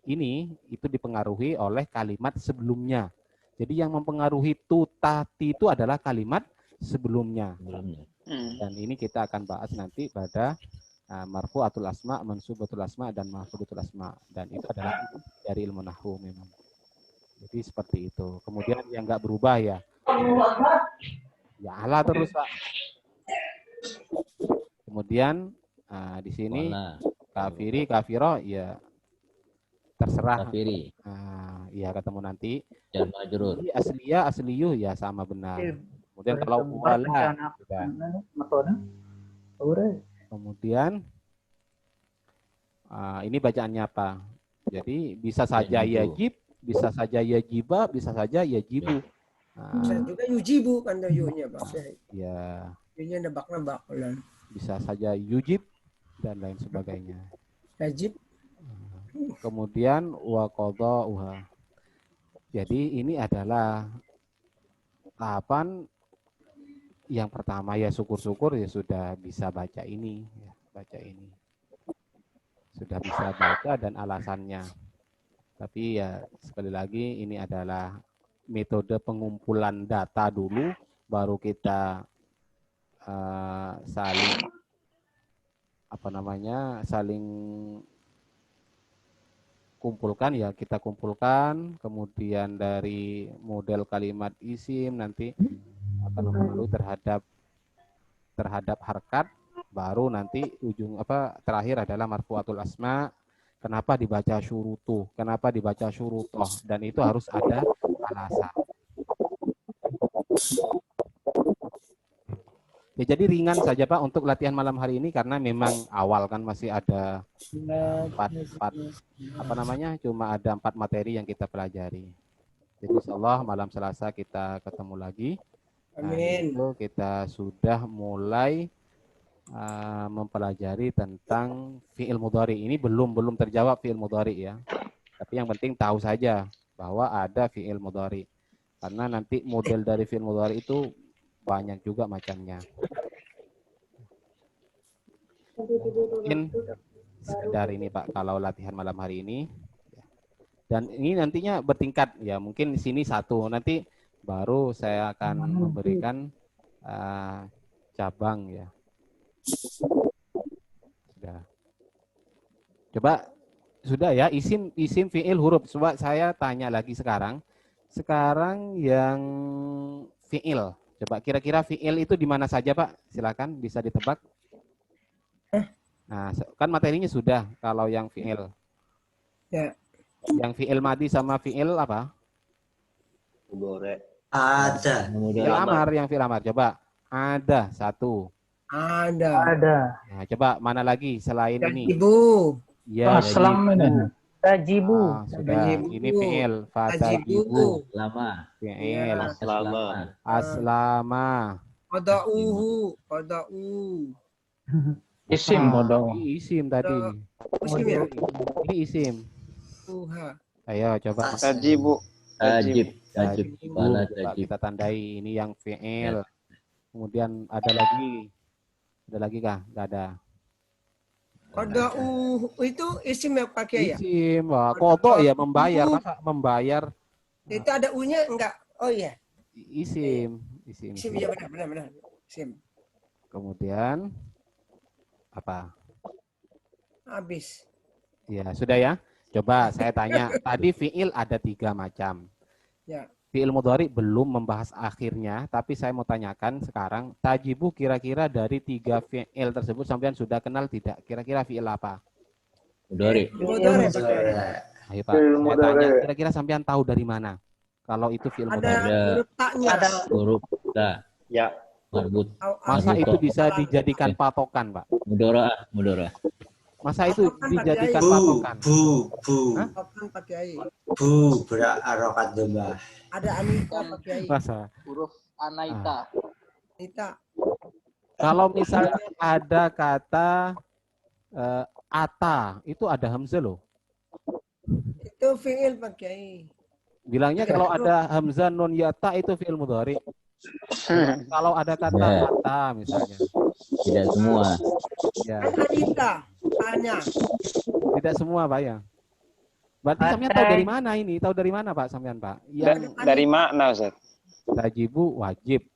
ini itu dipengaruhi oleh kalimat sebelumnya. Jadi yang mempengaruhi tati itu adalah kalimat sebelumnya. Dan ini kita akan bahas nanti pada marfu'atul asma, mansubatul asma, dan mahfudatul asma. Dan itu adalah dari ilmu nahwu memang. Jadi seperti itu. Kemudian yang nggak berubah ya Allah terus Pak. Kemudian di sini kafiri, kafiro ya terserah. Kafiri. Ya ketemu nanti. Dan majrur. Asliyah, asliyuh ya sama benar. Kemudian kalau wala sudah. Kemudian ini bacaannya apa? Jadi bisa saja yajib, bisa saja yajiba, bisa saja yajibu. Bisa juga yujibu kan yunya Pak. Ya. Yunya nebak-nebak. Bisa saja yujib dan lain sebagainya. Yajib. Kemudian wa qada'uha. Jadi ini adalah tahapan yang pertama ya, syukur-syukur ya sudah bisa baca ini ya, sudah bisa baca dan alasannya. Tapi ya sekali lagi ini adalah metode pengumpulan data dulu, baru kita saling kumpulkan ya, kita kumpulkan, kemudian dari model kalimat isim nanti terhadap harkat, baru nanti terakhir adalah marfu'atul asma. Kenapa dibaca syurutuh, kenapa dibaca syurutoh, dan itu harus ada alasan. Ya, jadi ringan saja Pak untuk latihan malam hari ini karena memang awal kan masih ada cuma ada 4 materi yang kita pelajari. Jadi insyaallah malam Selasa kita ketemu lagi. Amin. Itu kita sudah mulai mempelajari tentang fi'il mudhari. Ini belum terjawab fi'il mudhari ya. Tapi yang penting tahu saja bahwa ada fi'il mudhari. Karena nanti model dari fi'il mudhari itu banyak juga macamnya. Mungkin sekedar ini Pak kalau latihan malam hari ini. Dan ini nantinya bertingkat ya, mungkin di sini 1, nanti baru saya akan memberikan cabang ya. Sudah. Coba sudah ya, isim fi'il huruf. Coba saya tanya lagi sekarang. Sekarang yang fi'il. Coba kira-kira fi'il itu di mana saja Pak? Silakan bisa ditebak. Nah, kan materinya sudah kalau yang fi'il. Ya. Yang fi'il madi sama fi'il apa? Mudhari. Ada. Fi'il amar, yang fi'il amar. Coba. Ada, satu. Ada. Nah, coba mana lagi selain ini? Ibu. Ya, Tajibu. Tajibu. Sudah. Ini fi'il. Fatajibu. Lama. Fi'il. Aslama. Aslama. Qada'uhu. Isim bodoh. Ini isim tadi. Isim ya? Ini isim. Ayo coba. Tajibu. Tajib. Coba kita tandai ini yang fi'il. Kemudian ada lagi. Ada lagi kah? Enggak ada. Qada'uhu itu isim ya Pak Kiai ya? Isim. Wah, kodok ya membayar. Masa membayar? Itu ada u-nya enggak? Oh iya. Isim. Isim. Isim ya benar. Isim. Kemudian apa? Habis. Ya, sudah ya. Coba saya tanya. Tadi fi'il ada 3 macam. Ya. Fi'il mudhari belum membahas akhirnya, tapi saya mau tanyakan sekarang, tajibu kira-kira dari 3 fi'il tersebut sampean sudah kenal tidak? Kira-kira fi'il apa? Mudhari. Ayo Pak, saya tanya, kira-kira sampean tahu dari mana? Kalau itu fi'il mudhari. Ada huruf ta-nya. Ada Huruf ta. Ya. Marbut. Masa itu bisa dijadikan patokan, Pak? Mudhara. Masa itu dijadikan patokan? Patokan Pak Kiai. Berarokat domba. Ada Anita Pak Kiai. Masa? huruf anaita. Anita. Kalau misalnya ada kata ata, itu ada hamzah loh. Itu fi'il Pak Kiai. Bilangnya kalau ada hamzah nun yata itu fi'il mudhari. Kalau ada kata ata misalnya. Tidak semua. Ya. Anita. Tanya. Tidak semua, Pak ya. Berarti sampean tahu dari mana ini? Tahu dari mana, Pak, sampean, Pak? Yang Dari makna, Ustaz. tajibu wajib.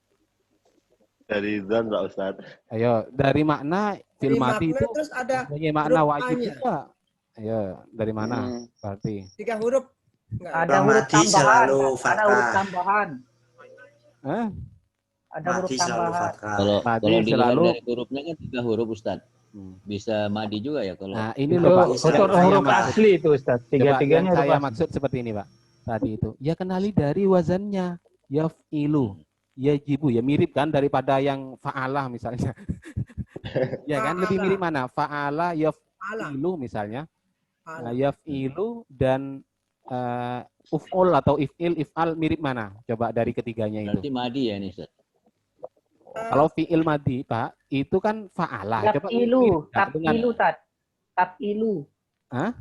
Dari zon Pak Ustaz. Ayo, dari makna fil madi itu terus ada punya makna huruf wajib A-nya. juga. Ayo, dari mana? Berarti 3 huruf. Enggak. Ada huruf Mati tambahan. selalu Ada huruf fathah. tambahan. Hah? Ada huruf Mati selalu tambahan. fathah. Kalau Madi dilihat selalu- dari hurufnya kan 3 huruf Ustaz. Bisa madi juga ya kalau. Nah, ini Itu loh, Pak. huruf asli itu Ustaz. Coba, yang Tiga-tiganya huruf saya asli. maksud seperti ini, Pak. Tadi itu. Ya kenali dari wazannya. Yaf'ilu. Yajibu. Ya mirip kan daripada yang fa'alah misalnya. Ya kan lebih mirip mana? Fa'ala, yaf'ilu misalnya. Nah, yaf'ilu dan uf'ul atau if'al mirip mana? Coba dari ketiganya itu. Berarti madi ya nih Ustaz. Kalau fi'il madi, Pak, itu kan fa'alah. Coba Tapilu, mirip nggak dengan- tapilu, tapilu. Hah?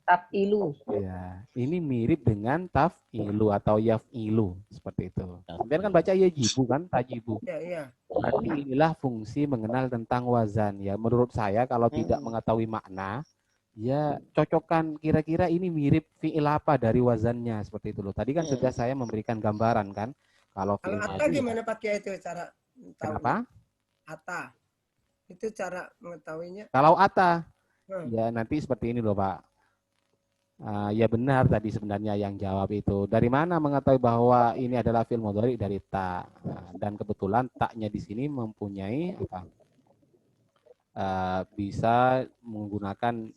Tapilu. Ya, ini mirip dengan taf'ilu atau yaf'ilu seperti itu. Kemudian kan baca yajibu kan, tajibu. Iya. Berarti inilah fungsi mengenal tentang wazan ya. Menurut saya kalau tidak mengetahui makna, ya cocokkan kira-kira ini mirip fi'il apa dari wazannya seperti itu loh. Tadi kan sudah saya memberikan gambaran kan. Kalau fi'il Kalau Ata madi. gimana Pak Kiai itu cara tahu? Kenapa? Ata. Itu cara mengetahuinya. Kalau ata, ya nanti seperti ini loh Pak. Ya benar tadi sebenarnya yang jawab itu. Dari mana mengetahui bahwa ini adalah fi'il mudhari? Dari ta. Dan kebetulan taknya di sini mempunyai apa? Bisa menggunakan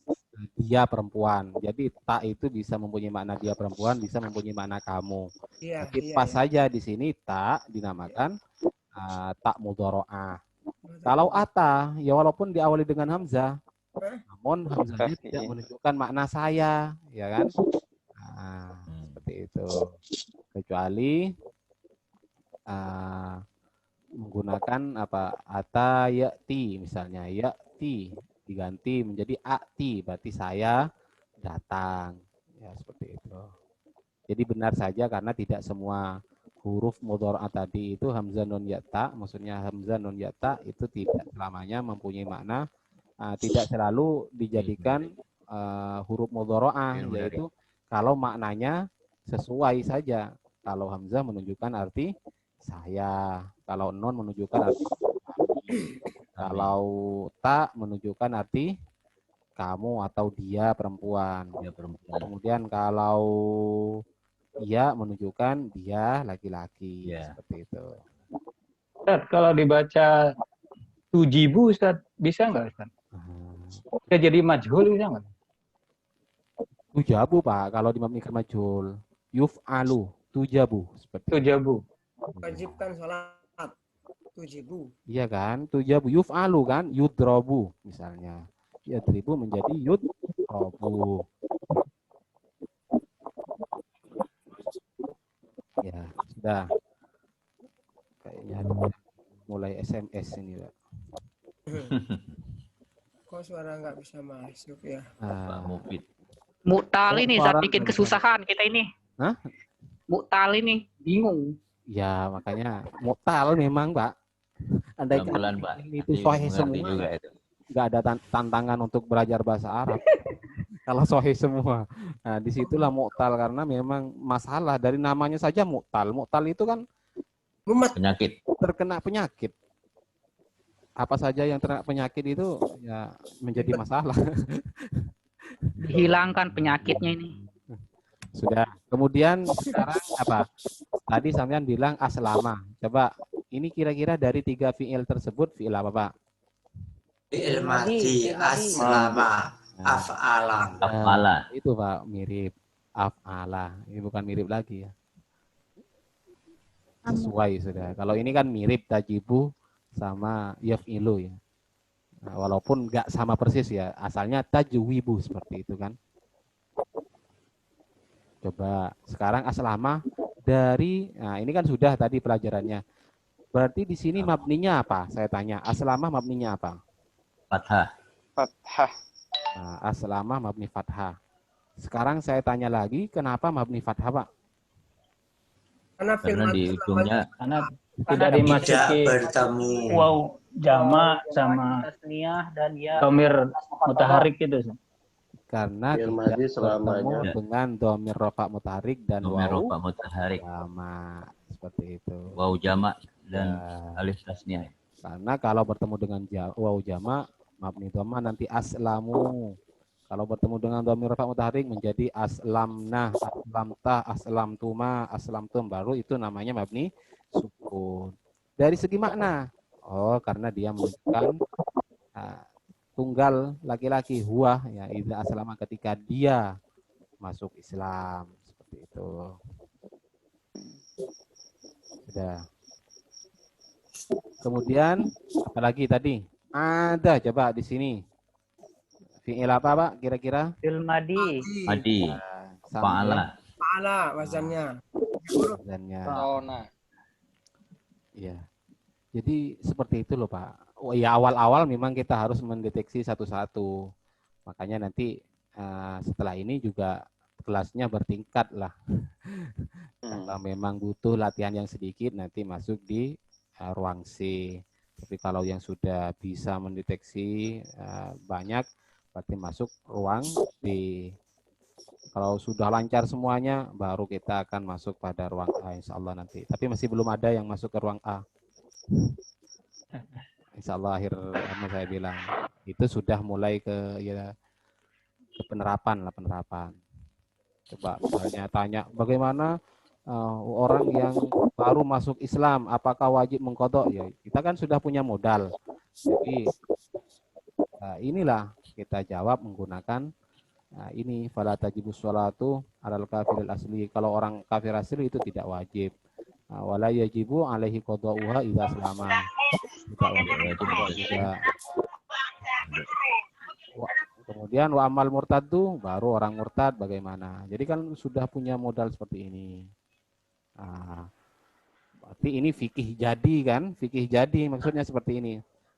dia perempuan. Jadi tak itu bisa mempunyai makna dia perempuan, bisa mempunyai makna kamu. Iya. Tapi pas saja di sini tak dinamakan tak mudhoro'ah. Kalau ata, ya walaupun diawali dengan hamzah, namun hamzahnya tidak menunjukkan makna saya, ya kan? Nah, seperti itu. Kecuali menggunakan apa? Ata ya'ti misalnya, ya'ti diganti menjadi a'ti, berarti saya datang. Ya, seperti itu. Jadi benar saja karena tidak semua huruf mudhari'ah tadi itu hamzah nun ya ta, maksudnya hamzah nun ya ta itu tidak selamanya mempunyai makna, tidak selalu dijadikan huruf mudhari'ah, yaitu kalau maknanya sesuai saja. Kalau hamzah menunjukkan arti saya, kalau nun menunjukkan arti kalau ta menunjukkan arti kamu atau dia perempuan. Kemudian kalau ia menunjukkan dia laki-laki, seperti itu. Ustaz, kalau dibaca tujibu Ustaz, bisa nggak Ustaz? Bisa jadi majhul bisa nggak? Tujabu Pak, kalau di mabni majhul. Yuf'alu, tujabu. Seperti tujabu. Wajibkan sholat. Tujibu. Iya kan? Tujabu, yuf'alu kan? Yudrobu misalnya. Yadribu menjadi yudrobu. Ya, sudah. Kayaknya ada mulai SMS ini, Pak. Kok suara nggak bisa masuk ya? Pak Mufid. Mu'tal ini saat bikin kesusahan kita ini. Hah? Mu'tal ini bingung. Ya, makanya mu'tal memang, Pak. Andai Pelan-pelan, Pak. itu sahih semua. Juga itu. Nggak ada tantangan untuk belajar bahasa Arab. Kalau sahih semua. Nah, disitulah mu'tal karena memang masalah dari namanya saja mu'tal. Mu'tal itu kan penyakit. Terkena penyakit. Apa saja yang terkena penyakit itu ya menjadi masalah. Hilangkan penyakitnya ini. Sudah. Kemudian sekarang apa? Tadi sampean bilang aslama. Coba ini kira-kira dari 3 fiil tersebut fiil apa, Pak? Fi'il madhi, aslama, af'ala. Af'ala. Itu Pak, mirip. Af'ala. Ini bukan mirip lagi ya. Sesuai sudah. Kalau ini kan mirip tajibu sama yaf'ilu ya. Nah, walaupun nggak sama persis ya, asalnya tajwibu seperti itu kan. Coba sekarang aslama dari, nah ini kan sudah tadi pelajarannya. Berarti di sini mabninya apa? Saya tanya, aslama mabninya apa? Fathah. Fathah. Nah, aslama mabni fathah. Sekarang saya tanya lagi, kenapa mabni fathah, Pak? Karena di ujungnya tidak dimasuki bertemu wow jama sama tasniyah dan ya domir mutaharik itu. Karena Fi'il tidak madhi selamanya bertemu dengan domir rofa mutaharik dan domir waw rofa mutaharik. jama seperti itu. Waw jama dan Ya. alif tasniyah. Karena kalau bertemu dengan waw jama mabni dhamma nanti aslamu. Kalau bertemu dengan domir rofa mutaharik menjadi aslamna, aslamtah, aslamtuma, aslamtum, baru itu namanya mabni sukun. Dari segi makna, oh karena dia menunjukkan tunggal laki-laki huwa ya idza aslama ketika dia masuk Islam seperti itu. Sudah. Kemudian apalagi tadi? Ada coba di sini. Fi'il apa, Pak? Kira-kira? Fi'il madi. Madi. Fa'ala. Fa'ala wazannya. Wazannya. Iya. Jadi seperti itu loh, Pak. Oh, ya awal-awal memang kita harus mendeteksi satu-satu. Makanya nanti setelah ini juga kelasnya bertingkat lah. Kalau memang butuh latihan yang sedikit nanti masuk di ruang C. Tapi kalau yang sudah bisa mendeteksi banyak berarti masuk ruang B. Kalau sudah lancar semuanya baru kita akan masuk pada ruang A insya Allah nanti. Tapi masih belum ada yang masuk ke ruang A. Insya Allah akhir saya bilang itu sudah mulai ke penerapan lah, penerapan. Coba misalnya tanya bagaimana orang yang baru masuk Islam apakah wajib mengqadha? Ya kita kan sudah punya modal. Jadi inilah kita jawab menggunakan ini fala tajibus sholatu alal kafiril asli. Kalau orang kafir asli itu tidak wajib. Wala yajibu alaihi qada'uha idza selama. Tidak wajib juga. Kemudian wa amal murtaddu baru orang murtad bagaimana. Jadi kan sudah punya modal seperti ini. Berarti ini fikih jadi kan? Fikih jadi maksudnya seperti ini.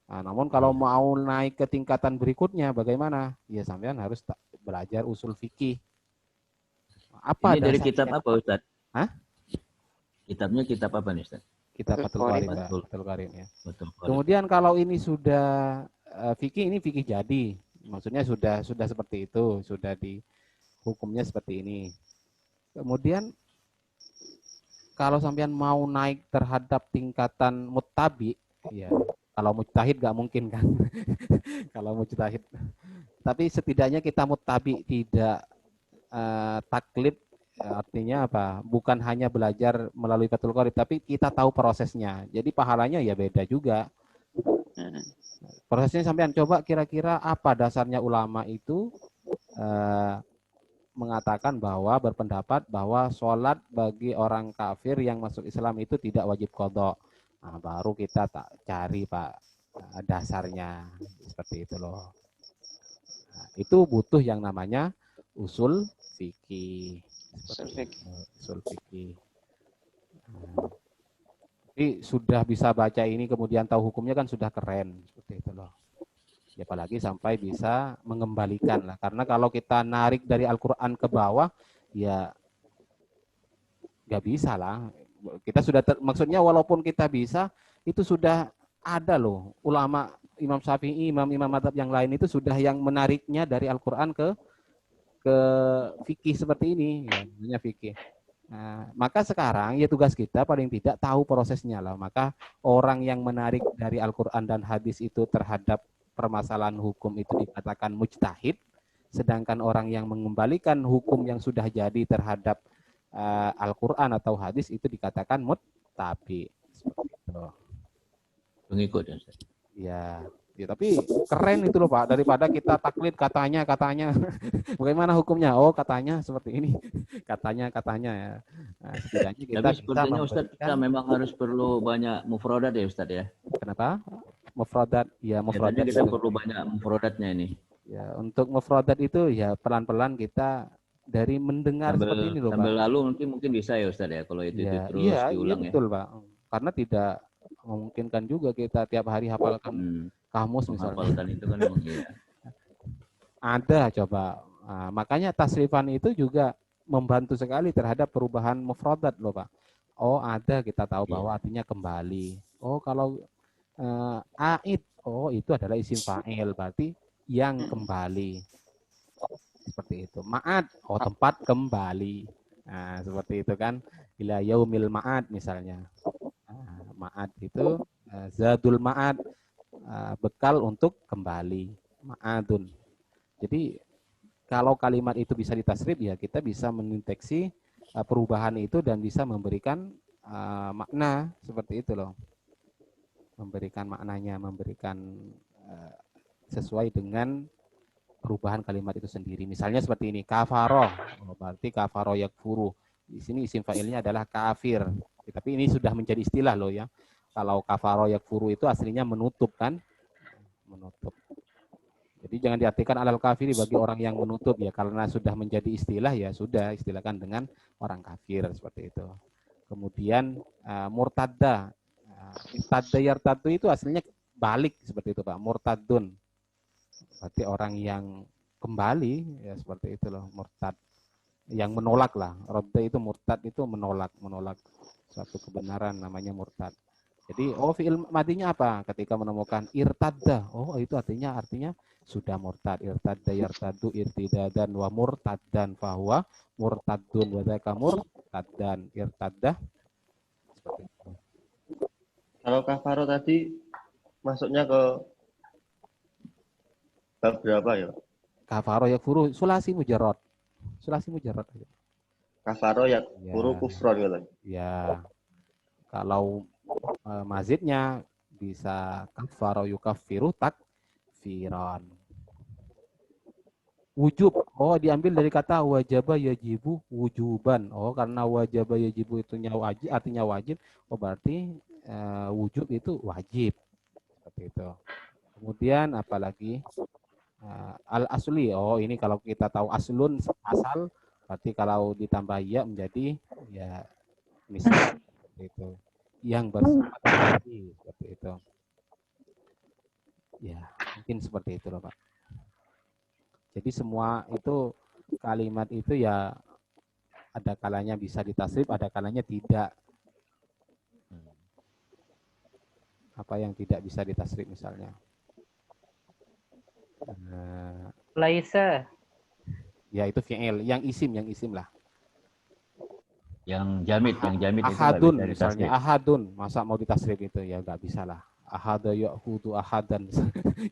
Namun kalau mau naik ke tingkatan berikutnya bagaimana? Ya sampean harus belajar usul fikih. Apa ini dari kitab apa, Ustaz? Hah? Kitabnya kitab apa nih, Ustaz? Kitab Fathul Qarim, Fathul Qarim ya. Qarim. Kemudian kalau ini sudah fikih, ini fikih jadi. Maksudnya sudah seperti itu, sudah di hukumnya seperti ini. Kemudian kalau sampean mau naik terhadap tingkatan muttabi, ya kalau mujtahid nggak mungkin kan. Kalau mujtahid. Tapi setidaknya kita muttabi, tidak taklid, artinya apa? Bukan hanya belajar melalui Fathul Qarim, tapi kita tahu prosesnya. Jadi pahalanya ya beda juga. Prosesnya sampean coba kira-kira apa dasarnya ulama itu mengatakan bahwa berpendapat bahwa sholat bagi orang kafir yang masuk Islam itu tidak wajib qadha. Nah, baru kita tak cari Pak dasarnya seperti itu loh. Nah, itu butuh yang namanya usul fikih. Usul fikih. Nah, jadi sudah bisa baca ini kemudian tahu hukumnya kan sudah keren seperti itu loh. Ya, apalagi sampai bisa mengembalikan lah. Karena kalau kita narik dari Al-Quran ke bawah, ya nggak bisa lah. Kita sudah maksudnya walaupun kita bisa, itu sudah ada loh ulama Imam Syafi'i, imam-imam mazhab yang lain itu sudah yang menariknya dari Al-Quran ke fikih seperti ini, ya, namanya fikih. Nah, maka sekarang ya tugas kita paling tidak tahu prosesnya lah. Maka orang yang menarik dari Al-Quran dan hadis itu terhadap permasalahan hukum itu dikatakan mujtahid, sedangkan orang yang mengembalikan hukum yang sudah jadi terhadap Al-Quran atau hadis itu dikatakan muttabi. Seperti itu. Pengikut ya. Ya, tapi keren itu loh Pak, daripada kita taklid katanya. Bagaimana hukumnya? Oh, katanya seperti ini. Katanya ya. Nah, setidaknya kita tapi sepertinya Ustaz kita memang harus perlu banyak mufradat ya Ustaz ya. Kenapa? Mufradat. Ya, mufradat kita perlu banyak mufradatnya ini. Ya, untuk mufradat itu ya pelan-pelan kita dari mendengar seperti ini loh Pak. Sambil lalu mungkin bisa ya Ustaz ya kalau itu ya, terus diulang ya. Iya betul Pak. Karena tidak memungkinkan juga kita tiap hari hafalkan kamus misalnya. Hafalkan itu kan memang iya. Ada coba. Nah, makanya tasrifan itu juga membantu sekali terhadap perubahan mufradat loh Pak. Oh ada, kita tahu bahwa artinya kembali. Oh kalau aid, oh itu adalah isim fa'il, berarti yang kembali. Seperti itu. Ma'ad, oh tempat kembali. Nah seperti itu kan. Ila yaumil ma'ad misalnya. Ma'ad itu zadul ma'ad, bekal untuk kembali, ma'adun. Jadi kalau kalimat itu bisa ditasrif ya kita bisa mendeteksi perubahan itu dan bisa memberikan makna seperti itu loh. Memberikan maknanya, memberikan sesuai dengan perubahan kalimat itu sendiri. Misalnya seperti ini, kafaroh, berarti kafaroh yakfuru. Di sini isim fa'ilnya adalah kafir. Tapi ini sudah menjadi istilah loh ya. Kalau kafaro yakfuru itu aslinya menutup kan? Menutup. Jadi jangan diartikan alal kafiri bagi orang yang menutup ya. Karena sudah menjadi istilah ya sudah istilahkan dengan orang kafir seperti itu. Kemudian murtadda. Irtadda yartaddu itu aslinya balik seperti itu Pak. Murtadun. Berarti orang yang kembali ya seperti itu loh. Murtad. Yang menolak lah. Rodda itu murtad itu menolak suatu kebenaran namanya murtad. Jadi fi'il madinya apa? Ketika menemukan irtadda, itu artinya sudah murtad. Irtadda yartaddu irtidadan wa murtaddan fahuwa murtaddun wa dzaka murtaddan irtadda. Seperti itu. Kalau kafaro tadi masuknya ke bab berapa ya? Kafaro yakfuru sulasi mujarrad. Sulasi mujarrad. Kafaro yakfuru kufron gitu. Ya. Kalau mazidnya bisa kafaro yukaffiru takfiran. Wujub. Diambil dari kata wajaba yajibu wujuban. Karena wajaba yajibu itu wajib, artinya wajib. Berarti wujub itu wajib. Seperti itu. Kemudian apalagi al-asli. Ini kalau kita tahu aslun asal, berarti kalau ditambah ya menjadi ya misal itu yang bersifat tadi seperti itu. Ya, mungkin seperti itu loh Pak. Jadi semua itu kalimat itu ya ada kalanya bisa ditasrif, ada kalanya tidak. Apa yang tidak bisa ditasrif misalnya? Laisa. Ya itu fi'il, yang isim lah. Yang jamid ahadun itu misalnya, ahadun, masa mau ditasrif itu ya nggak bisa lah. Ahada ya'hudu ahadan,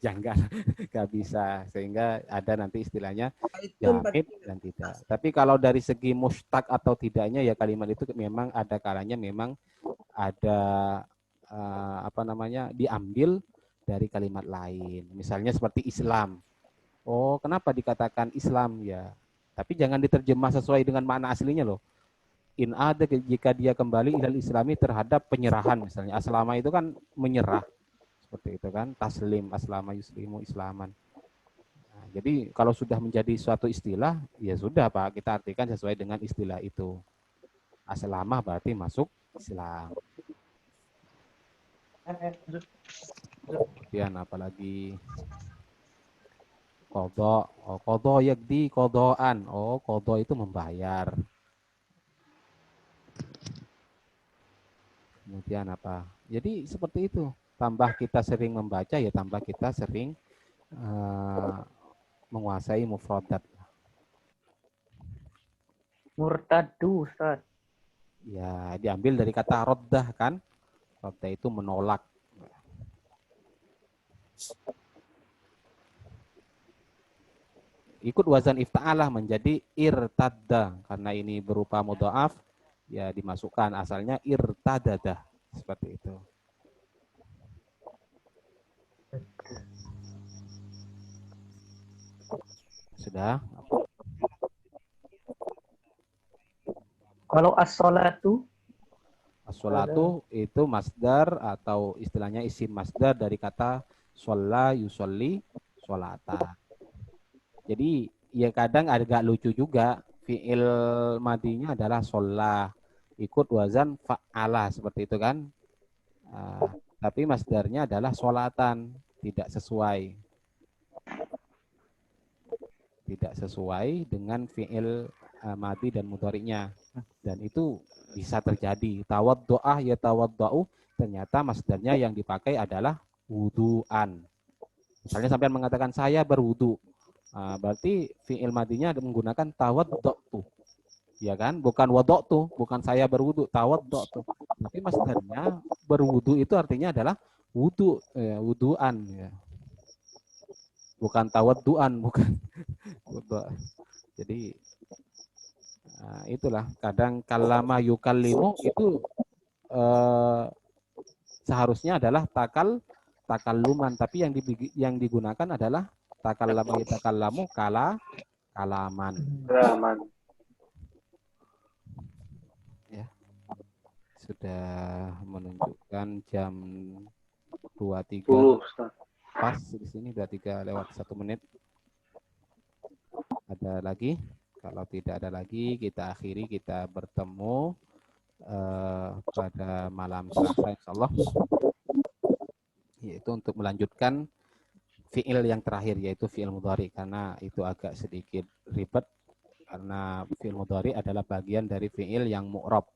jangan, nggak bisa. Sehingga ada nanti istilahnya jamid dan tidak. Tapi kalau dari segi mustaq atau tidaknya ya kalimat itu memang ada kalanya memang ada diambil dari kalimat lain. Misalnya seperti Islam. Kenapa dikatakan Islam ya? Tapi jangan diterjemah sesuai dengan makna aslinya loh. In ada jika dia kembali ilal islami terhadap penyerahan misalnya. Aslama itu kan menyerah. Seperti itu kan. Taslim, aslama yuslimu islaman. Nah, jadi kalau sudah menjadi suatu istilah, ya sudah Pak, kita artikan sesuai dengan istilah itu. Aslama berarti masuk Islam. Kemudian apalagi Qadha. Oh, qadha yakdi qadhaan. Oh, qadha itu membayar. Kemudian apa? Jadi seperti itu. Tambah kita sering membaca, ya tambah kita sering menguasai mufradat. Murtadu, Ustaz. Ya, diambil dari kata roddah kan. Roddah itu menolak. Ikut wazan ifta'alah menjadi irtadda. Karena ini berupa mudha'af, ya dimasukkan asalnya irtadadah. Seperti itu. Sudah? Kalau as-sholatu? As-sholatu itu masdar atau istilahnya isim masdar dari kata sholla yusolli sholata. Jadi ya kadang agak lucu juga, fi'il madinya adalah sholla, ikut wazan fa'ala seperti itu kan. Tapi masdarnya adalah sholatan, tidak sesuai. Tidak sesuai dengan fi'il madi dan mudhari'nya. Dan itu bisa terjadi. Tawaddu'ah ya tawadda'u, ternyata masdarnya yang dipakai adalah wudu'an. Misalnya sampai mengatakan saya berwudu. Berarti fi'il madinya menggunakan tawadda'tu. Ya kan? Bukan wada'tu, bukan saya berwudu, tawadda'tu. Tapi masdarnya berwudu itu artinya adalah wudu, wudu'an ya. Bukan tawaddu'an, bukan. Jadi itulah kadang kallama yukallimu itu seharusnya adalah takalluman, tapi yang digunakan adalah takallama yatakallamu kalaman. Ya. Sudah menunjukkan jam 23. Pas di sini 23 lewat 1 menit. Ada lagi? Kalau tidak ada lagi, kita akhiri, kita bertemu pada malam Selasa insyaallah. Yaitu untuk melanjutkan fi'il yang terakhir, yaitu fi'il mudhari, karena itu agak sedikit ribet karena fi'il mudhari adalah bagian dari fi'il yang mu'rab.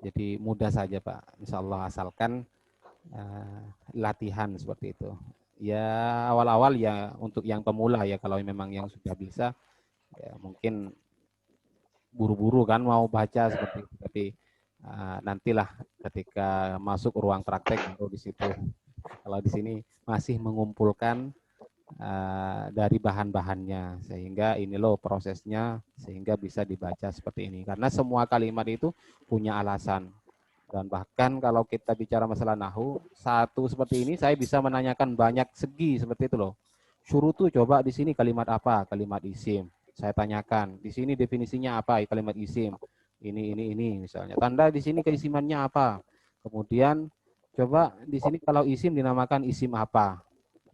Jadi mudah saja Pak, insyaallah, asalkan latihan seperti itu. Ya awal-awal ya untuk yang pemula ya, kalau memang yang sudah bisa ya mungkin buru-buru kan mau baca seperti itu, tapi nantilah ketika masuk ruang praktek baru di situ. Kalau di sini masih mengumpulkan dari bahan-bahannya, sehingga ini loh prosesnya, sehingga bisa dibaca seperti ini. Karena semua kalimat itu punya alasan. Dan bahkan kalau kita bicara masalah nahu, satu seperti ini saya bisa menanyakan banyak segi seperti itu loh. Syurutu coba di sini kalimat apa? Kalimat isim. Saya tanyakan, di sini definisinya apa kalimat isim? Ini misalnya. Tanda di sini keisimannya apa? Kemudian coba di sini kalau isim dinamakan isim apa?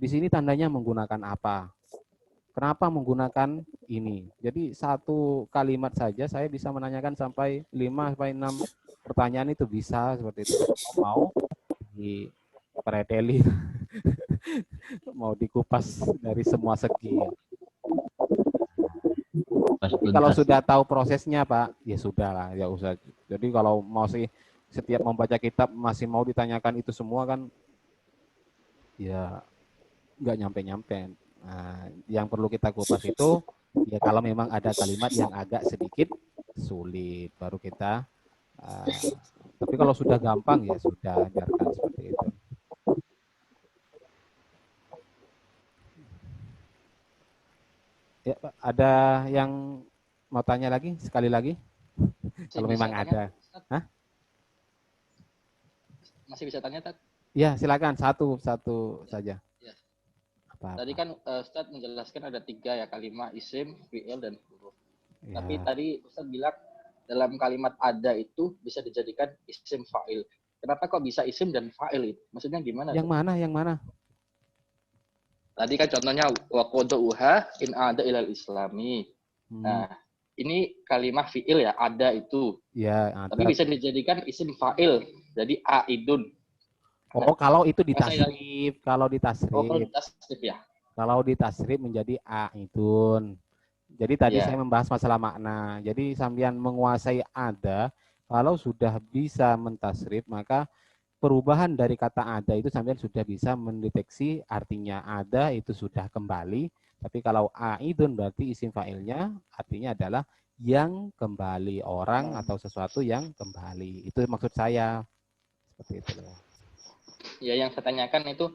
Di sini tandanya menggunakan apa? Kenapa menggunakan ini? Jadi satu kalimat saja saya bisa menanyakan sampai 5 sampai 6 pertanyaan itu bisa seperti itu. Mau dipreteli, mau dikupas dari semua segi. Tapi kalau sudah tahu prosesnya Pak, ya sudah lah, ya usah. Jadi kalau mau sih setiap membaca kitab masih mau ditanyakan itu semua kan, ya nggak nyampe-nyampe. Nah, yang perlu kita kupas itu ya kalau memang ada kalimat yang agak sedikit sulit, baru kita. Tapi kalau sudah gampang ya sudah, biarkan seperti itu. Ya, Pak, ada yang mau tanya lagi sekali lagi? Kalau memang ada. Hah? Masih bisa tanya, Tat? Ya, silakan satu saja. Ya. Tadi kan Ustaz menjelaskan ada 3 ya, kalimat, isim, fi'il, dan huruf. Ya. Tapi tadi Ustaz bilang dalam kalimat ada itu bisa dijadikan isim fa'il. Kenapa kok bisa isim dan fa'il itu? Maksudnya gimana? Yang mana? Yang mana? Tadi kan contohnya wa qad'uha in ada ilal islami. Nah, ini kalimat fi'il ya, ada itu. Ya, ada. Tapi bisa dijadikan isim fa'il. Jadi aidun. Oh, kalau itu ditasrif, kalau ditasrif. Oh, kalau ditasrif ya. Kalau ditasrif menjadi aidun. Jadi tadi saya membahas masalah makna. Jadi sambian menguasai ada, kalau sudah bisa mentasrif, maka perubahan dari kata ada itu sambian sudah bisa mendeteksi artinya ada itu sudah kembali. Tapi kalau aidun berarti isim fa'ilnya artinya adalah yang kembali, orang atau sesuatu yang kembali. Itu maksud saya. Seperti itu loh. Ya, yang saya tanyakan itu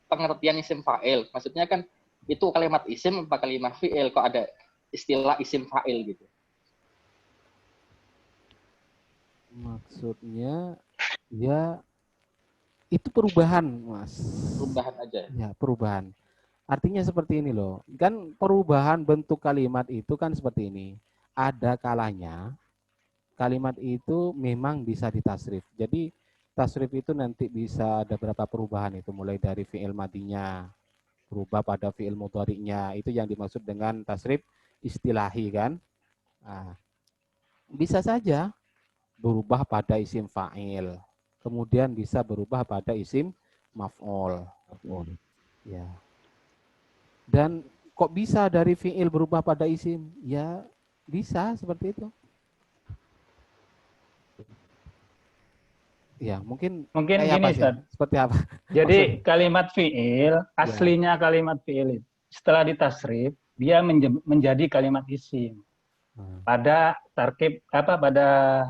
pengertian isim fa'il. Maksudnya kan itu kalimat isim apa kalimat fi'il? Kok ada istilah isim fa'il gitu? Maksudnya ya itu perubahan, Mas. Perubahan aja. Ya, perubahan. Artinya seperti ini loh. Kan perubahan bentuk kalimat itu kan seperti ini. Ada kalanya kalimat itu memang bisa ditasrif. Jadi tasrif itu nanti bisa ada berapa perubahan itu, mulai dari fi'il madinya berubah pada fi'il mudhari'nya. Itu yang dimaksud dengan tasrif istilahi kan. Nah, bisa saja berubah pada isim fa'il. Kemudian bisa berubah pada isim maf'ul. Ya. Dan kok bisa dari fi'il berubah pada isim? Ya, bisa seperti itu. Ya, mungkin gini, Ustaz. Seperti apa? Jadi kalimat fi'il, aslinya kalimat fi'il setelah ditasrif, dia menjadi kalimat isim. Pada tarkib pada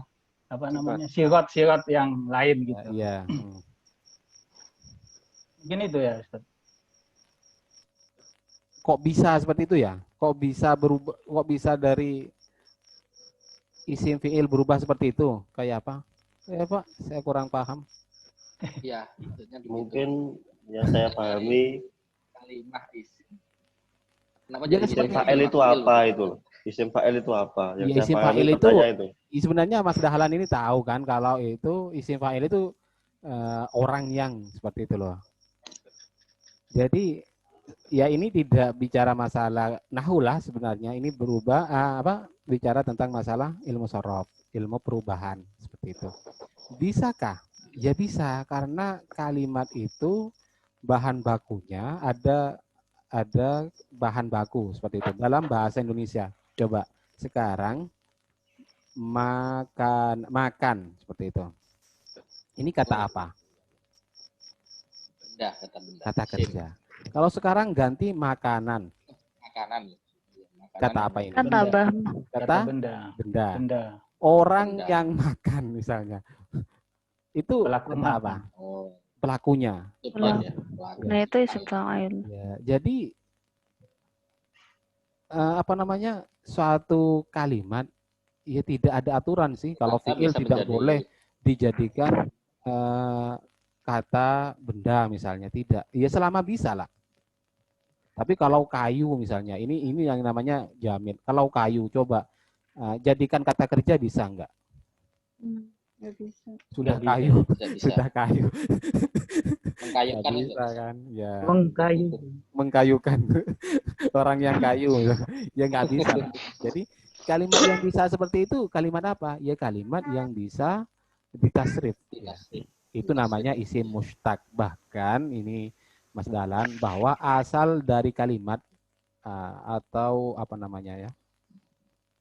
sirat yang lain gitu. Iya. Gini itu ya, Ustaz. Kok bisa seperti itu ya? Kok bisa berubah? Kok bisa dari isim fi'il berubah seperti itu? Kayak apa? Ya Pak, saya kurang paham. Ya, mungkin yang saya pahami kalimat isim. Jadi isim fa'il itu apa itu? Isim fa'il itu apa? Yang ya, saya isim pahami fa'il itu. Sebenarnya Mas Dahlan ini tahu kan kalau itu isim fa'il itu orang yang seperti itu loh. Jadi ya ini tidak bicara masalah nahwu lah sebenarnya, ini berubah bicara tentang masalah ilmu sorof, ilmu perubahan seperti itu. Bisakah? Ya bisa, karena kalimat itu bahan bakunya ada bahan baku seperti itu dalam bahasa Indonesia. Coba sekarang makan seperti itu. Ini kata apa? Benda, kata benda. Kata kerja. Kalau sekarang ganti makanan. Makanan. Kata apa ini? Kata benda. Orang yang makan misalnya. Itu kata apa? Pelakunya. Nah, itu isim fa'il. Ya, jadi suatu kalimat ya tidak ada aturan sih kalau fi'il tidak boleh dijadikan kata benda misalnya, tidak. Ya selama bisa lah. Tapi kalau kayu misalnya, ini yang namanya jamid. Kalau kayu coba jadikan kata kerja bisa enggak? Nggak bisa. Sudah kayu. Sudah kayu. Mengkayukan bisa kan? Ya. Mengkayukan. Orang yang kayu. Ya nggak bisa. Jadi kalimat yang bisa seperti itu kalimat apa? Ya kalimat yang bisa ditasrif. Ya. Itu namanya isim mustaq. Bahkan ini Mas Dahlan bahwa asal dari kalimat atau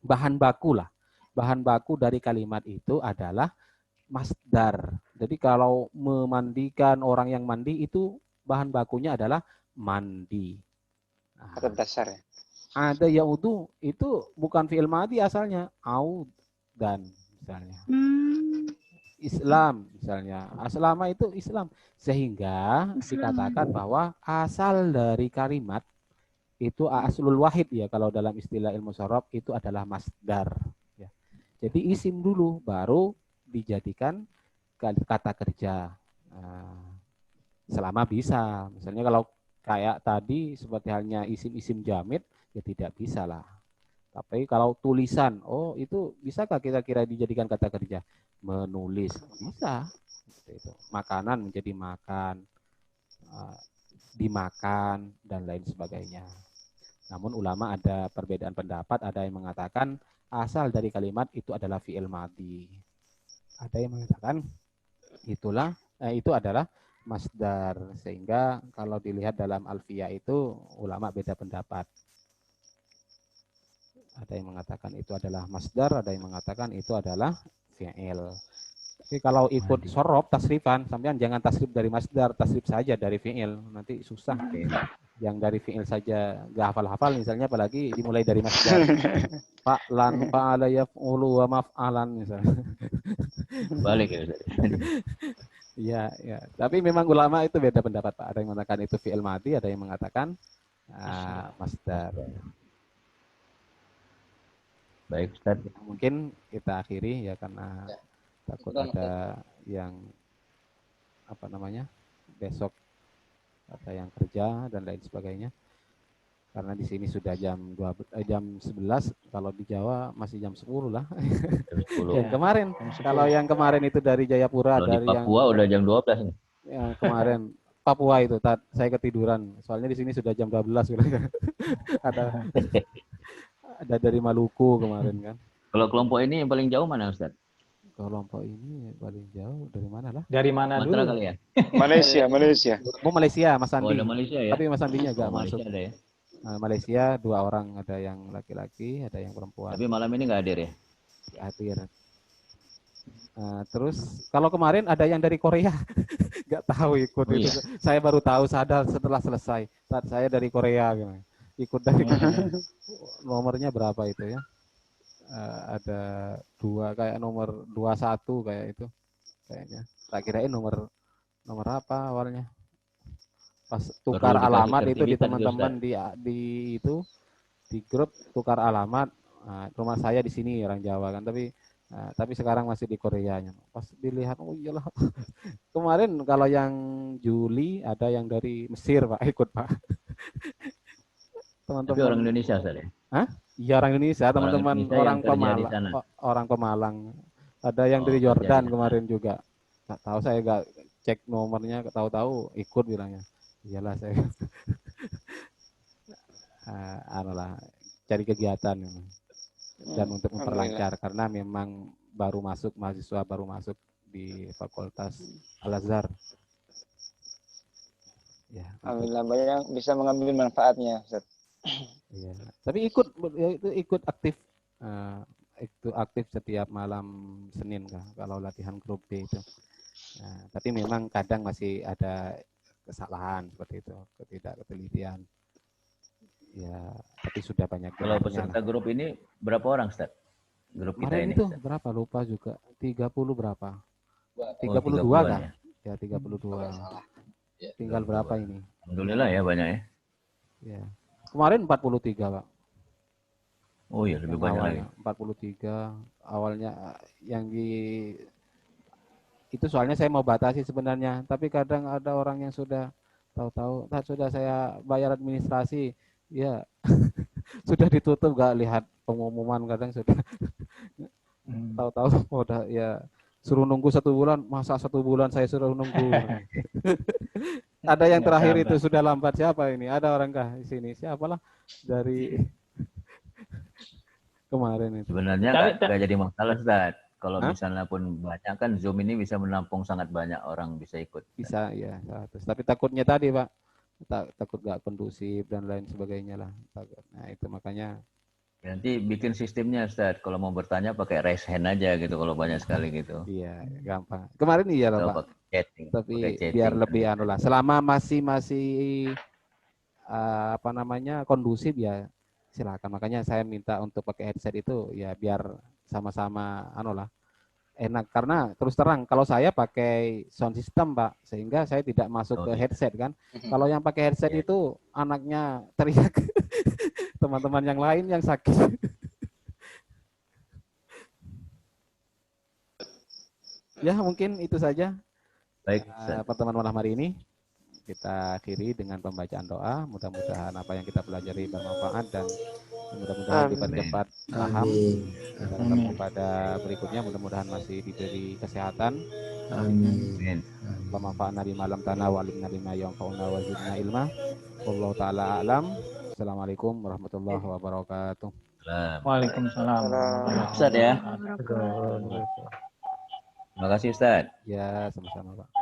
bahan baku lah. Bahan baku dari kalimat itu adalah masdar. Jadi kalau memandikan orang yang mandi itu bahan bakunya adalah mandi. Kata dasar ya. Ada yaudu itu bukan fi'il madi asalnya, dan misalnya. Islam misalnya. Aslama itu Islam. Sehingga dikatakan bahwa asal dari kalimat itu aslul wahid ya, kalau dalam istilah ilmu sorof itu adalah masdar. Ya. Jadi isim dulu baru dijadikan kata kerja. Selama bisa. Misalnya kayak tadi seperti halnya isim-isim jamid ya tidak bisa lah. Tapi kalau tulisan, oh itu bisakah kira-kira dijadikan kata kerja? Menulis bisa. Itu. Makanan menjadi makan, dimakan dan lain sebagainya. Namun ulama ada perbedaan pendapat, ada yang mengatakan asal dari kalimat itu adalah fi'il madhi. Ada yang mengatakan itu adalah masdar, sehingga kalau dilihat dalam alfiyah itu ulama beda pendapat. Ada yang mengatakan itu adalah masdar, ada yang mengatakan itu adalah fi'il. Tapi kalau ikut sorob, tasrifan, sampean jangan tasrif dari masdar, tasrif saja dari fi'il, nanti susah. Yang dari fi'il saja gak hafal-hafal misalnya, apalagi dimulai dari masdar. Fa'lan, fa'ala yaf'ulu wa maf'alan misalnya. Balik ya. Iya, ya. Tapi memang ulama itu beda pendapat, Pak. Ada yang mengatakan itu fi'il madhi, ada yang mengatakan masdar. Baik, Ustaz. Mungkin kita akhiri ya, karena takut ada yang besok ada yang kerja dan lain sebagainya. Karena di sini sudah jam 11, kalau di Jawa masih jam 10 lah. Yang kemarin, kalau yang kemarin itu dari Jayapura, kalau dari di Papua udah jam 12 nih. Yang kemarin Papua itu saya ketiduran. Soalnya di sini sudah jam 12 ada dari Maluku kemarin kan. Kalau kelompok ini yang paling jauh mana, Ustaz? Kelompok ini paling jauh dari mana lah? Dari mana dulu? Kali ya? Malaysia. Oh, Malaysia, Mas Andi. Oh, ada Malaysia ya? Tapi Mas Andinya enggak masuk. Malaysia ada ya? Malaysia 2 orang, ada yang laki-laki, ada yang perempuan. Tapi malam ini nggak hadir ya? Hadir. Terus kalau kemarin ada yang dari Korea, nggak tahu ikut itu. Iya. Saya baru tahu sadar setelah selesai. Saat saya dari Korea, ikut dari nomornya berapa itu ya? Ada 2 kayak nomor 21 kayak itu kayaknya. Tak kirain nomor apa awalnya. Pas tukar alamat itu di teman-teman di grup tukar alamat. Rumah saya di sini orang Jawa kan, tapi sekarang masih di Koreanya. Pas dilihat, oh iyalah. Kemarin kalau yang Juli ada yang dari Mesir, Pak, ikut, Pak. Teman-teman. Tapi orang Indonesia, Ustaz ya? Hah? Iya, orang Indonesia, teman-teman orang Pemalang. Ada yang dari Jordan kemarin juga. Nggak tahu, saya nggak cek nomornya, tahu-tahu ikut bilangnya. Iyalah saya. Cari kegiatan dan untuk memperlancar karena memang mahasiswa baru masuk di Fakultas Al-Azhar. Ya. Alhamdulillah banyak bisa mengambil manfaatnya, Ustaz. Iya. Tapi ikut aktif, itu aktif setiap malam Senin kalau latihan grup D itu. Tapi memang kadang masih ada kesalahan seperti itu, ketidaktelitian. Ya, tapi sudah banyak. Kalau peserta grup ini berapa orang, Ustaz? Grup kita ini. Itu berapa? Lupa juga. 30 berapa? 32 kan? Ya, 32. Tinggal berapa ini? Alhamdulillah ya, banyak ya. Ya. Kemarin 43, Pak. Oh iya, lebih banyak lagi. 43 awalnya yang itu soalnya saya mau batasi sebenarnya, tapi kadang ada orang yang sudah tahu-tahu, sudah saya bayar administrasi, ya sudah ditutup, gak lihat pengumuman, kadang sudah tahu-tahu udah ya suruh nunggu 1 bulan, masa 1 bulan saya suruh nunggu. Ada yang terakhir itu sudah lambat, siapa ini? Ada orangkah di sini? Siapalah dari kemarin itu. Sebenarnya nggak jadi masalah, Ustaz. Kalau misalnya pun banyak kan Zoom ini bisa menampung sangat banyak orang bisa ikut. Bisa ya, tapi takutnya tadi, Pak, takut nggak kondusif dan lain sebagainya lah. Nah itu makanya. Nanti bikin sistemnya, Ustaz. Kalau mau bertanya pakai raise hand aja gitu kalau banyak sekali gitu. Iya, gampang. Kemarin iya lah, Pak. Tapi biar lebih lah. Selama masih kondusif ya silakan. Makanya saya minta untuk pakai headset itu ya biar sama-sama enak, karena terus terang kalau saya pakai sound system, Pak, sehingga saya tidak masuk ke headset kan. Kalau yang pakai headset itu anaknya teriak, teman-teman yang lain yang sakit. Ya mungkin itu saja. Baik, pertemuan malam hari ini. kita akhiri dengan pembacaan doa. Mudah-mudahan apa yang kita pelajari bermanfaat dan mudah-mudahan dipercepat paham. Pada berikutnya mudah-mudahan masih diberi kesehatan. Amin. Pemanfaatna di malam tanah walimna bima yanfa'una wa zidna ilma. Wallahu taala a'lam. Assalamualaikum warahmatullahi wabarakatuh. Waalaikumsalam. Ustaz ya. Terima kasih Ustaz. Ya, sama-sama Pak.